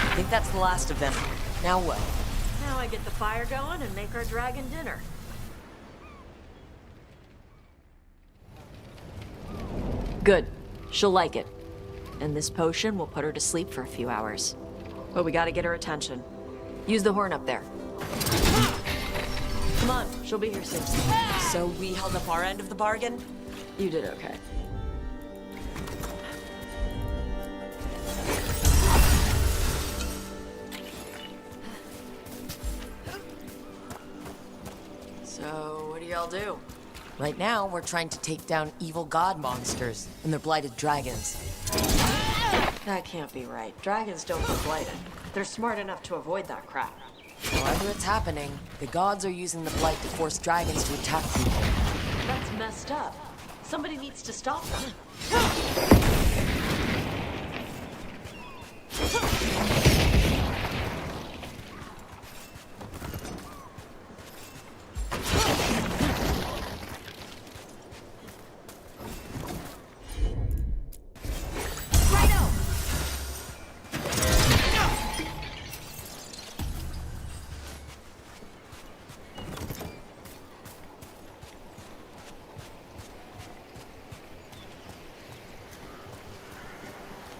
I think that's the last of them. Now what? Now I get the fire going and make our dragon dinner. Good. She'll like it. And this potion will put her to sleep for a few hours. But we gotta get her attention. Use the horn up there. Come on, she'll be here soon. So we held up our end of the bargain? You did okay. So, what do y'all do? Right now, we're trying to take down evil god monsters and their blighted dragons. That can't be right. Dragons don't get blighted. They're smart enough to avoid that crap. However it's happening, the gods are using the blight to force dragons to attack people. That's messed up. Somebody needs to stop them.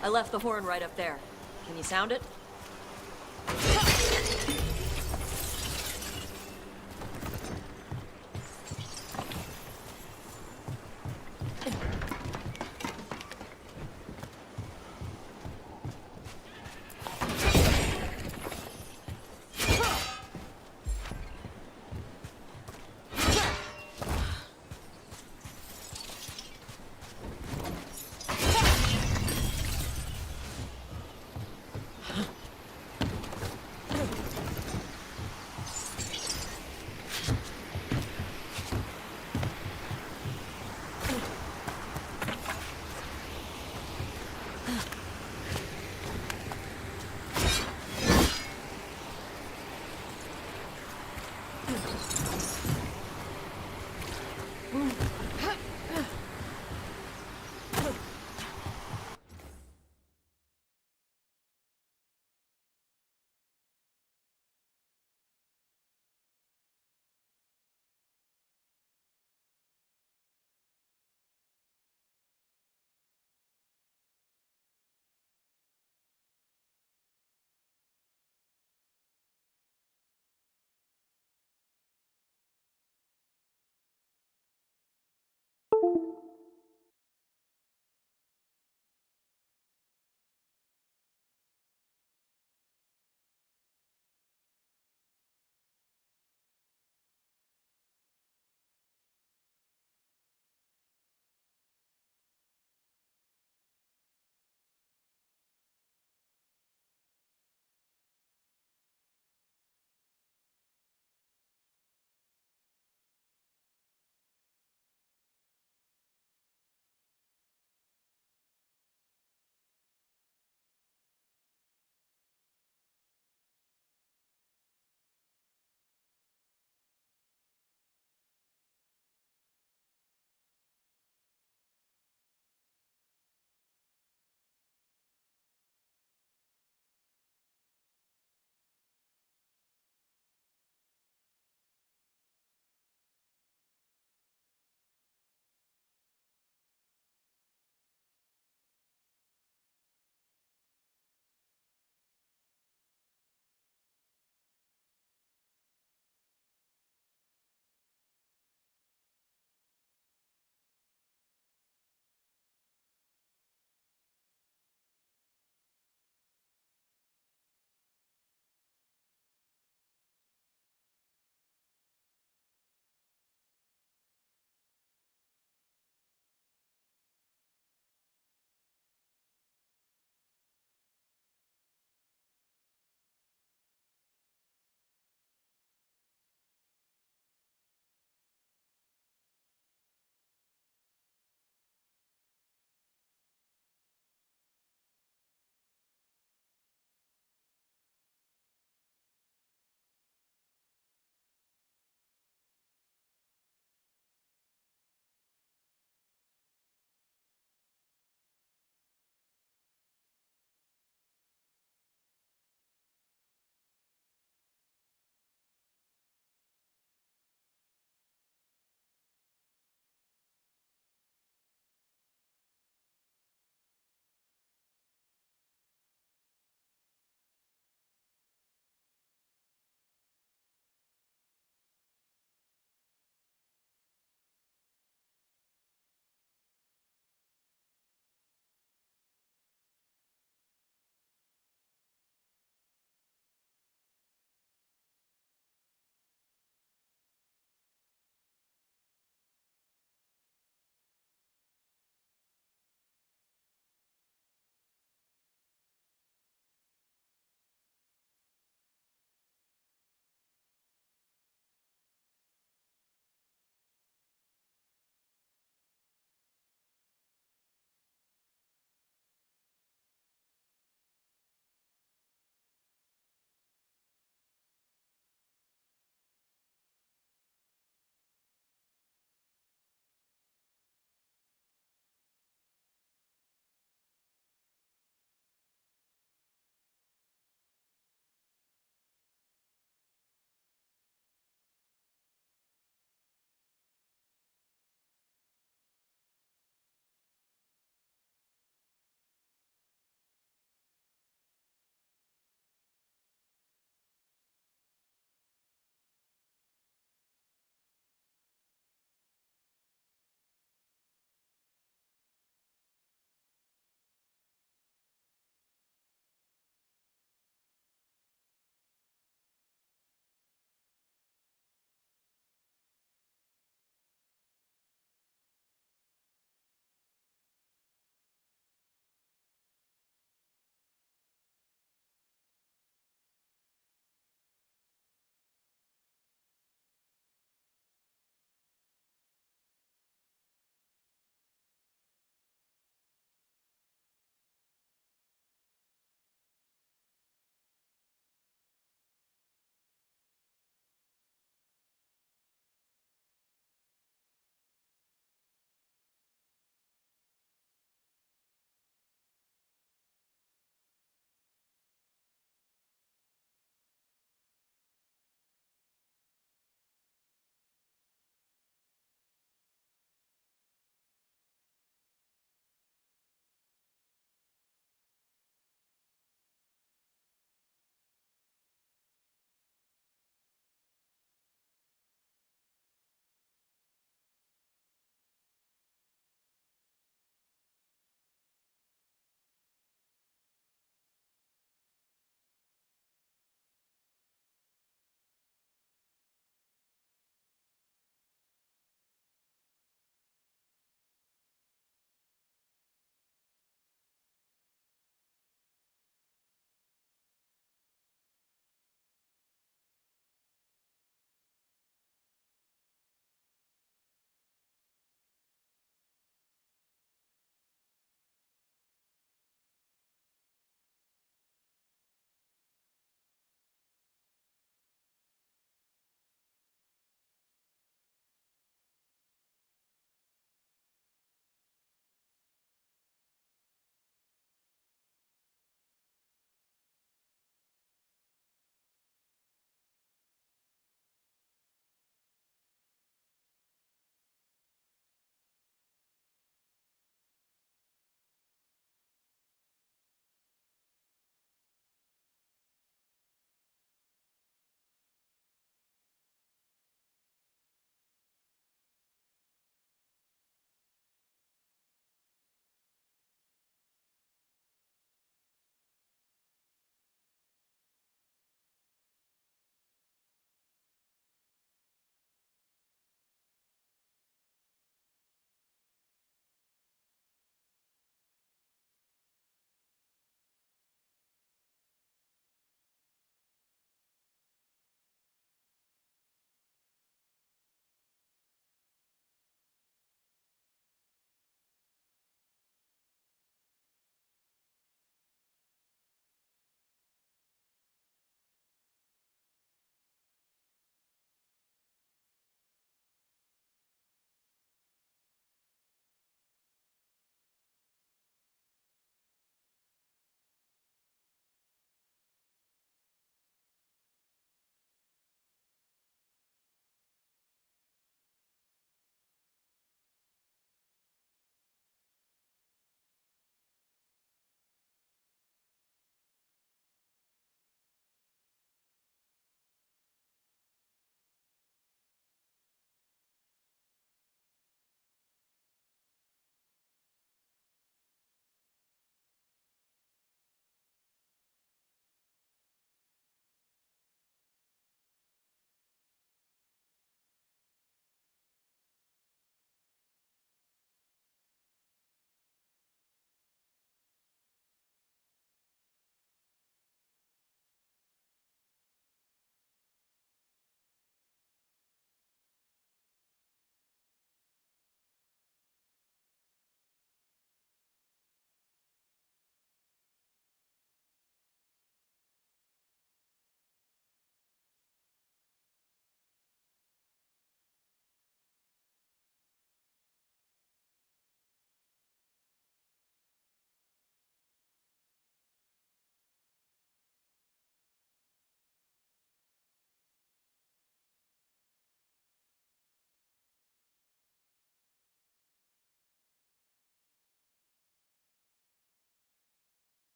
I left the horn right up there. Can you sound it?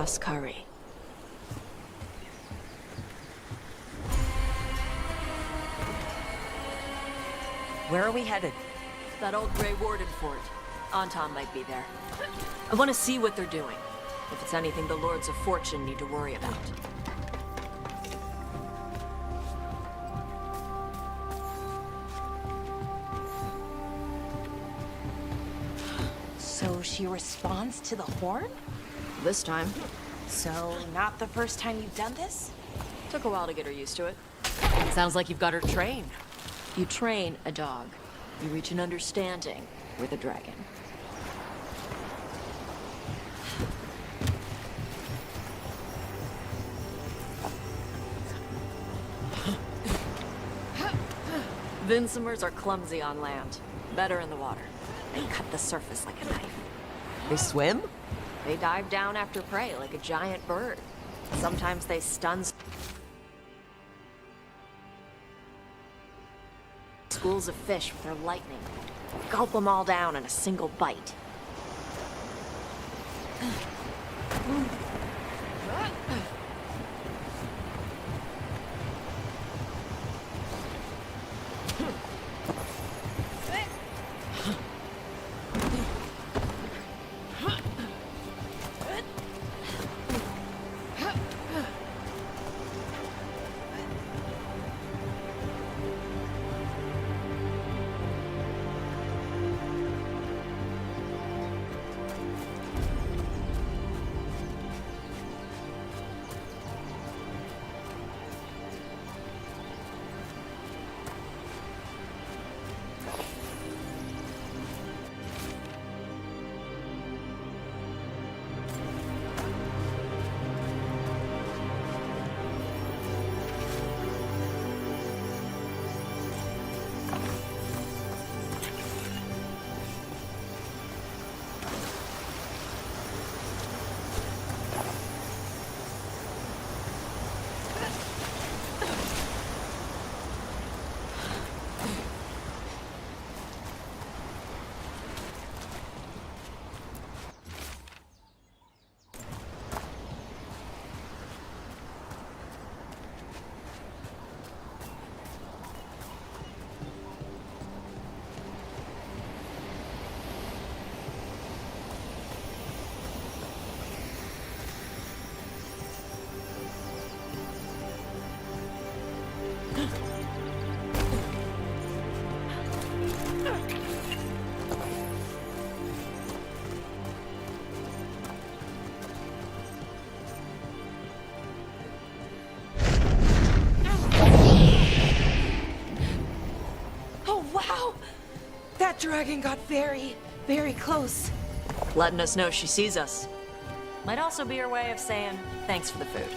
Grass curry. Where are we headed? That old Grey Warden fort. Anton might be there. I want to see what they're doing. If it's anything the Lords of Fortune need to worry about. So she responds to the horn? This time. So, not the first time you've done this? Took a while to get her used to it. Sounds like you've got her trained. You train a dog. You reach an understanding with a dragon. Vincimers are clumsy on land. Better in the water. They cut the surface like a knife. They swim? They dive down after prey like a giant bird. Sometimes they stun schools of fish with their lightning. Gulp them all down in a single bite. That dragon got very, very close. Letting us know she sees us. Might also be her way of saying thanks for the food.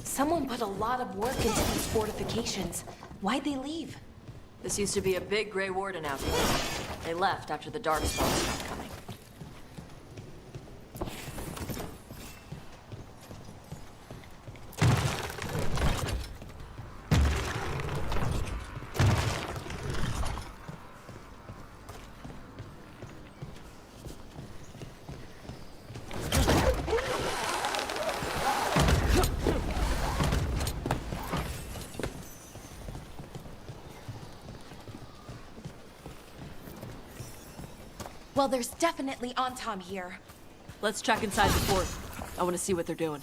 Someone put a lot of work into these fortifications. Why'd they leave? This used to be a big Grey Warden out here. They left after the Darkspawn stopped coming. Well, there's definitely Anton here. Let's check inside the fort. I want to see what they're doing.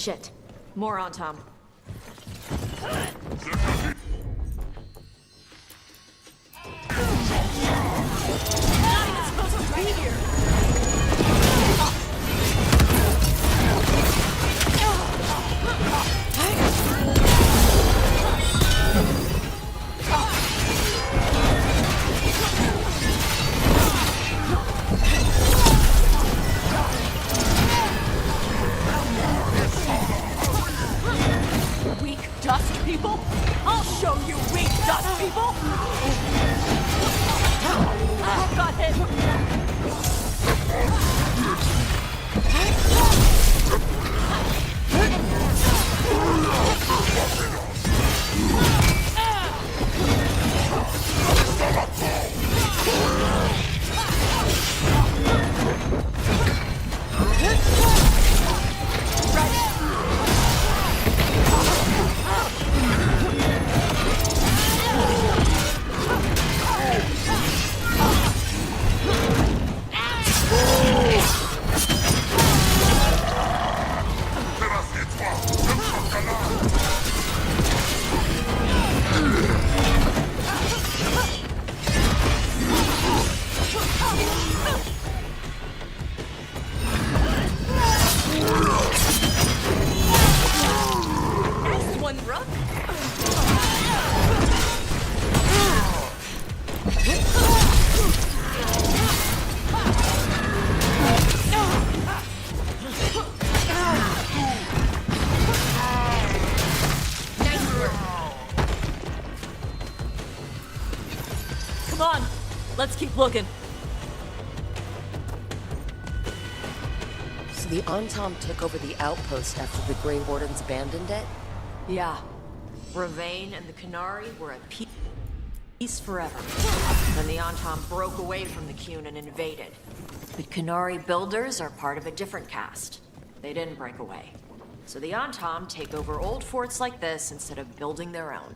Shit. More on Tom. Not even supposed to be here! Weak dust people? I'll show you weak dust people! Got him! Come on, let's keep looking. So the Antom took over the outpost after the Grey Wardens abandoned it? Yeah. Ravain and the Qunari were at peace forever. Then the Antom broke away from the Qun and invaded. The Qunari builders are part of a different caste. They didn't break away. So the Antom take over old forts like this instead of building their own.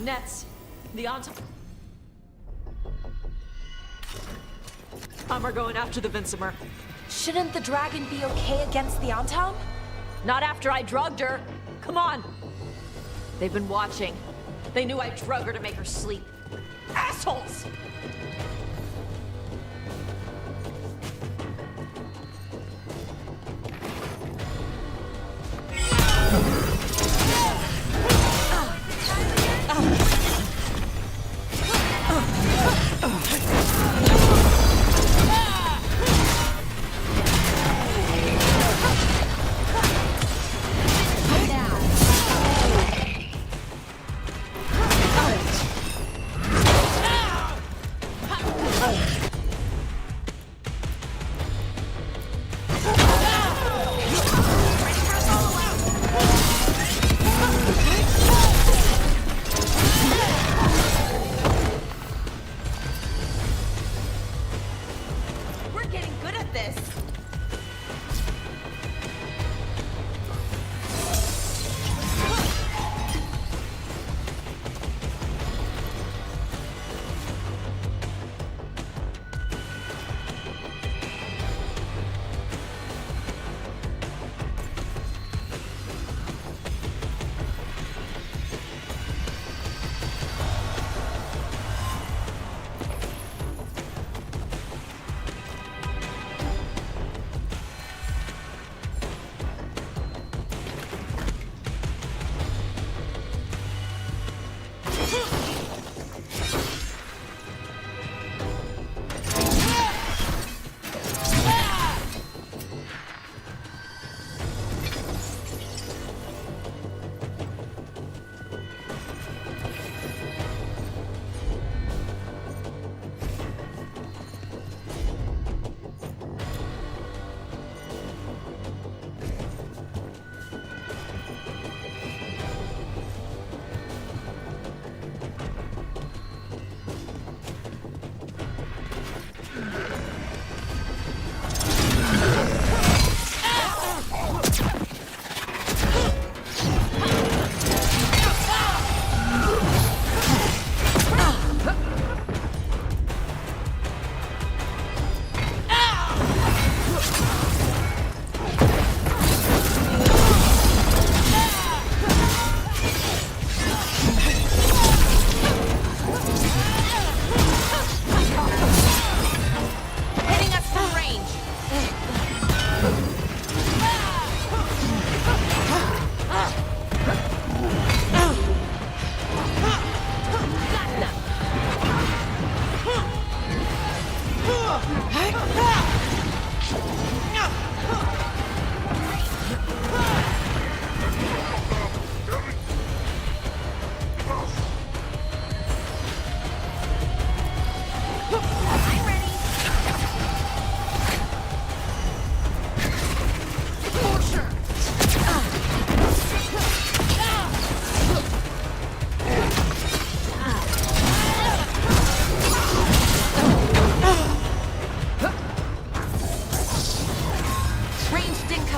Nets. The Antom. We're going after the Vinsimer. Shouldn't the dragon be okay against the Antom? Not after I drugged her. Come on. They've been watching. They knew I drug her to make her sleep. Assholes!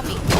incoming!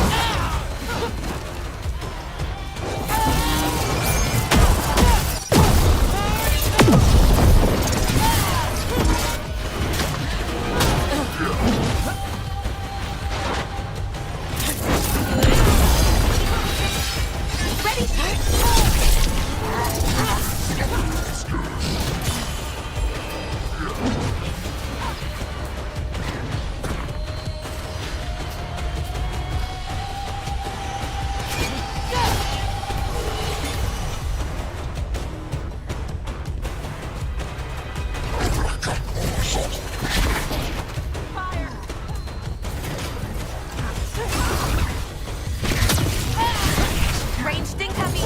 Ranged incoming!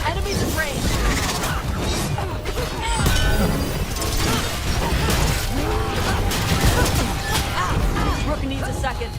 Enemies in range! Rook needs a second.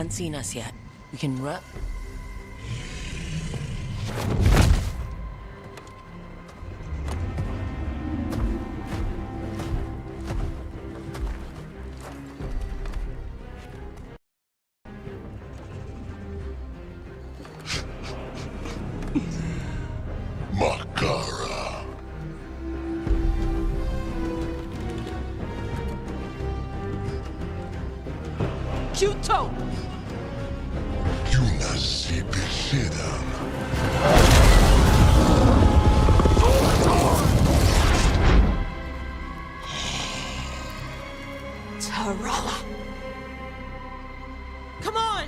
haven't seen us yet. We can run. Makara. Juto! Junasi Bisidan. Tarala! Come on!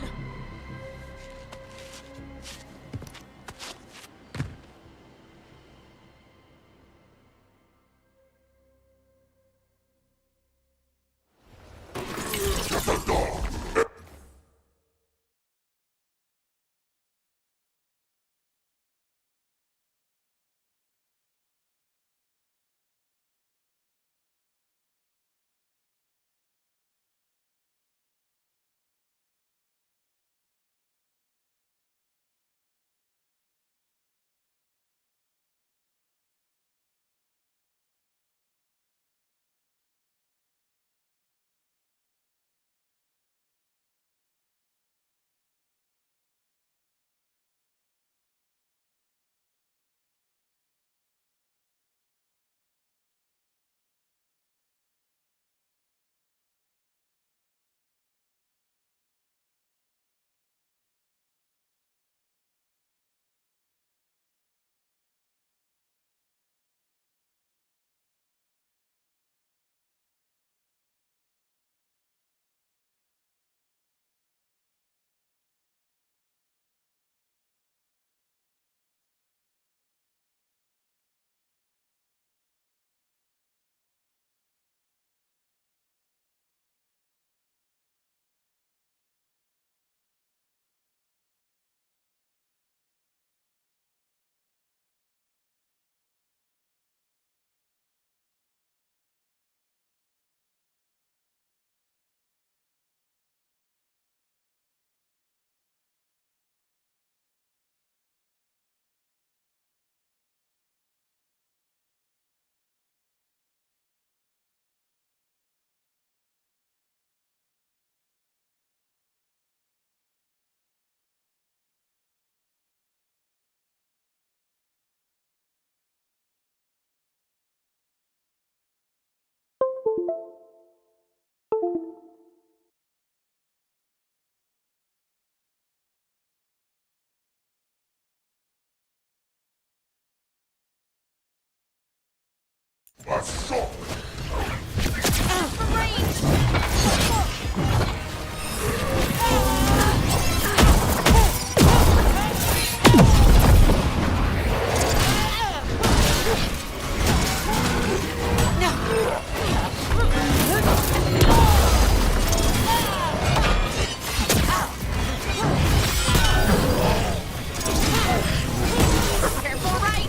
Careful right!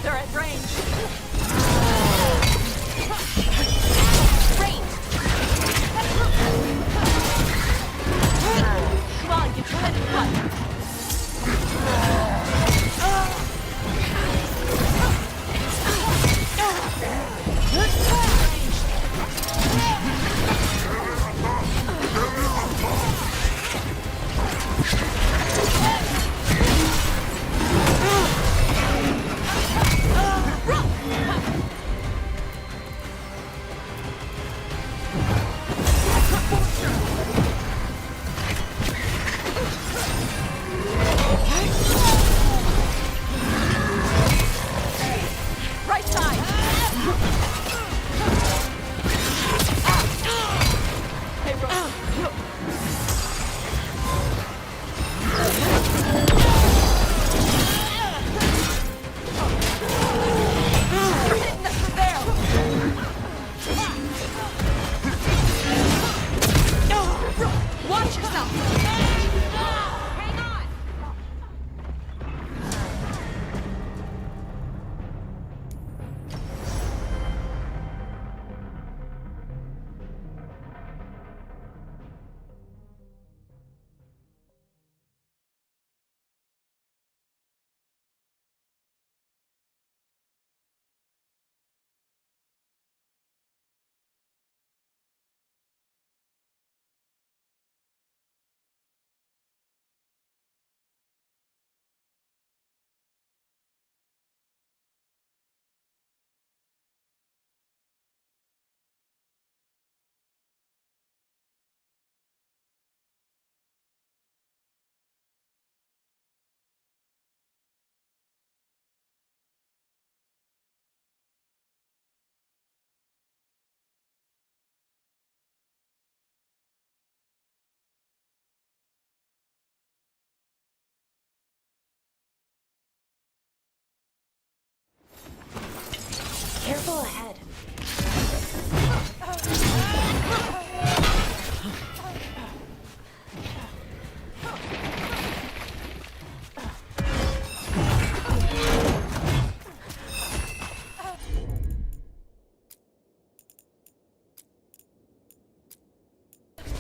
They're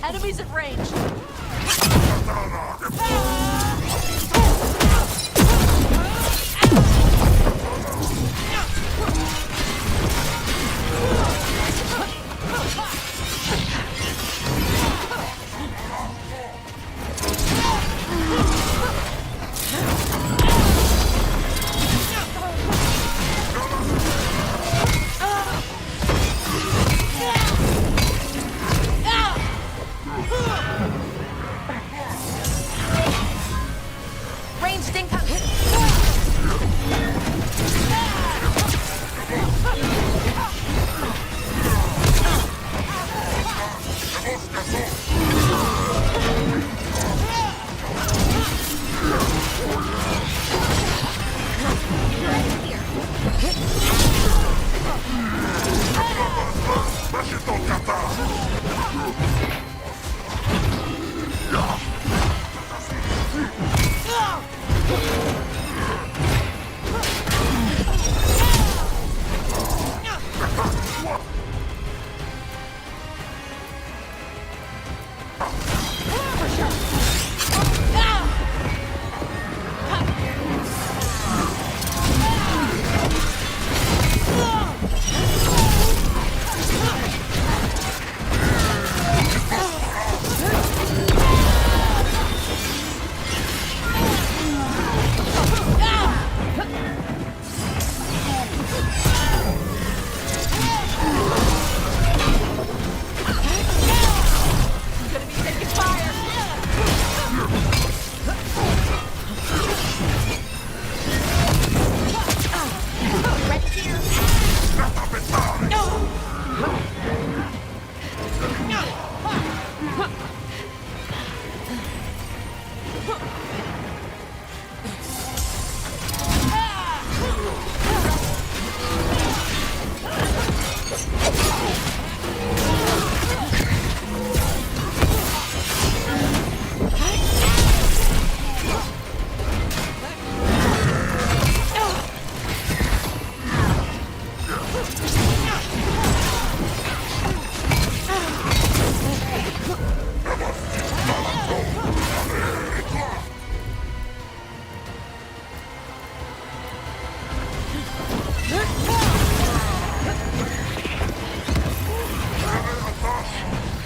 Enemies at range. Ranged incoming.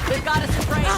They've got us at range.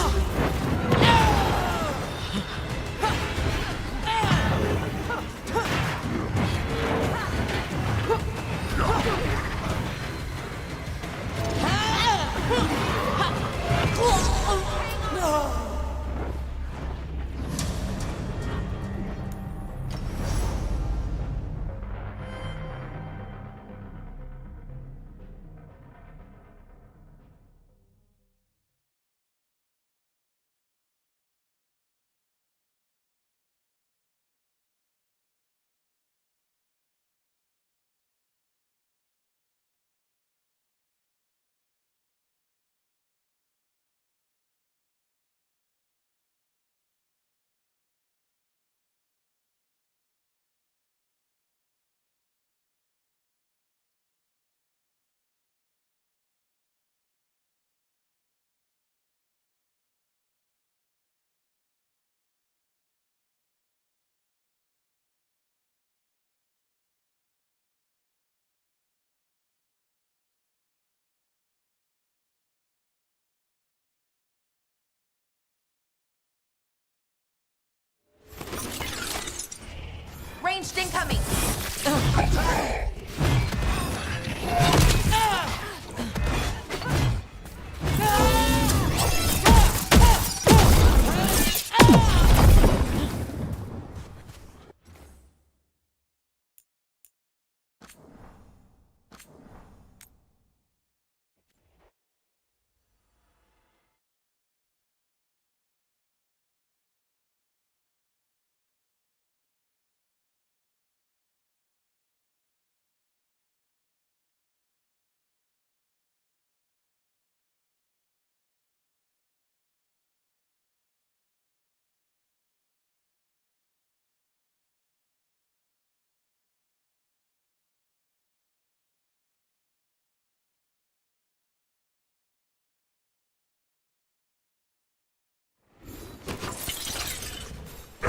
Ranged incoming.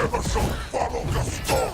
never shall follow Gaston!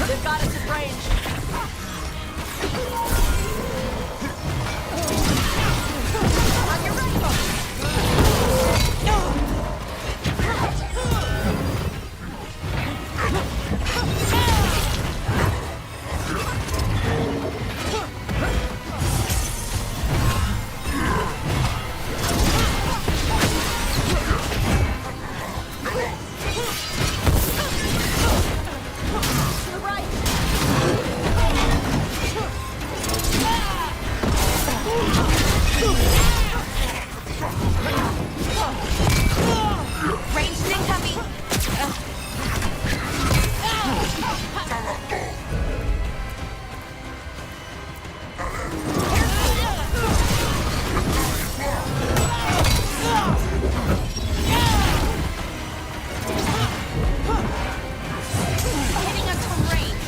They've got us in range. On your Ranged incoming! Hitting us from range!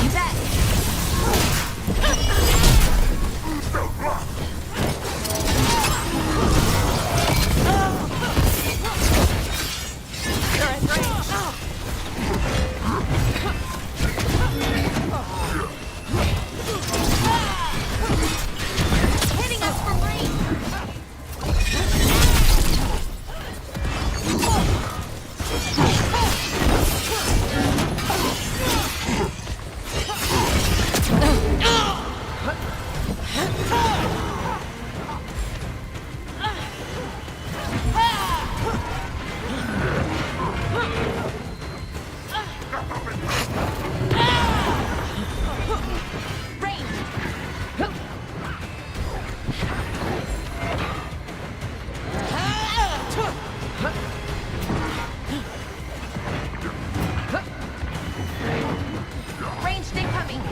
You bet! They're at range. Hitting us from range! Ranged incoming!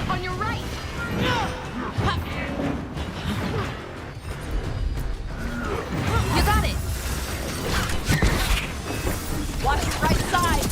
On your right! You got it! Watch the right side.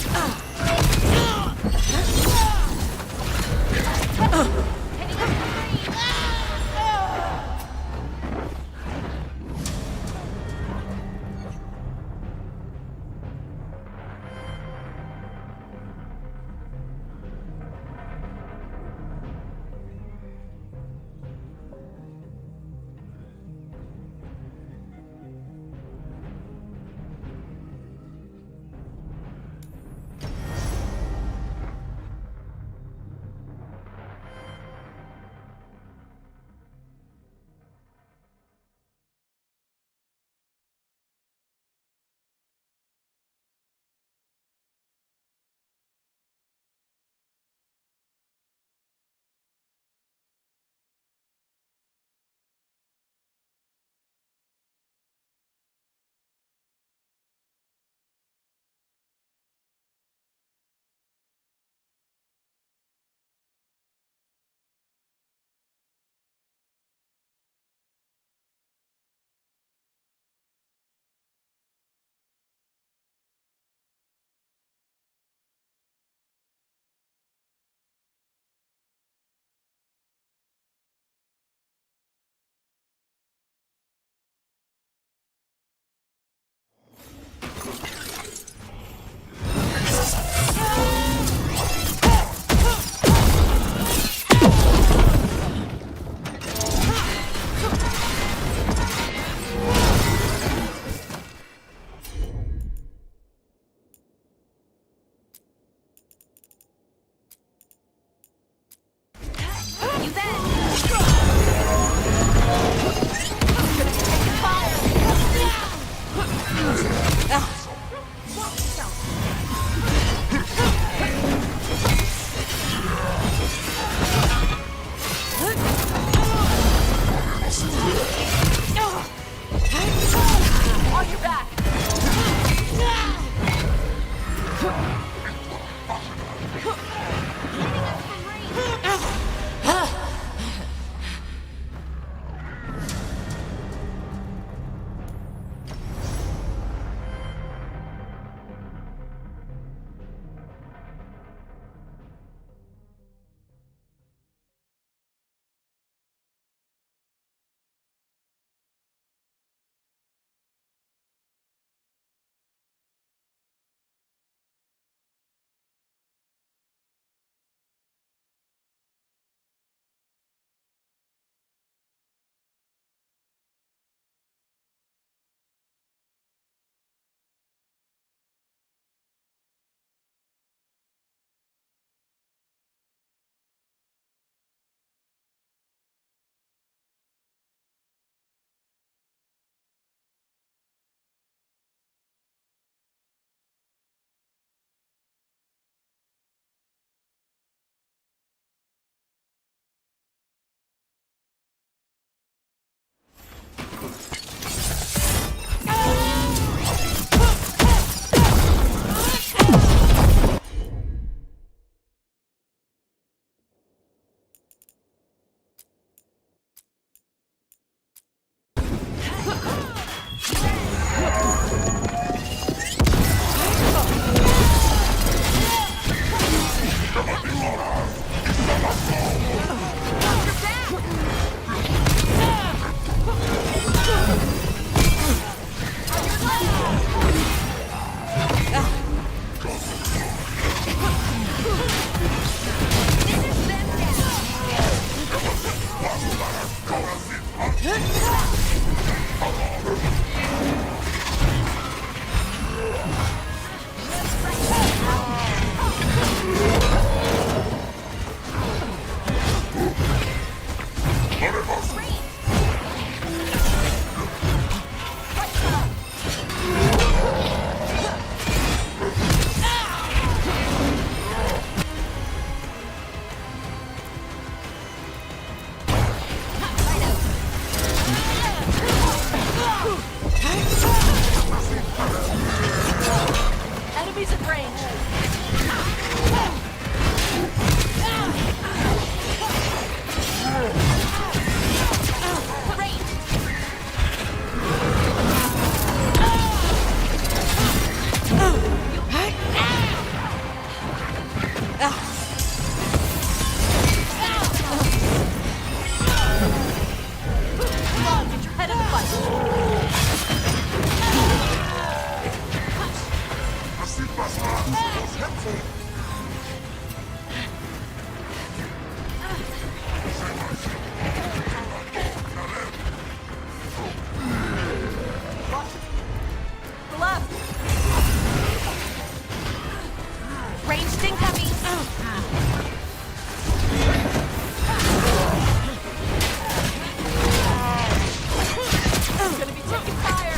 Ranged incoming! I'm gonna be taking fire!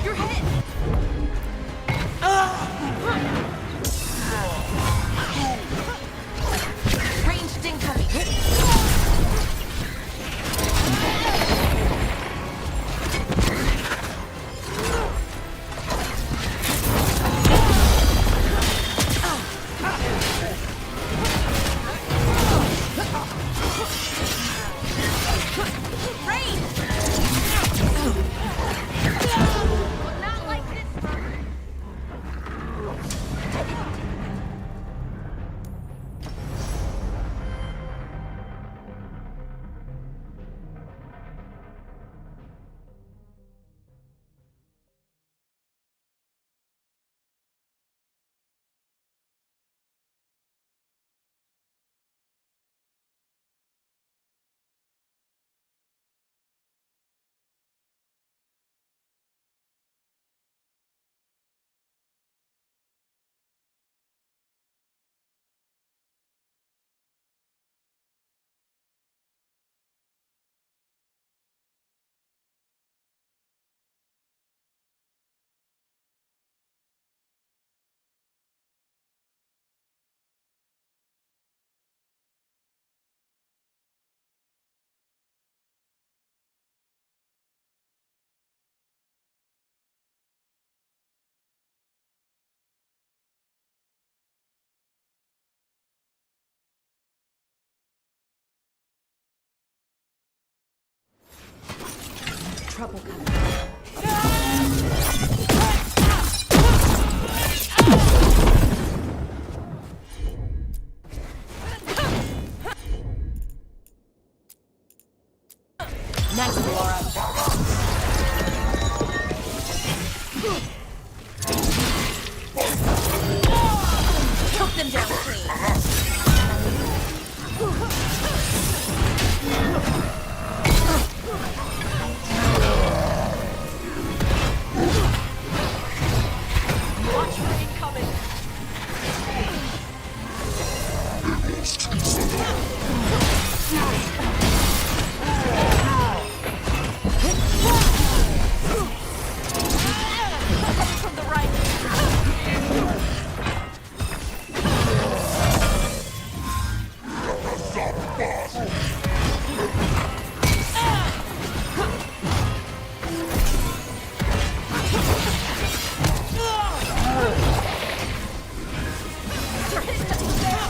You're hit! Ranged incoming! Not like this! Trouble coming. Next, Laura. Choke them down clean. Watch for incoming. Coming from the right. Turret is down.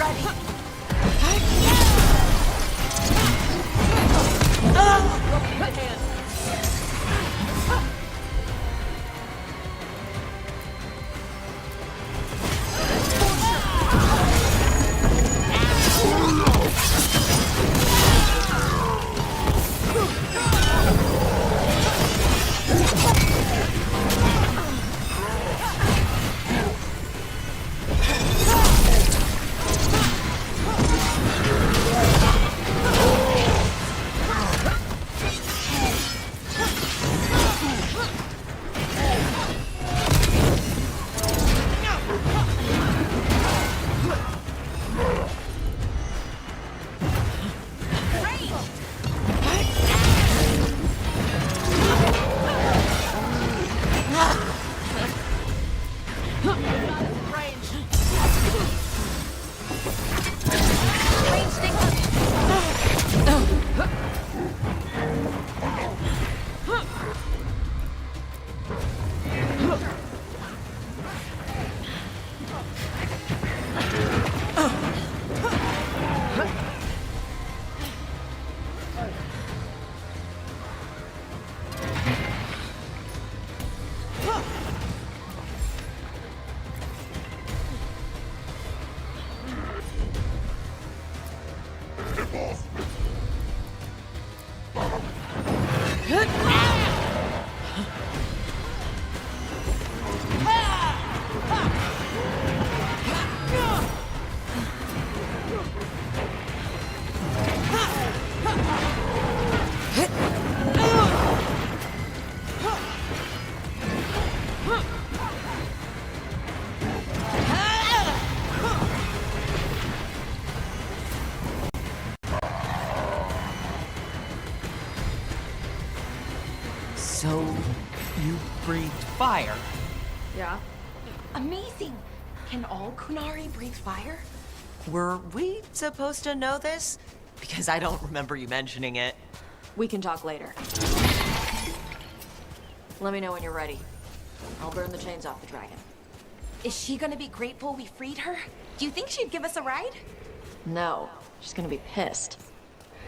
ready. So, you breathed fire? Yeah. Amazing! Can all Kunari breathe fire? Were we supposed to know this? Because I don't remember you mentioning it. We can talk later. Let me know when you're ready. I'll burn the chains off the dragon. Is she gonna be grateful we freed her? Do you think she'd give us a ride? No, she's gonna be pissed.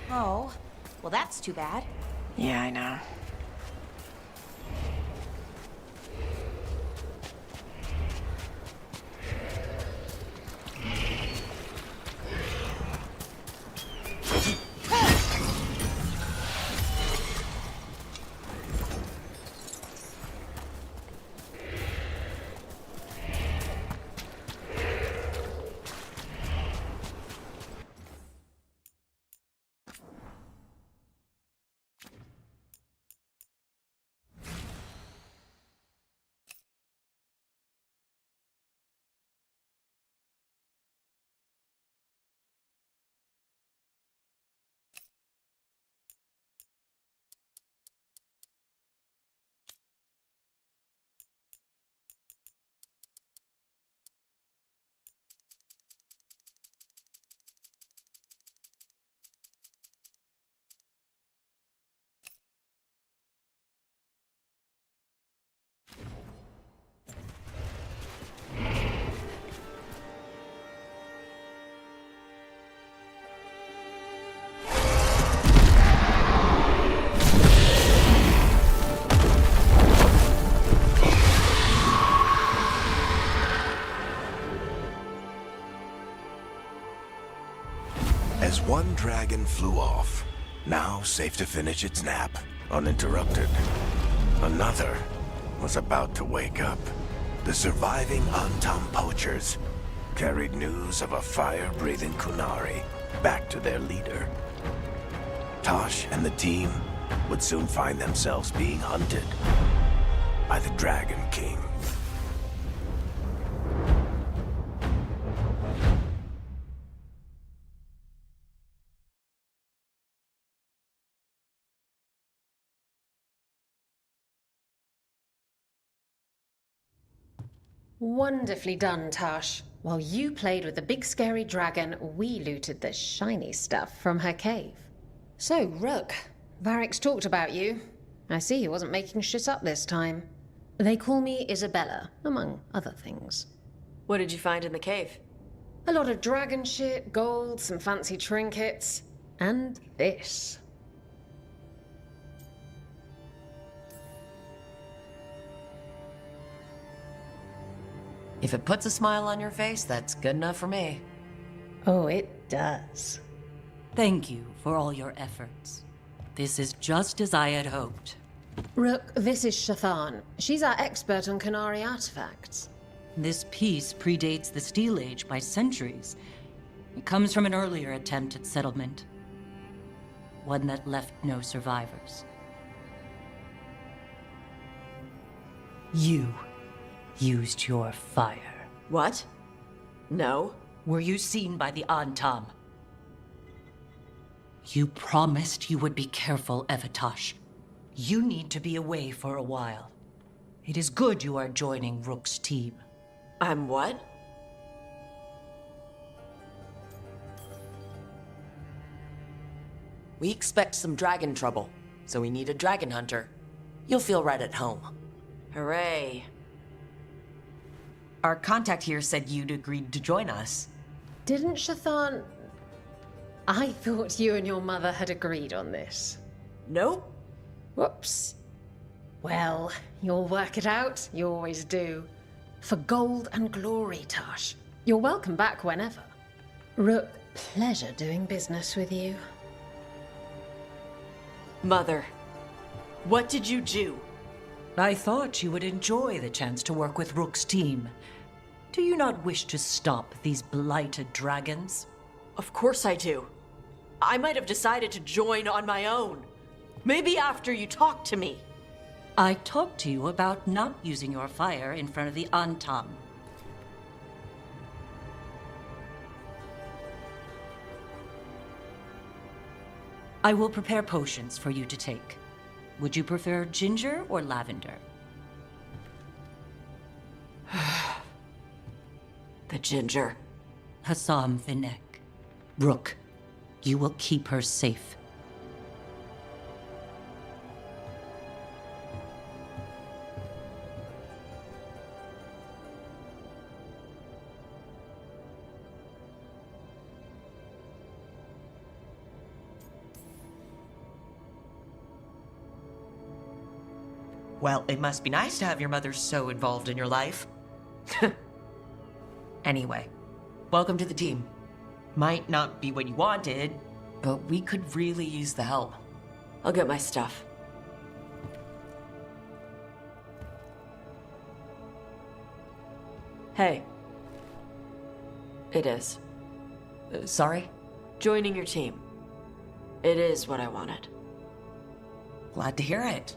Oh, well that's too bad. Yeah, I know. As one dragon flew off, now safe to finish its nap, uninterrupted, another was about to wake up. The surviving Antam poachers carried news of a fire-breathing Kunari back to their leader. Tosh and the team would soon find themselves being hunted by the Dragon King. Wonderfully done, Tash. While you played with the big scary dragon, we looted the shiny stuff from her cave. So, Rook, Varric's talked about you. I see he wasn't making shit up this time. They call me Isabella, among other things. What did you find in the cave? A lot of dragon shit, gold, some fancy trinkets, and this. If it puts a smile on your face, that's good enough for me. Oh, it does. Thank you for all your efforts. This is just as I had hoped. Rook, this is Shathan. She's our expert on Qunari artifacts. This piece predates the Steel Age by centuries. It comes from an earlier attempt at settlement. One that left no survivors. You used your fire. What? No. Were you seen by the Antam? You promised you would be careful, Evatosh. You need to be away for a while. It is good you are joining Rook's team. I'm what? We expect some dragon trouble, so we need a dragon hunter. You'll feel right at home. Hooray. Our contact here said you'd agreed to join us. Didn't Shathan... I thought you and your mother had agreed on this. Nope. Whoops. Well, you'll work it out. You always do. For gold and glory, Tash. You're welcome back whenever. Rook, pleasure doing business with you. Mother, what did you do? I thought you would enjoy the chance to work with Rook's team. Do you not wish to stop these blighted dragons? Of course I do. I might have decided to join on my own. Maybe after you talked to me. I talked to you about not using your fire in front of the Antam. I will prepare potions for you to take. Would you prefer ginger or lavender? The ginger. Hassam Vinek. Rook, you will keep her safe. Well, it must be nice to have your mother so involved in your life. Anyway, welcome to the team. Might not be what you wanted, but we could really use the help. I'll get my stuff. Hey. It is. Sorry? Joining your team. It is what I wanted. Glad to hear it.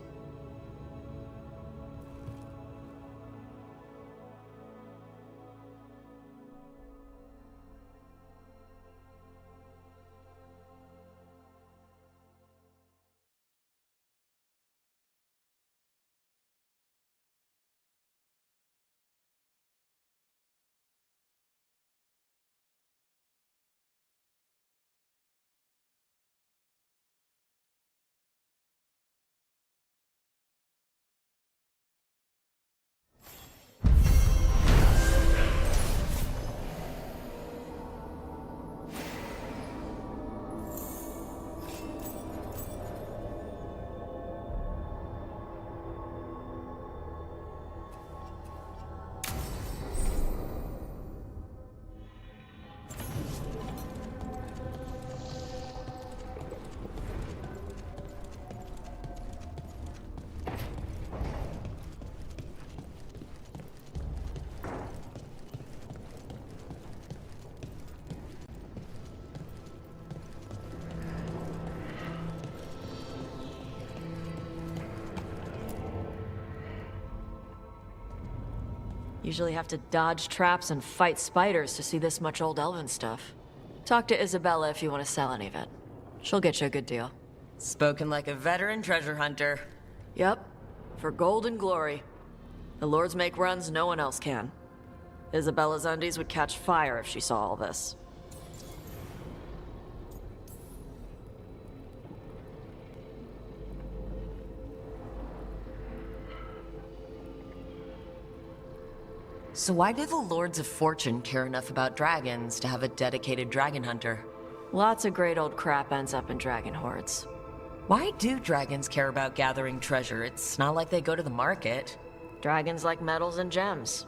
Usually have to dodge traps and fight spiders to see this much old elven stuff. Talk to Isabella if you want to sell any of it. She'll get you a good deal. Spoken like a veteran treasure hunter. Yep, for gold and glory. The lords make runs no one else can. Isabella's undies would catch fire if she saw all this. So why do the Lords of Fortune care enough about dragons to have a dedicated dragon hunter? Lots of great old crap ends up in dragon hordes. Why do dragons care about gathering treasure? It's not like they go to the market. Dragons like metals and gems.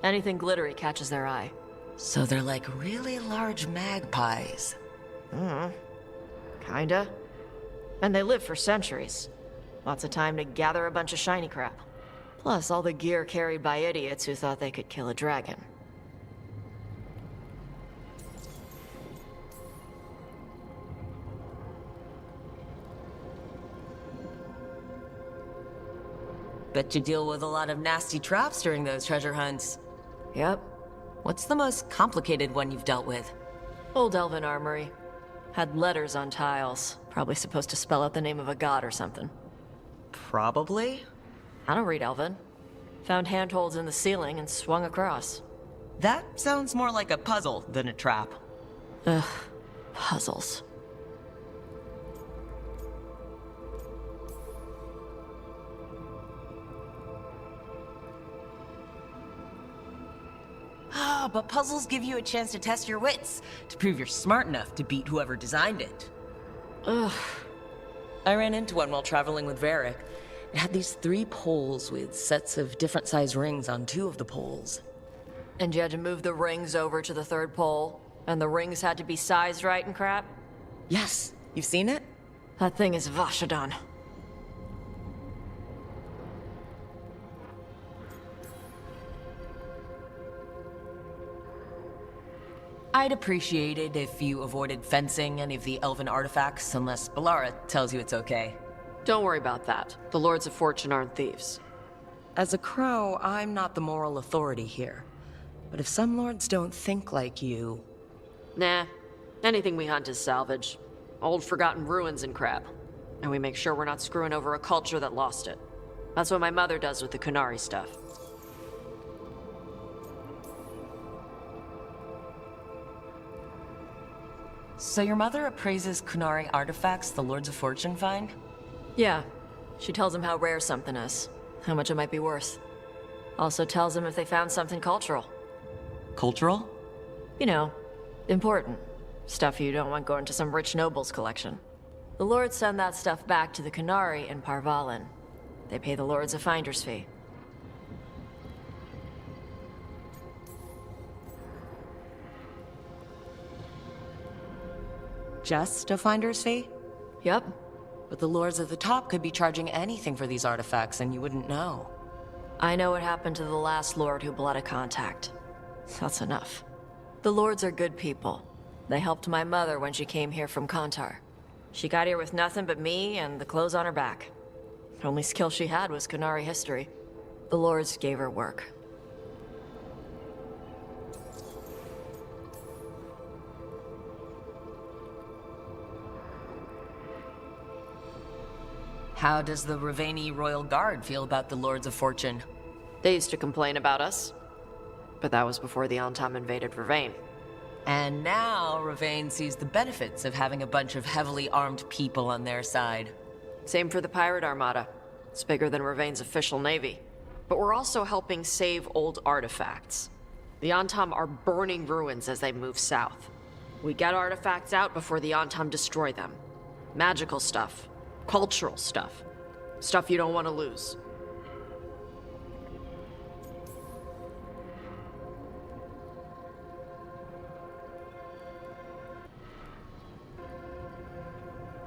Anything glittery catches their eye. So they're like really large magpies. Kinda. And they live for centuries. Lots of time to gather a bunch of shiny crap. Plus all the gear carried by idiots who thought they could kill a dragon. Bet you deal with a lot of nasty traps during those treasure hunts. Yep. What's the most complicated one you've dealt with? Old elven armory. Had letters on tiles. Probably supposed to spell out the name of a god or something. Probably? I don't read elven. Found handholds in the ceiling and swung across. That sounds more like a puzzle than a trap. Ugh. Puzzles. Ah, but puzzles give you a chance to test your wits, to prove you're smart enough to beat whoever designed it. Ugh. I ran into one while traveling with Varric. It had these 3 poles with sets of different size rings on 2 of the poles. And you had to move the rings over to the 3rd pole? And the rings had to be sized right and crap? Yes. You've seen it? That thing is Vashadan. I'd appreciate it if you avoided fencing any of the elven artifacts unless Balara tells you it's okay. Don't worry about that. The Lords of Fortune aren't thieves. As a crow, I'm not the moral authority here. But if some lords don't think like you... Nah. Anything we hunt is salvage. Old forgotten ruins and crap. And we make sure we're not screwing over a culture that lost it. That's what my mother does with the Kunari stuff. So your mother appraises Kunari artifacts the Lords of Fortune find? Yeah. She tells them how rare something is. How much it might be worth. Also tells them if they found something cultural. Cultural? You know, important. Stuff you don't want going to some rich noble's collection. The Lords send that stuff back to the Kunari in Parvalin. They pay the Lords a finder's fee. Just a finder's fee? Yep. But the lords at the top could be charging anything for these artifacts and you wouldn't know. I know what happened to the last lord who bled a contact. That's enough. The lords are good people. They helped my mother when she came here from Kantar. She got here with nothing but me and the clothes on her back. The only skill she had was Kunari history. The lords gave her work. How does the Ravani Royal Guard feel about the Lords of Fortune? They used to complain about us. But that was before the Antam invaded Ravane. And now Ravane sees the benefits of having a bunch of heavily armed people on their side. Same for the Pirate Armada. It's bigger than Ravane's official navy. But we're also helping save old artifacts. The Antam are burning ruins as they move south. We get artifacts out before the Antam destroy them. Magical stuff. Cultural stuff. Stuff you don't want to lose.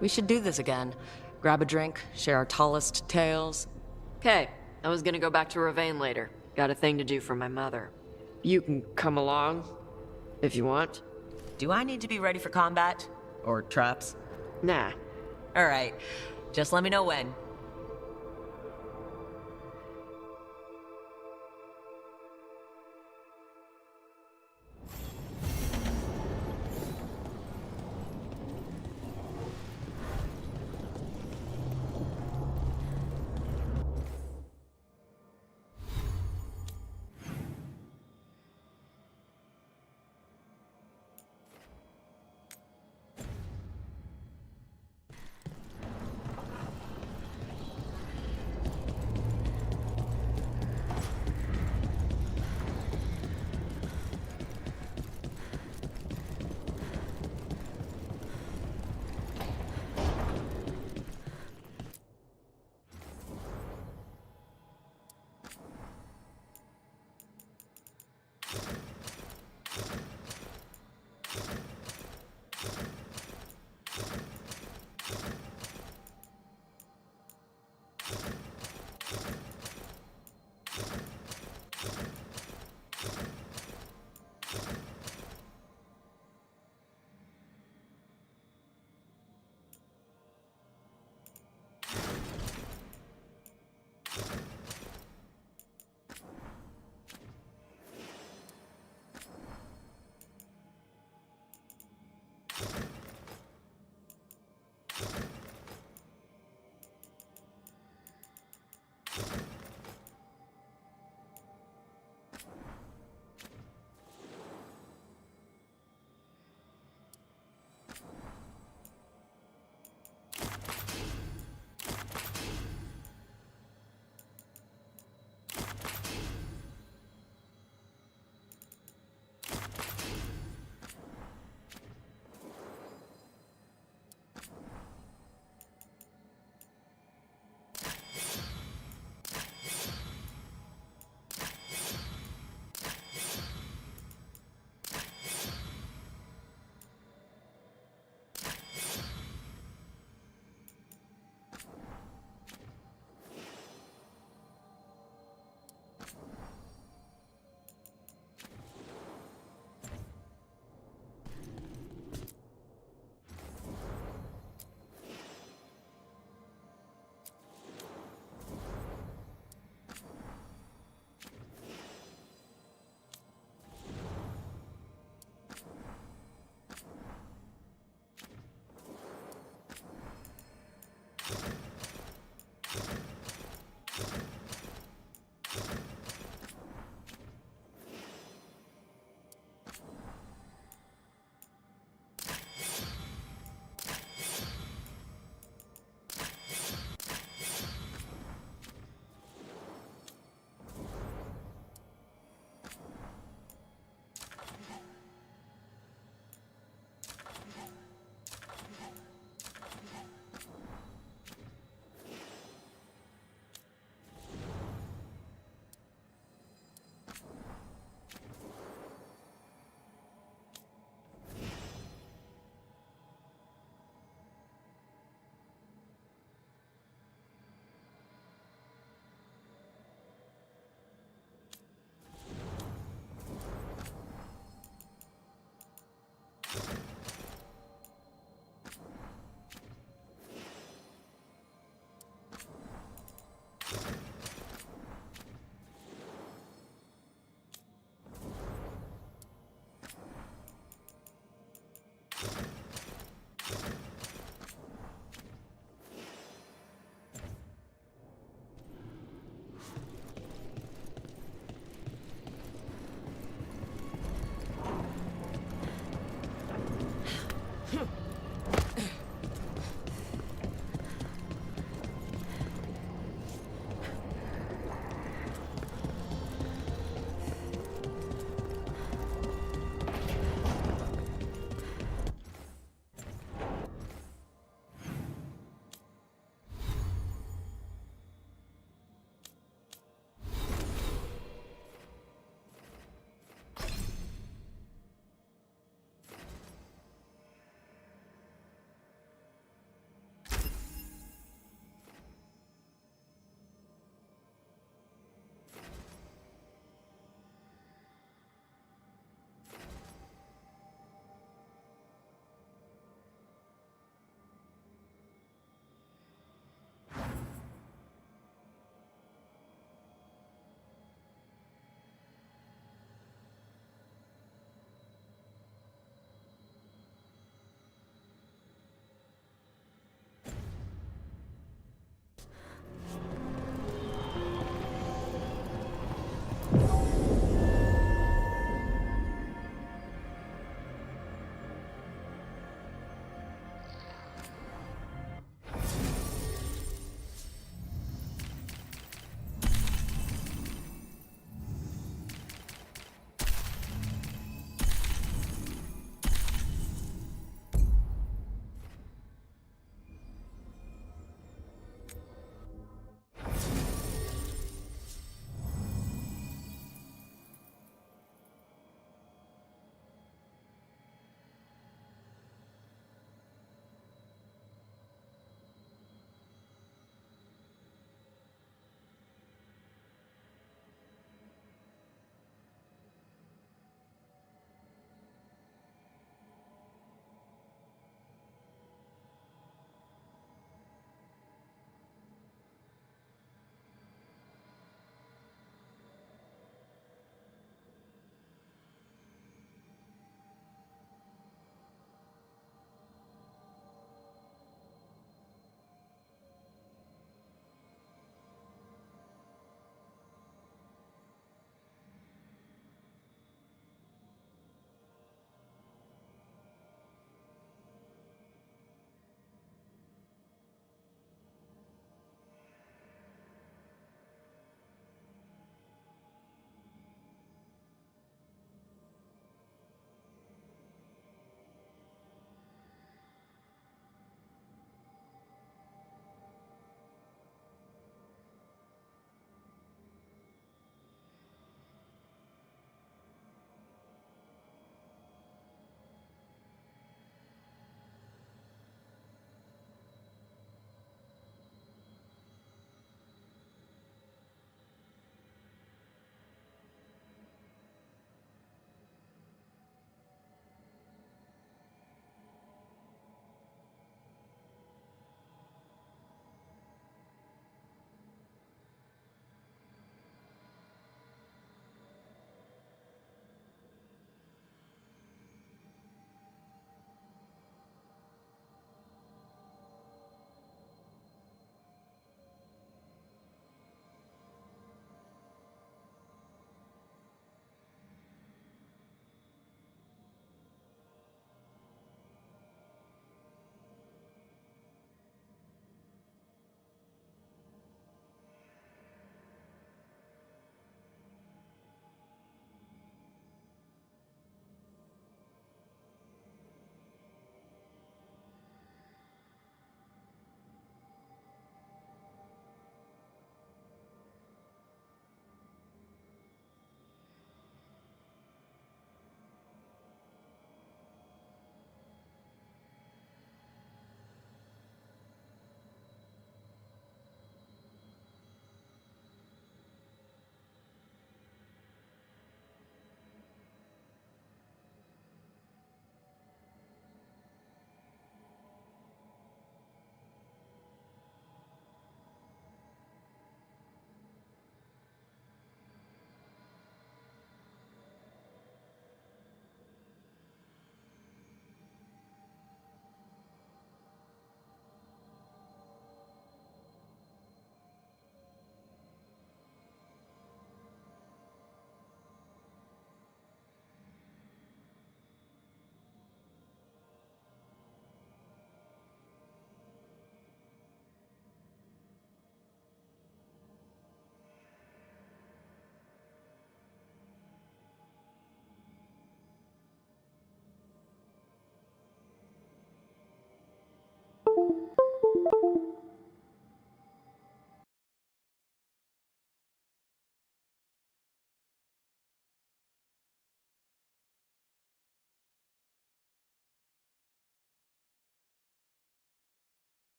We should do this again. Grab a drink, share our tallest tales. Okay, I was gonna go back to Ravane later. Got a thing to do for my mother. You can come along, if you want. Do I need to be ready for combat? Or traps? Nah. Alright, just let me know when.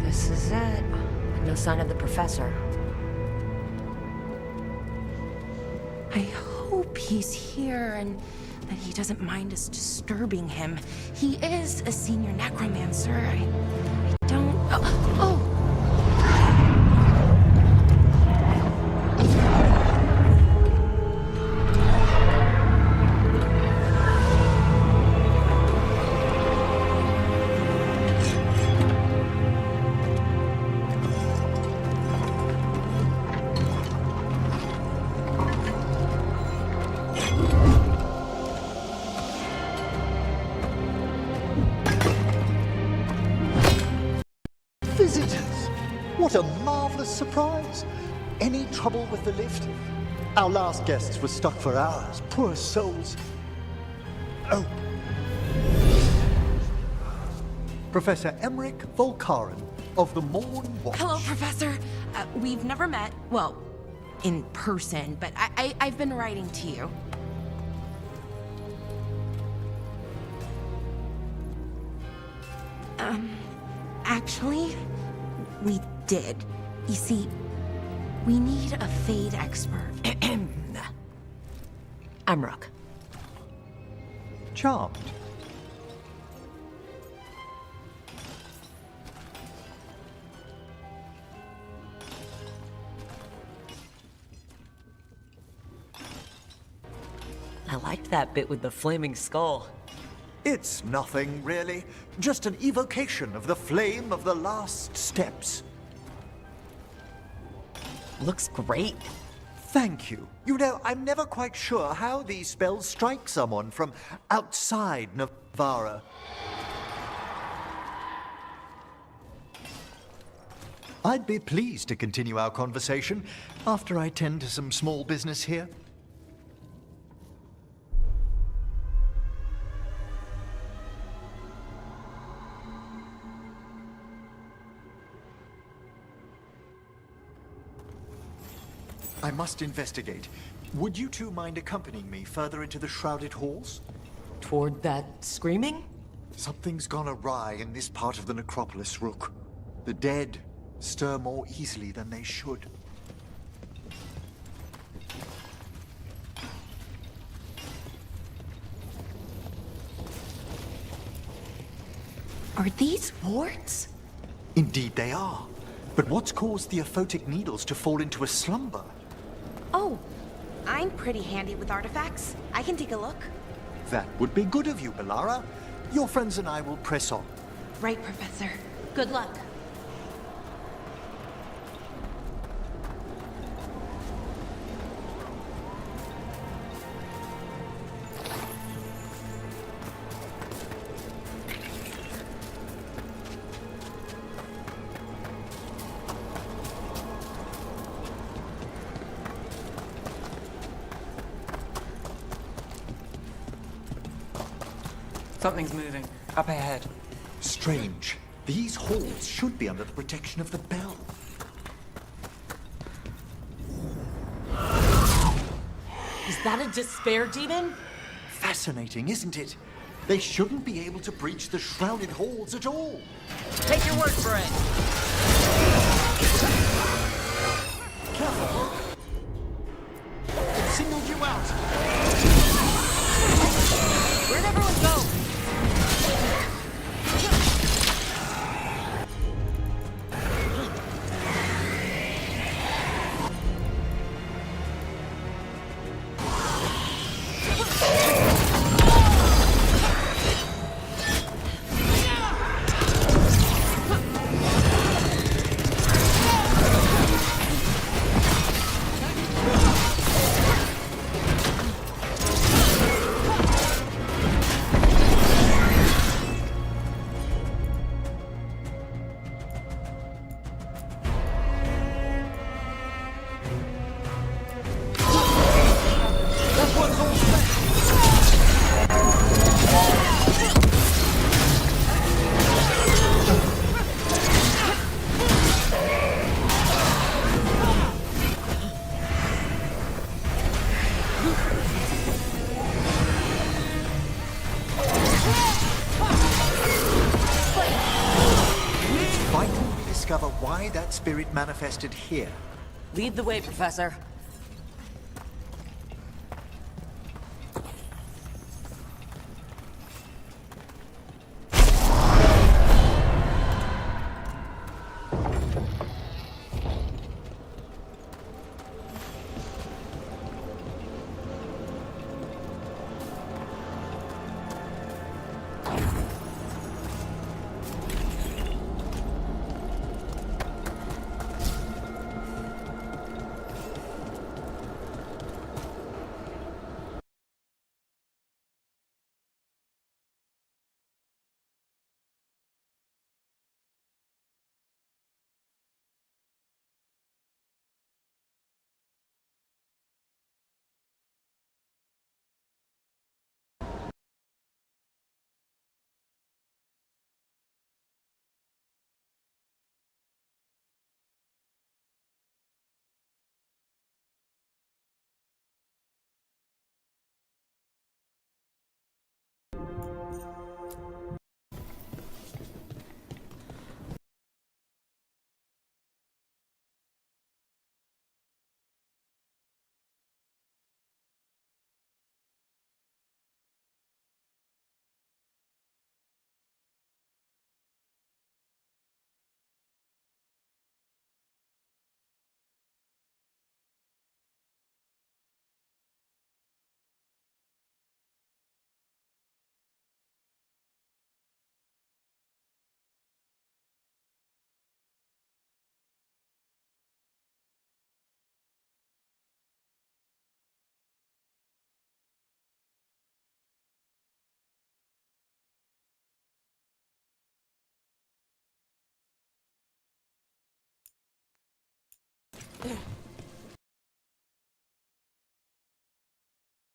This is it. No sign of the professor. I hope he's here and that he doesn't mind us disturbing him. He is a senior necromancer. I don't... Oh! Visitors! What a marvelous surprise! Any trouble with the lift? Our last guests were stuck for hours. Poor souls. Oh. Professor Emmerich Volkaren of the Morn Watch. Hello, Professor. We've never met. Well, in person, but I've been writing to you. Actually, we did. You see, we need a Fade expert. I'm Rook. Charmed. I liked that bit with the flaming skull. It's nothing, really. Just an evocation of the flame of the last steps. Looks great. Thank you. You know, I'm never quite sure how these spells strike someone from outside Navarra. I'd be pleased to continue our conversation after I tend to some small business here. I must investigate. Would you two mind accompanying me further into the Shrouded Halls? Toward that screaming? Something's gone awry in this part of the necropolis, Rook. The dead stir more easily than they should. Are these warts? Indeed they are. But what's caused the aphotic needles to fall into a slumber? Oh, I'm pretty handy with artifacts. I can take a look. That would be good of you, Belara. Your friends and I will press on. Right, Professor. Good luck. Something's moving. Up ahead. Strange. These halls should be under the protection of the bell. Is that a despair demon? Fascinating, isn't it? They shouldn't be able to breach the Shrouded Halls at all. Take your word for it. Careful. It singled you out. Where'd everyone go? discover why that spirit manifested here. Lead the way, Professor.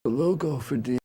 The logo for D.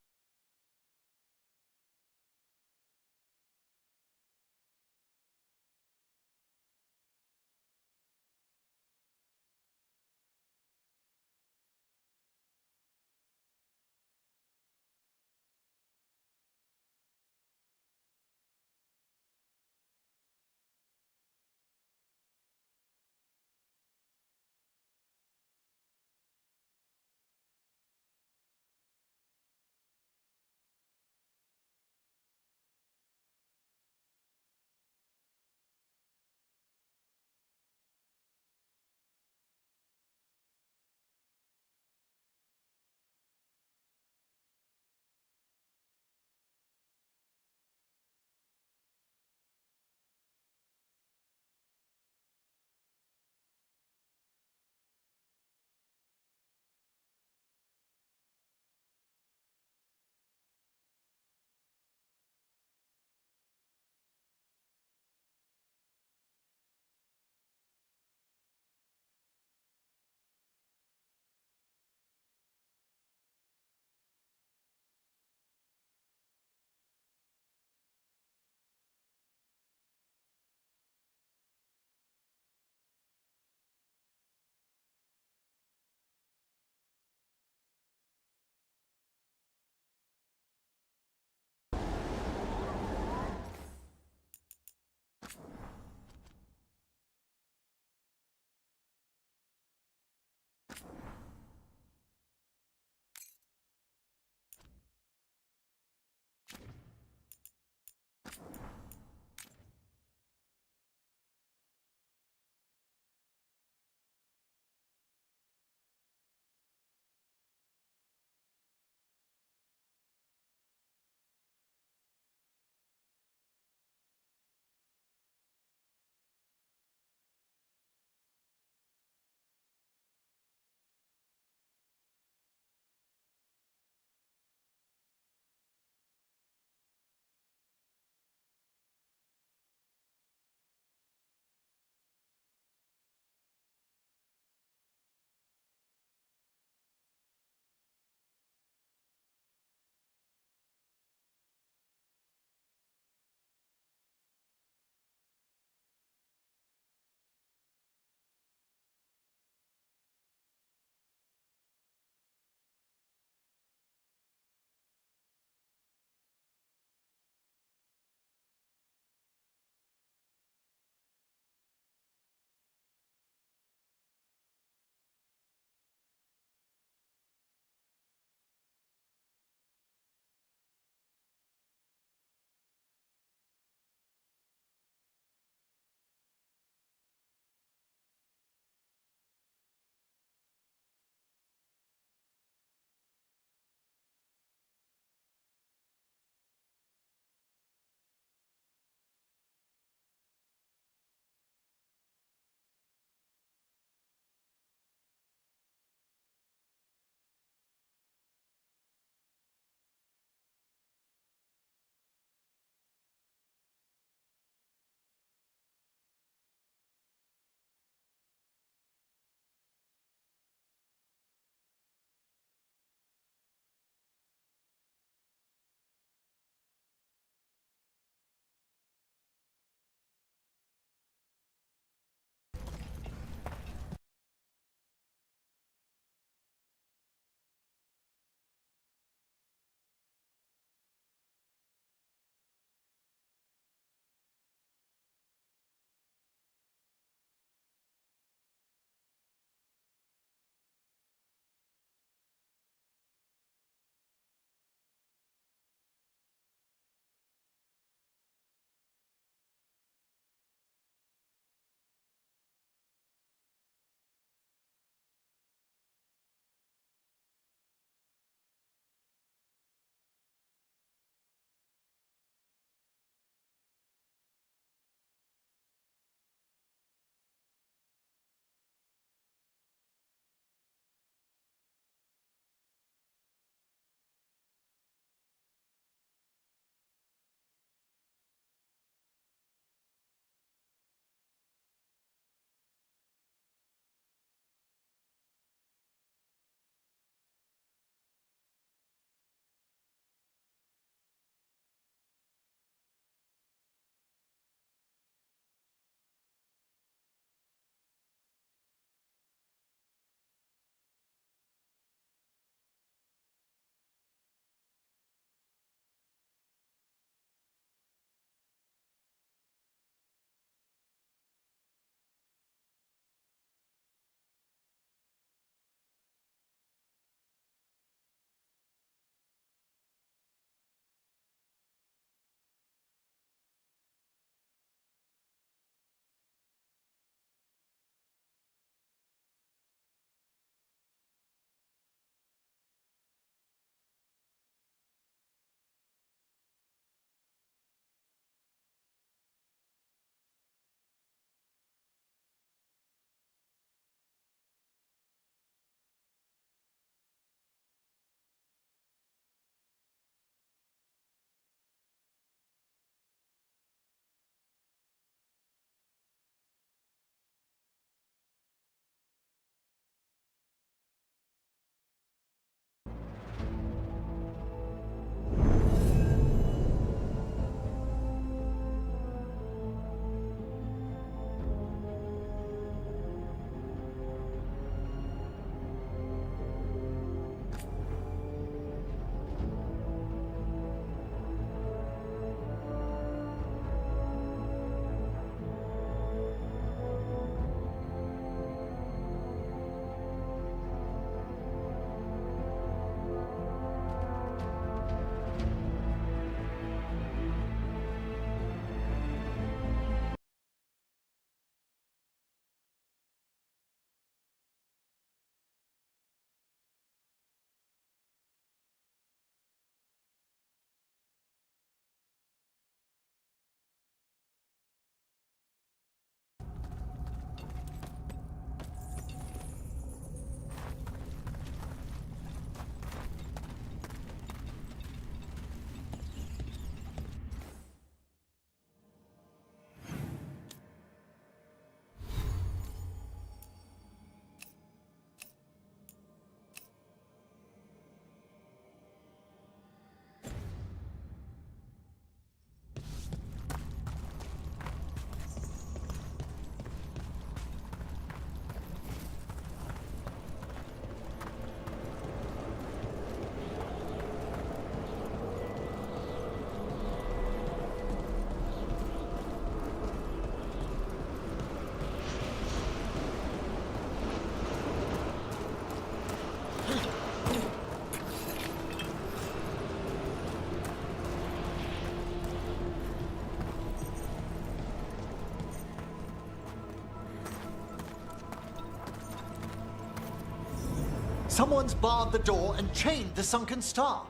Someone's barred the door and chained the sunken star.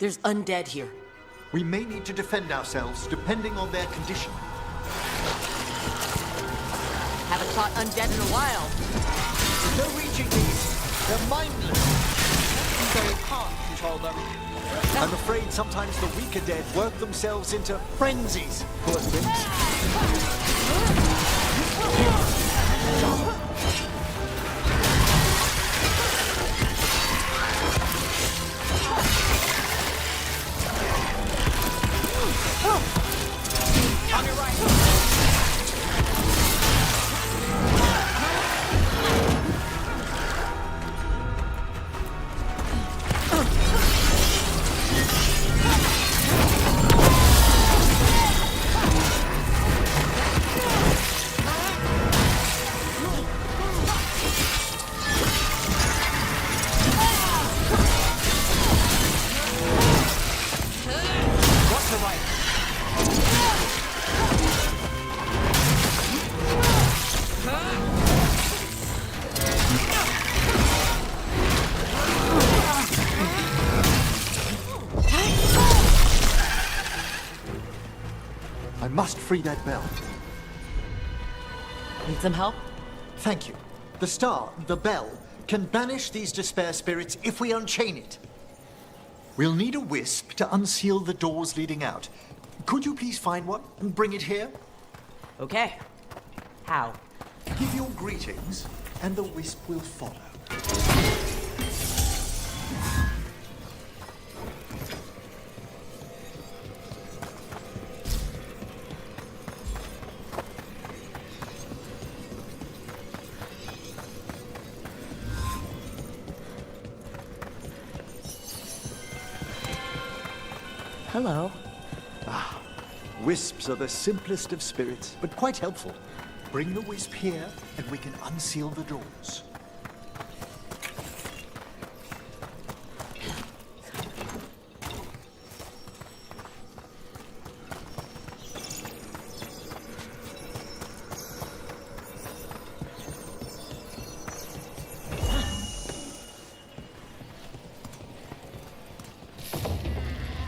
There's undead here. We may need to defend ourselves, depending on their condition. Haven't fought undead in a while. There's no reaching these. They're mindless. So you can't control them. I'm afraid sometimes the weaker dead work themselves into frenzies. Poor things. On your right. I must free that bell. Need some help? Thank you. The star, the bell, can banish these despair spirits if we unchain it. We'll need a wisp to unseal the doors leading out. Could you please find one and bring it here? Okay. How? Give your greetings, and the wisp will follow. Hello. Wisps are the simplest of spirits, but quite helpful. Bring the wisp here, and we can unseal the doors.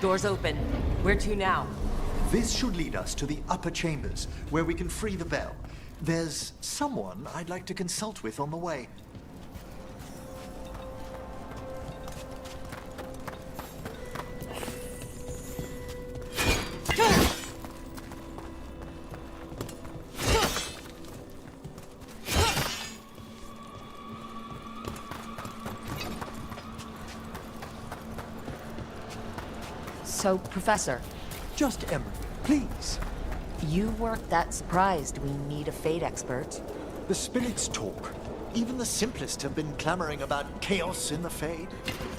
Doors open. Where to now? This should lead us to the upper chambers, where we can free the bell. There's someone I'd like to consult with on the way. So, Professor. Just Emery, please. You weren't that surprised we need a fate expert. The spirits talk. Even the simplest have been clamoring about chaos in the Fade.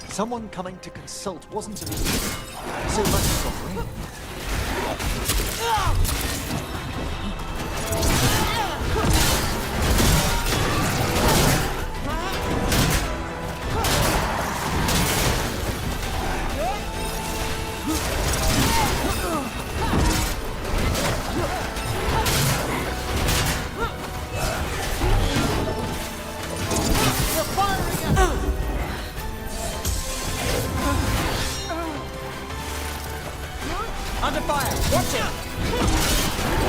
Someone coming to consult wasn't an easy. So much suffering. Under fire! Watch it!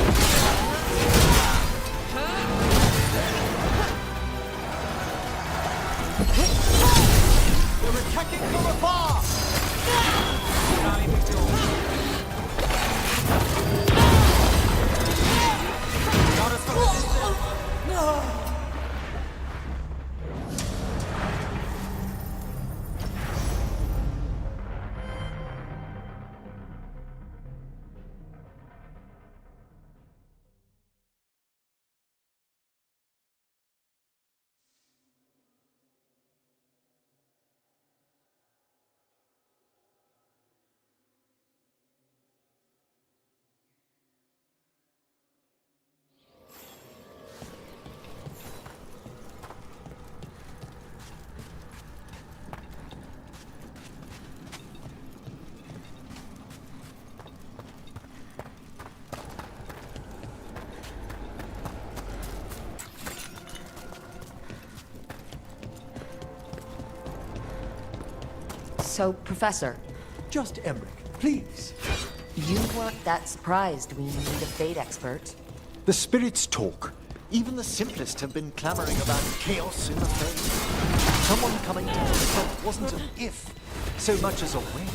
So, Professor? Just Emmerich, please. You weren't that surprised we need a fate expert. The spirits talk. Even the simplest have been clamoring about chaos in the Fade. Someone coming to help wasn't an if, so much as a when.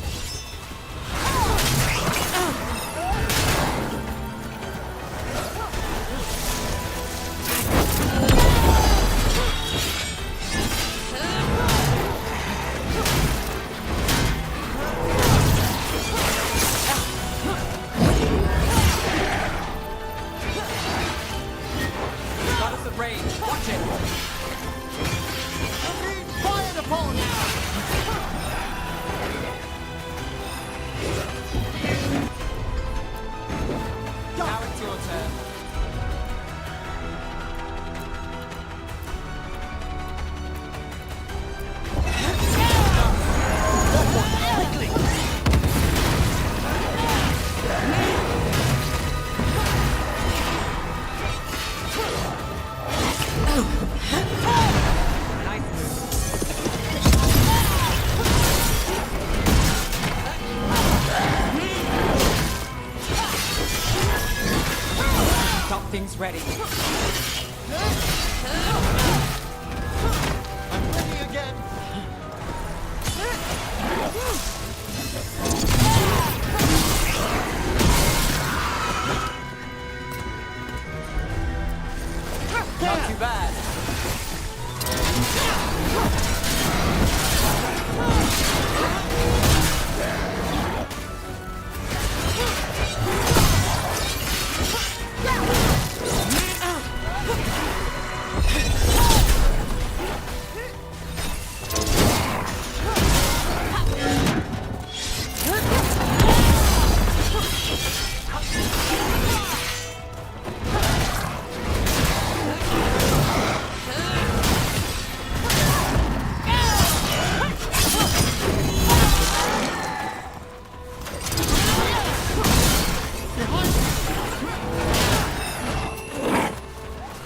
Something's ready. I'm ready again. Not too bad.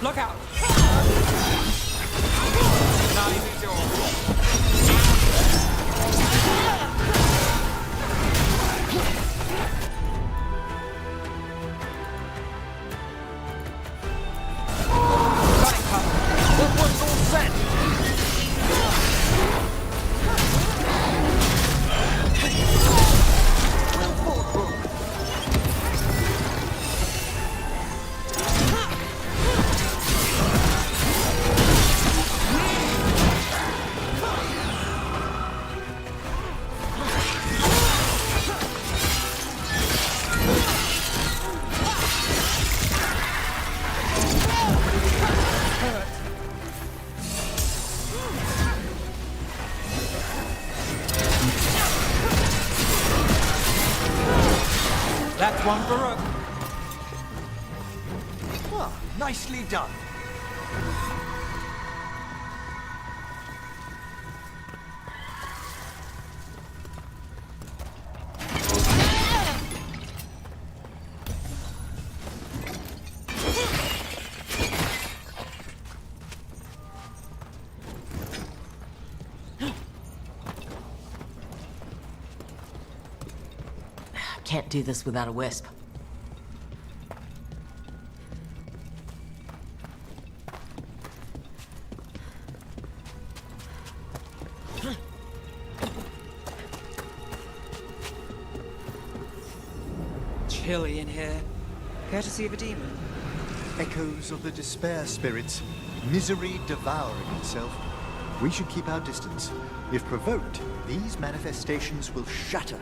Look out! Not easy to Got cover. That one's all set. That's one for Rook. Ah, nicely done. Can't do this without a wisp. Chilly in here. Courtesy of a demon. Echoes of the despair spirits, misery devouring itself. We should keep our distance. If provoked, these manifestations will shatter.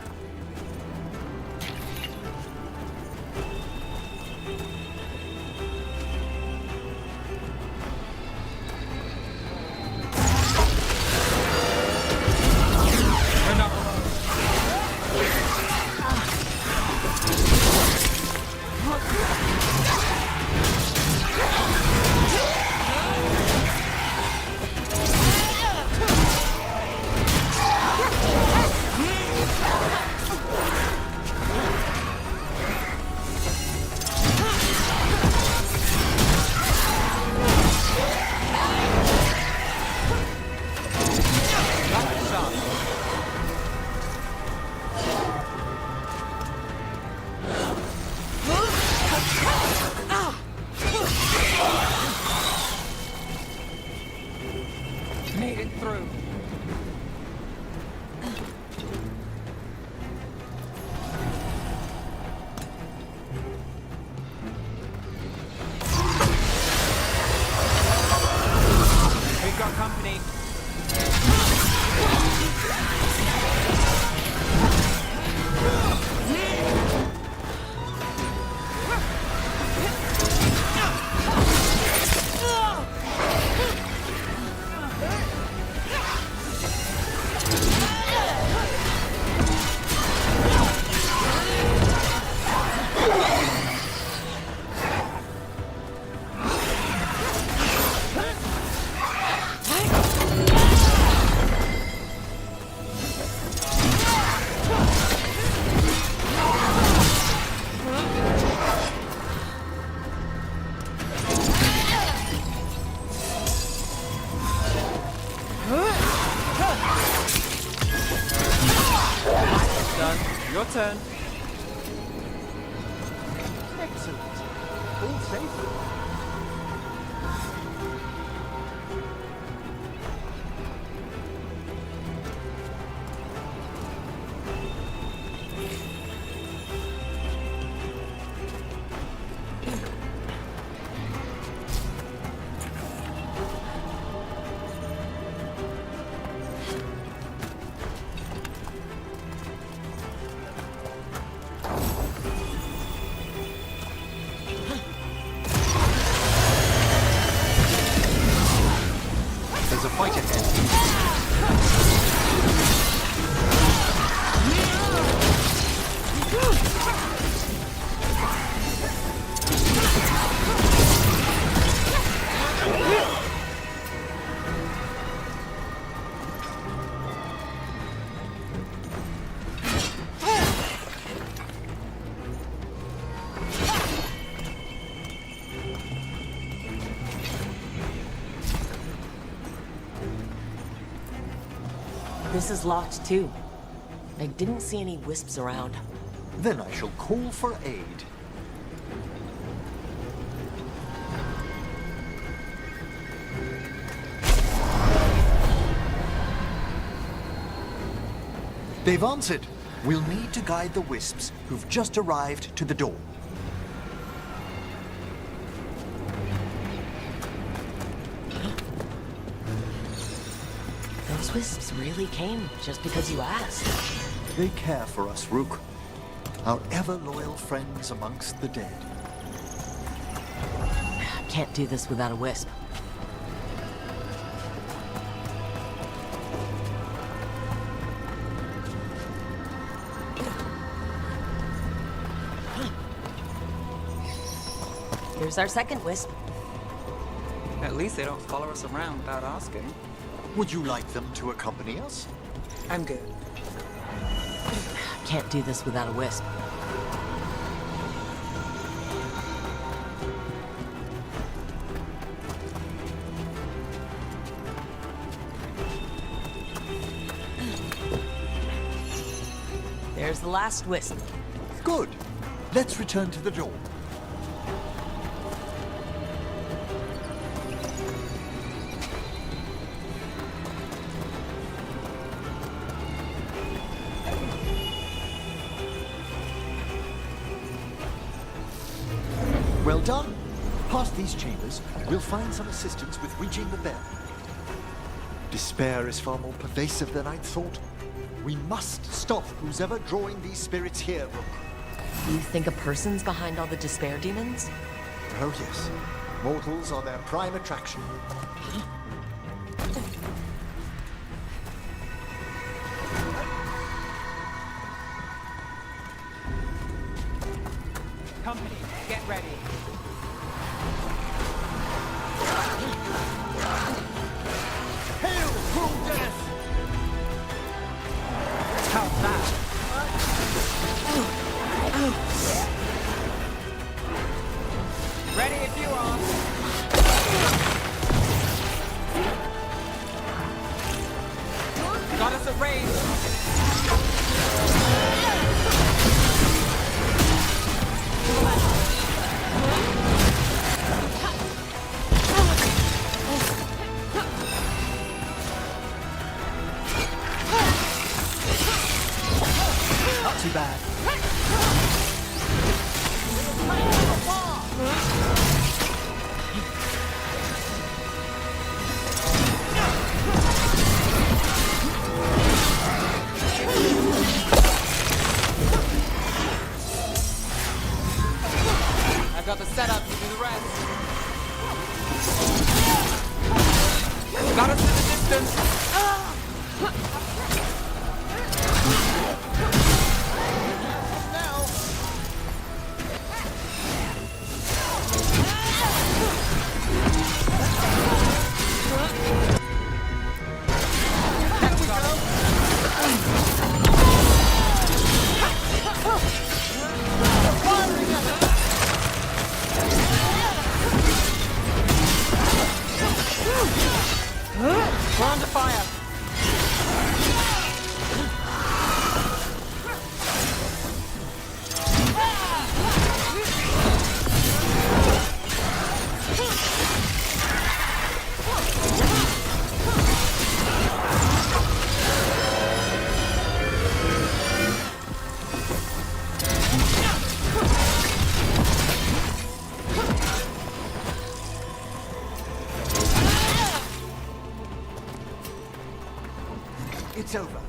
company. Your turn. Excellent. All safe. There's a fight ahead. This is locked too. I didn't see any wisps around. Then I shall call for aid. They've answered. We'll need to guide the wisps who've just arrived to the door. Those wisps really came just because you asked. They care for us, Rook. Our ever-loyal friends amongst the dead. Can't do this without a wisp. Here's our second wisp. At least they don't follow us around without asking. Would you like them to accompany us? I'm good. Can't do this without a wisp. There's the last wisp. Good. Let's return to the door. Well done. Past these chambers, we'll find some assistance with reaching the bell. Despair is far more pervasive than I'd thought. We must stop who's ever drawing these spirits here, Rook. You think a person's behind all the despair demons? Oh yes. Mortals are their prime attraction. Company, get ready. Hail, cruel death! How's that? Ready if you are. Got us at range. Got us in the distance. We're under fire. It's over.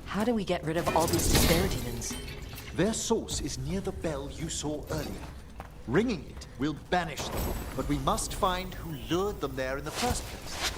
How do we get rid of all these despair demons? Their source is near the bell you saw earlier. Ringing it will banish them, but we must find who lured them there in the first place.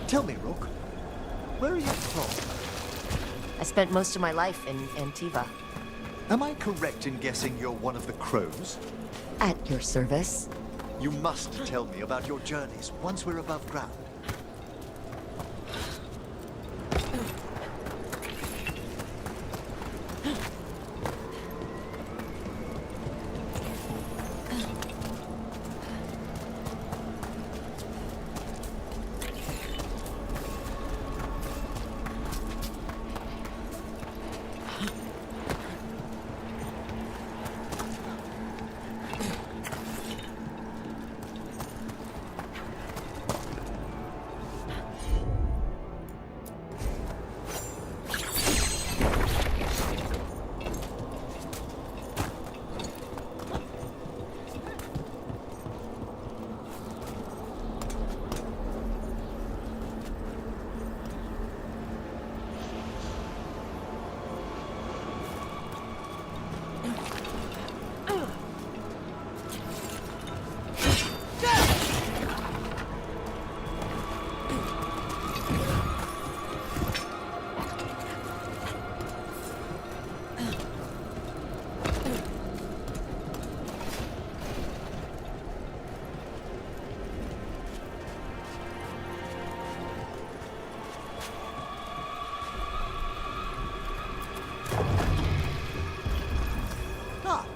Tell me, Rook, where are you from? I spent most of my life in Antiva. Am I correct in guessing you're one of the crows? At your service. You must tell me about your journeys once we're above ground.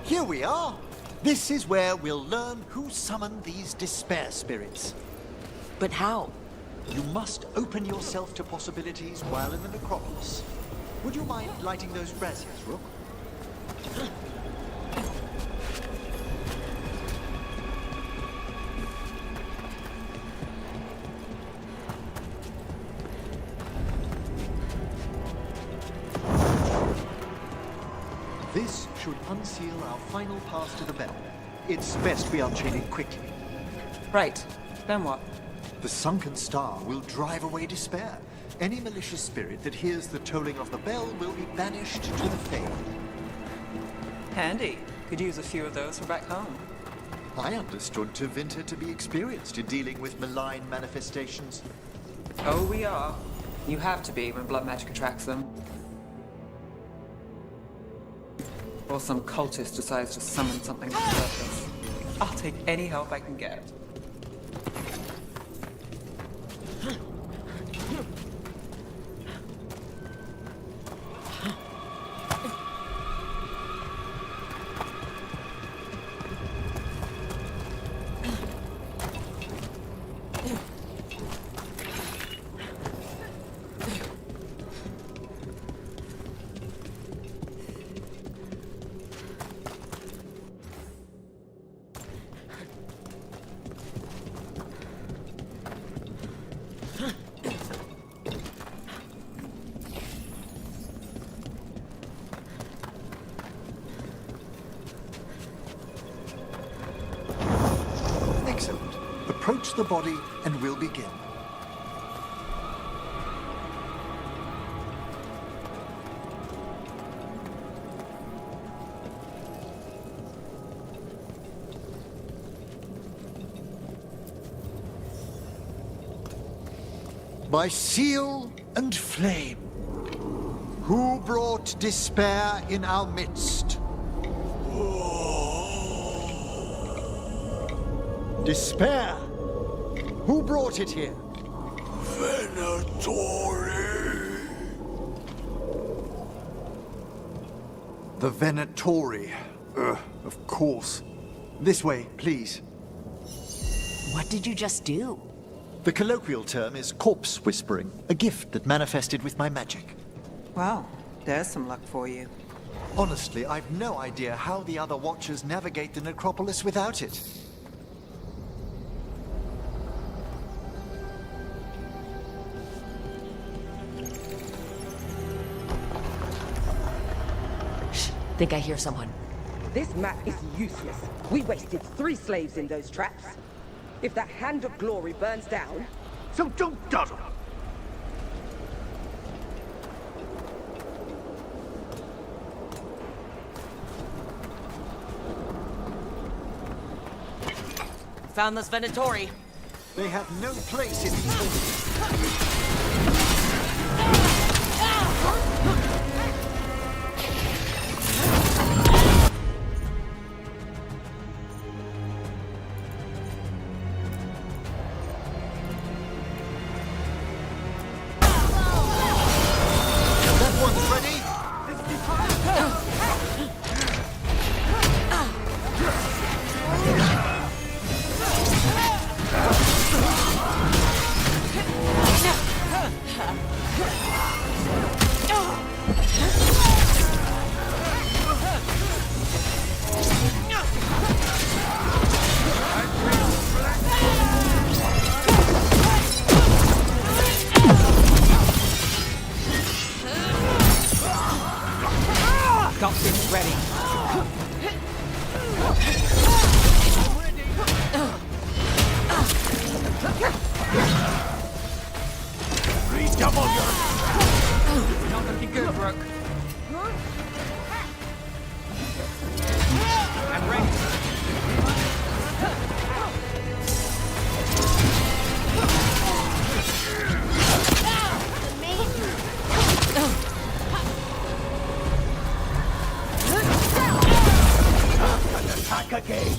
Here we are. This is where we'll learn who summoned these despair spirits. But how? You must open yourself to possibilities while in the necropolis. Would you mind lighting those braziers, Rook? should unseal our final pass to the bell. It's best we unchain it quickly. Right. Then what? The sunken star will drive away despair. Any malicious spirit that hears the tolling of the bell will be banished to the Fade. Handy. Could use a few of those for back home. I understood Tevinter to be experienced in dealing with malign manifestations. Oh, we are. You have to be when blood magic attracts them. Or some cultist decides to summon something on purpose. I'll take any help I can get. Excellent. Approach the body and we'll begin. By seal and flame, who brought despair in our midst? Despair? Who brought it here? Venatori. The Venatori. Of course. This way, please. What did you just do? The colloquial term is corpse whispering, a gift that manifested with my magic. Well, there's some luck for you. Honestly, I've no idea how the other Watchers navigate the necropolis without it. Think I hear someone. This map is useless. We wasted 3 slaves in those traps. If that Hand of Glory burns down... So don't dawdle. Found this Venatori. They have no place in these halls. Something's ready. Redouble your... Not looking good, Brooke. I'm ready. Attack again.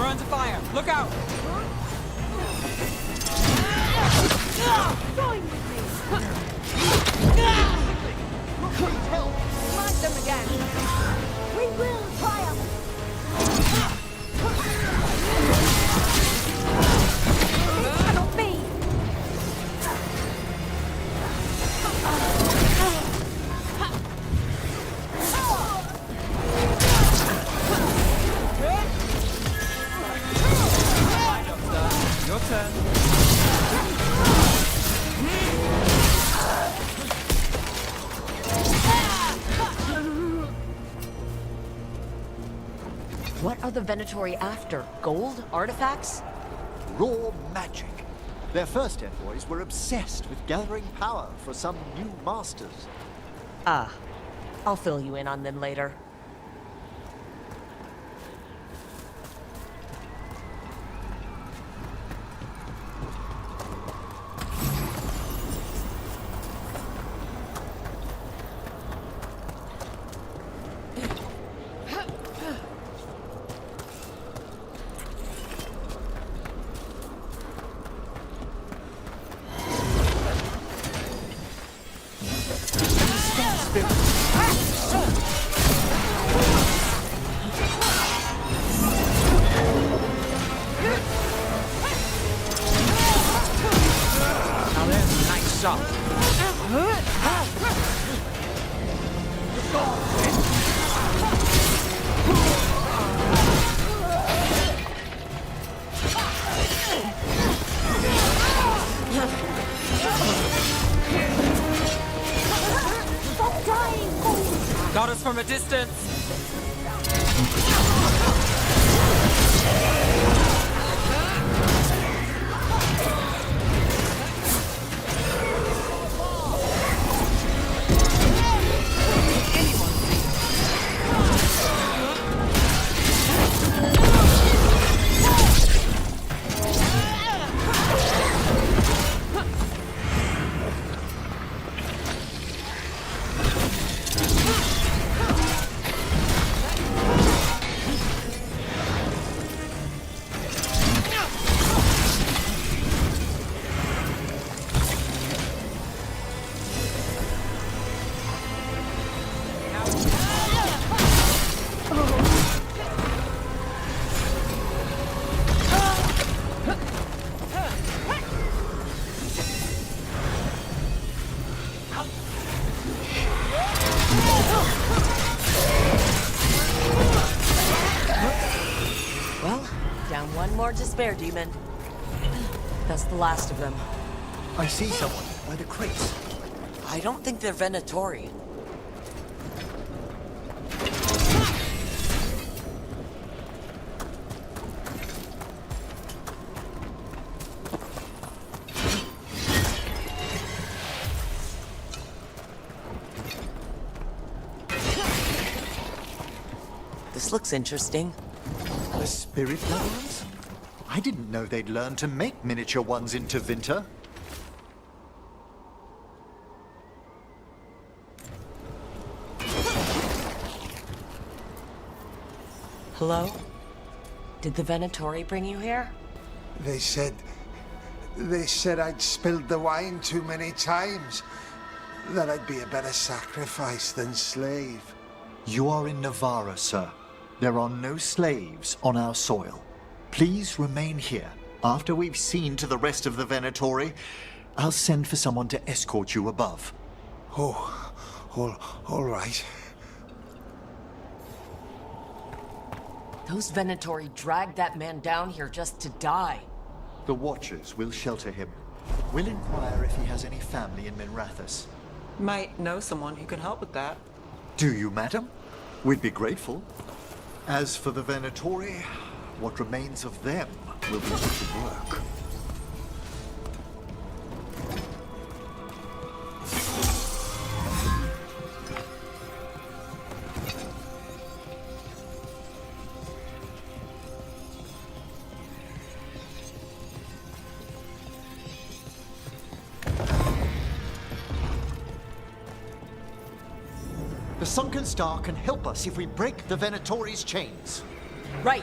under fire! Look out! Join with me! Smash them again! We will triumph! It cannot be! Your turn. What are the Venatori after? Gold? Artifacts? Raw magic. Their first envoys were obsessed with gathering power for some new masters. Ah, I'll fill you in on them later. Now there's a nice shot. Stop dying, fool! Got us from a distance. Well, down one more despair demon. That's the last of them. I see someone by the crates. I don't think they're Venatori. This looks interesting. The spirit ones? I didn't know they'd learn to make miniature ones into Vinter. Hello? Did the Venatori bring you here? They said I'd spilled the wine too many times. That I'd be a better sacrifice than slave. You are in Navarra, sir. There are no slaves on our soil. Please remain here. After we've seen to the rest of the Venatori, I'll send for someone to escort you above. Oh, all right. Those Venatori dragged that man down here just to die. The Watchers will shelter him. We'll inquire if he has any family in Minrathous. Might know someone who can help with that. Do you, madam? We'd be grateful. As for the Venatori, what remains of them will be put to work. The Sunken Star can help us if we break the Venatori's chains. Right.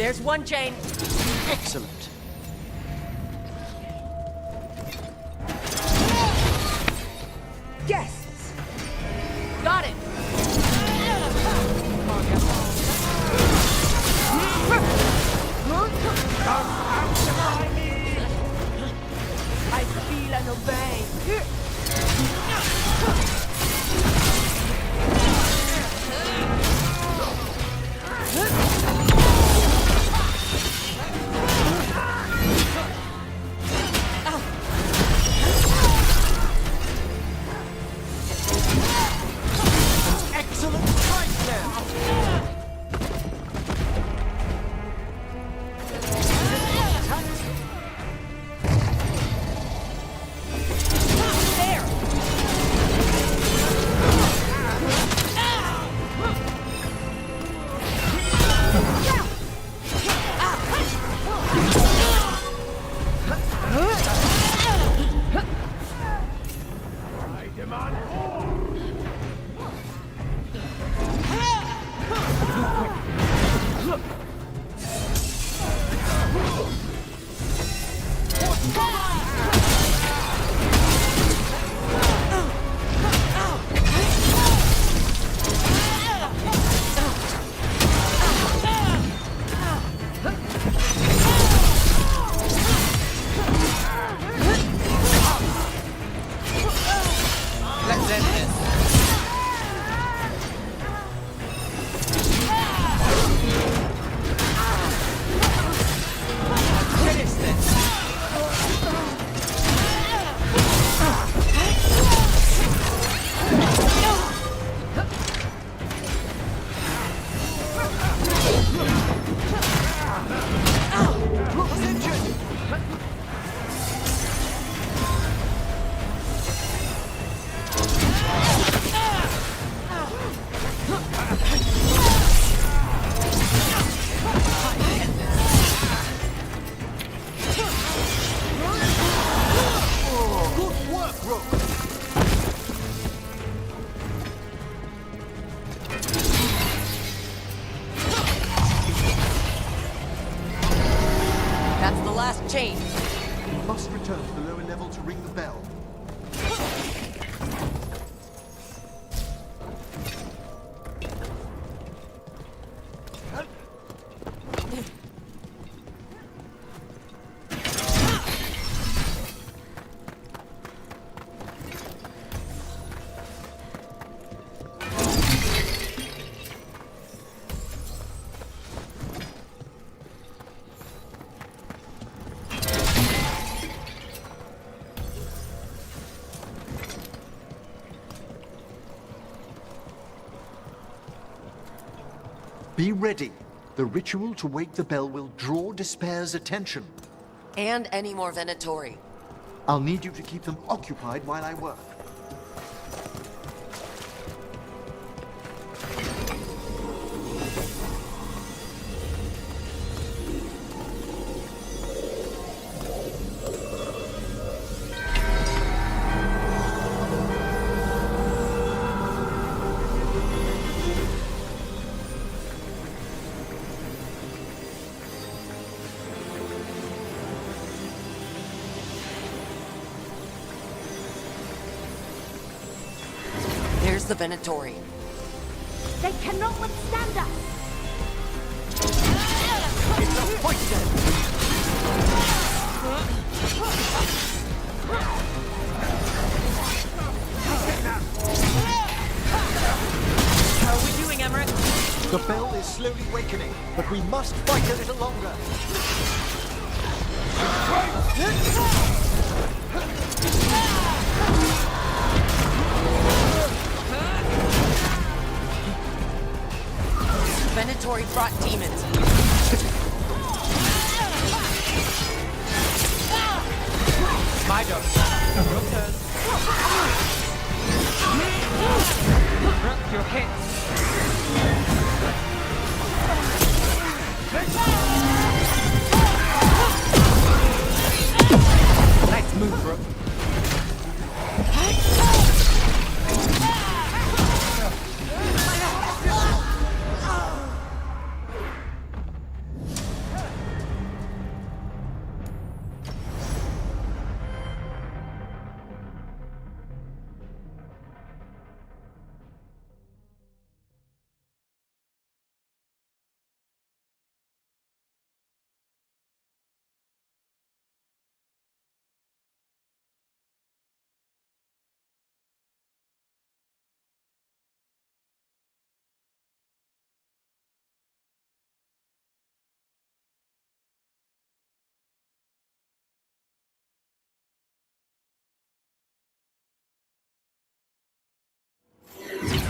There's one chain. Excellent. Guests! Got it. I feel and obey. Excellent strike there. Let's end this. Finish this. Good work, Rook. That's the last chain. We must return to the lower level to ring the bell. Be ready. The ritual to wake the bell will draw Despair's attention. And any more Venatori. I'll need you to keep them occupied while I work. There's the Venatori. They cannot withstand us! It's a fight then! How are we doing, Emmerich? The bell is slowly wakening, but we must fight a little longer. Venatori brought demons. My turn. Your turn. Rook, your hits.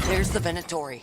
There's the Venatori.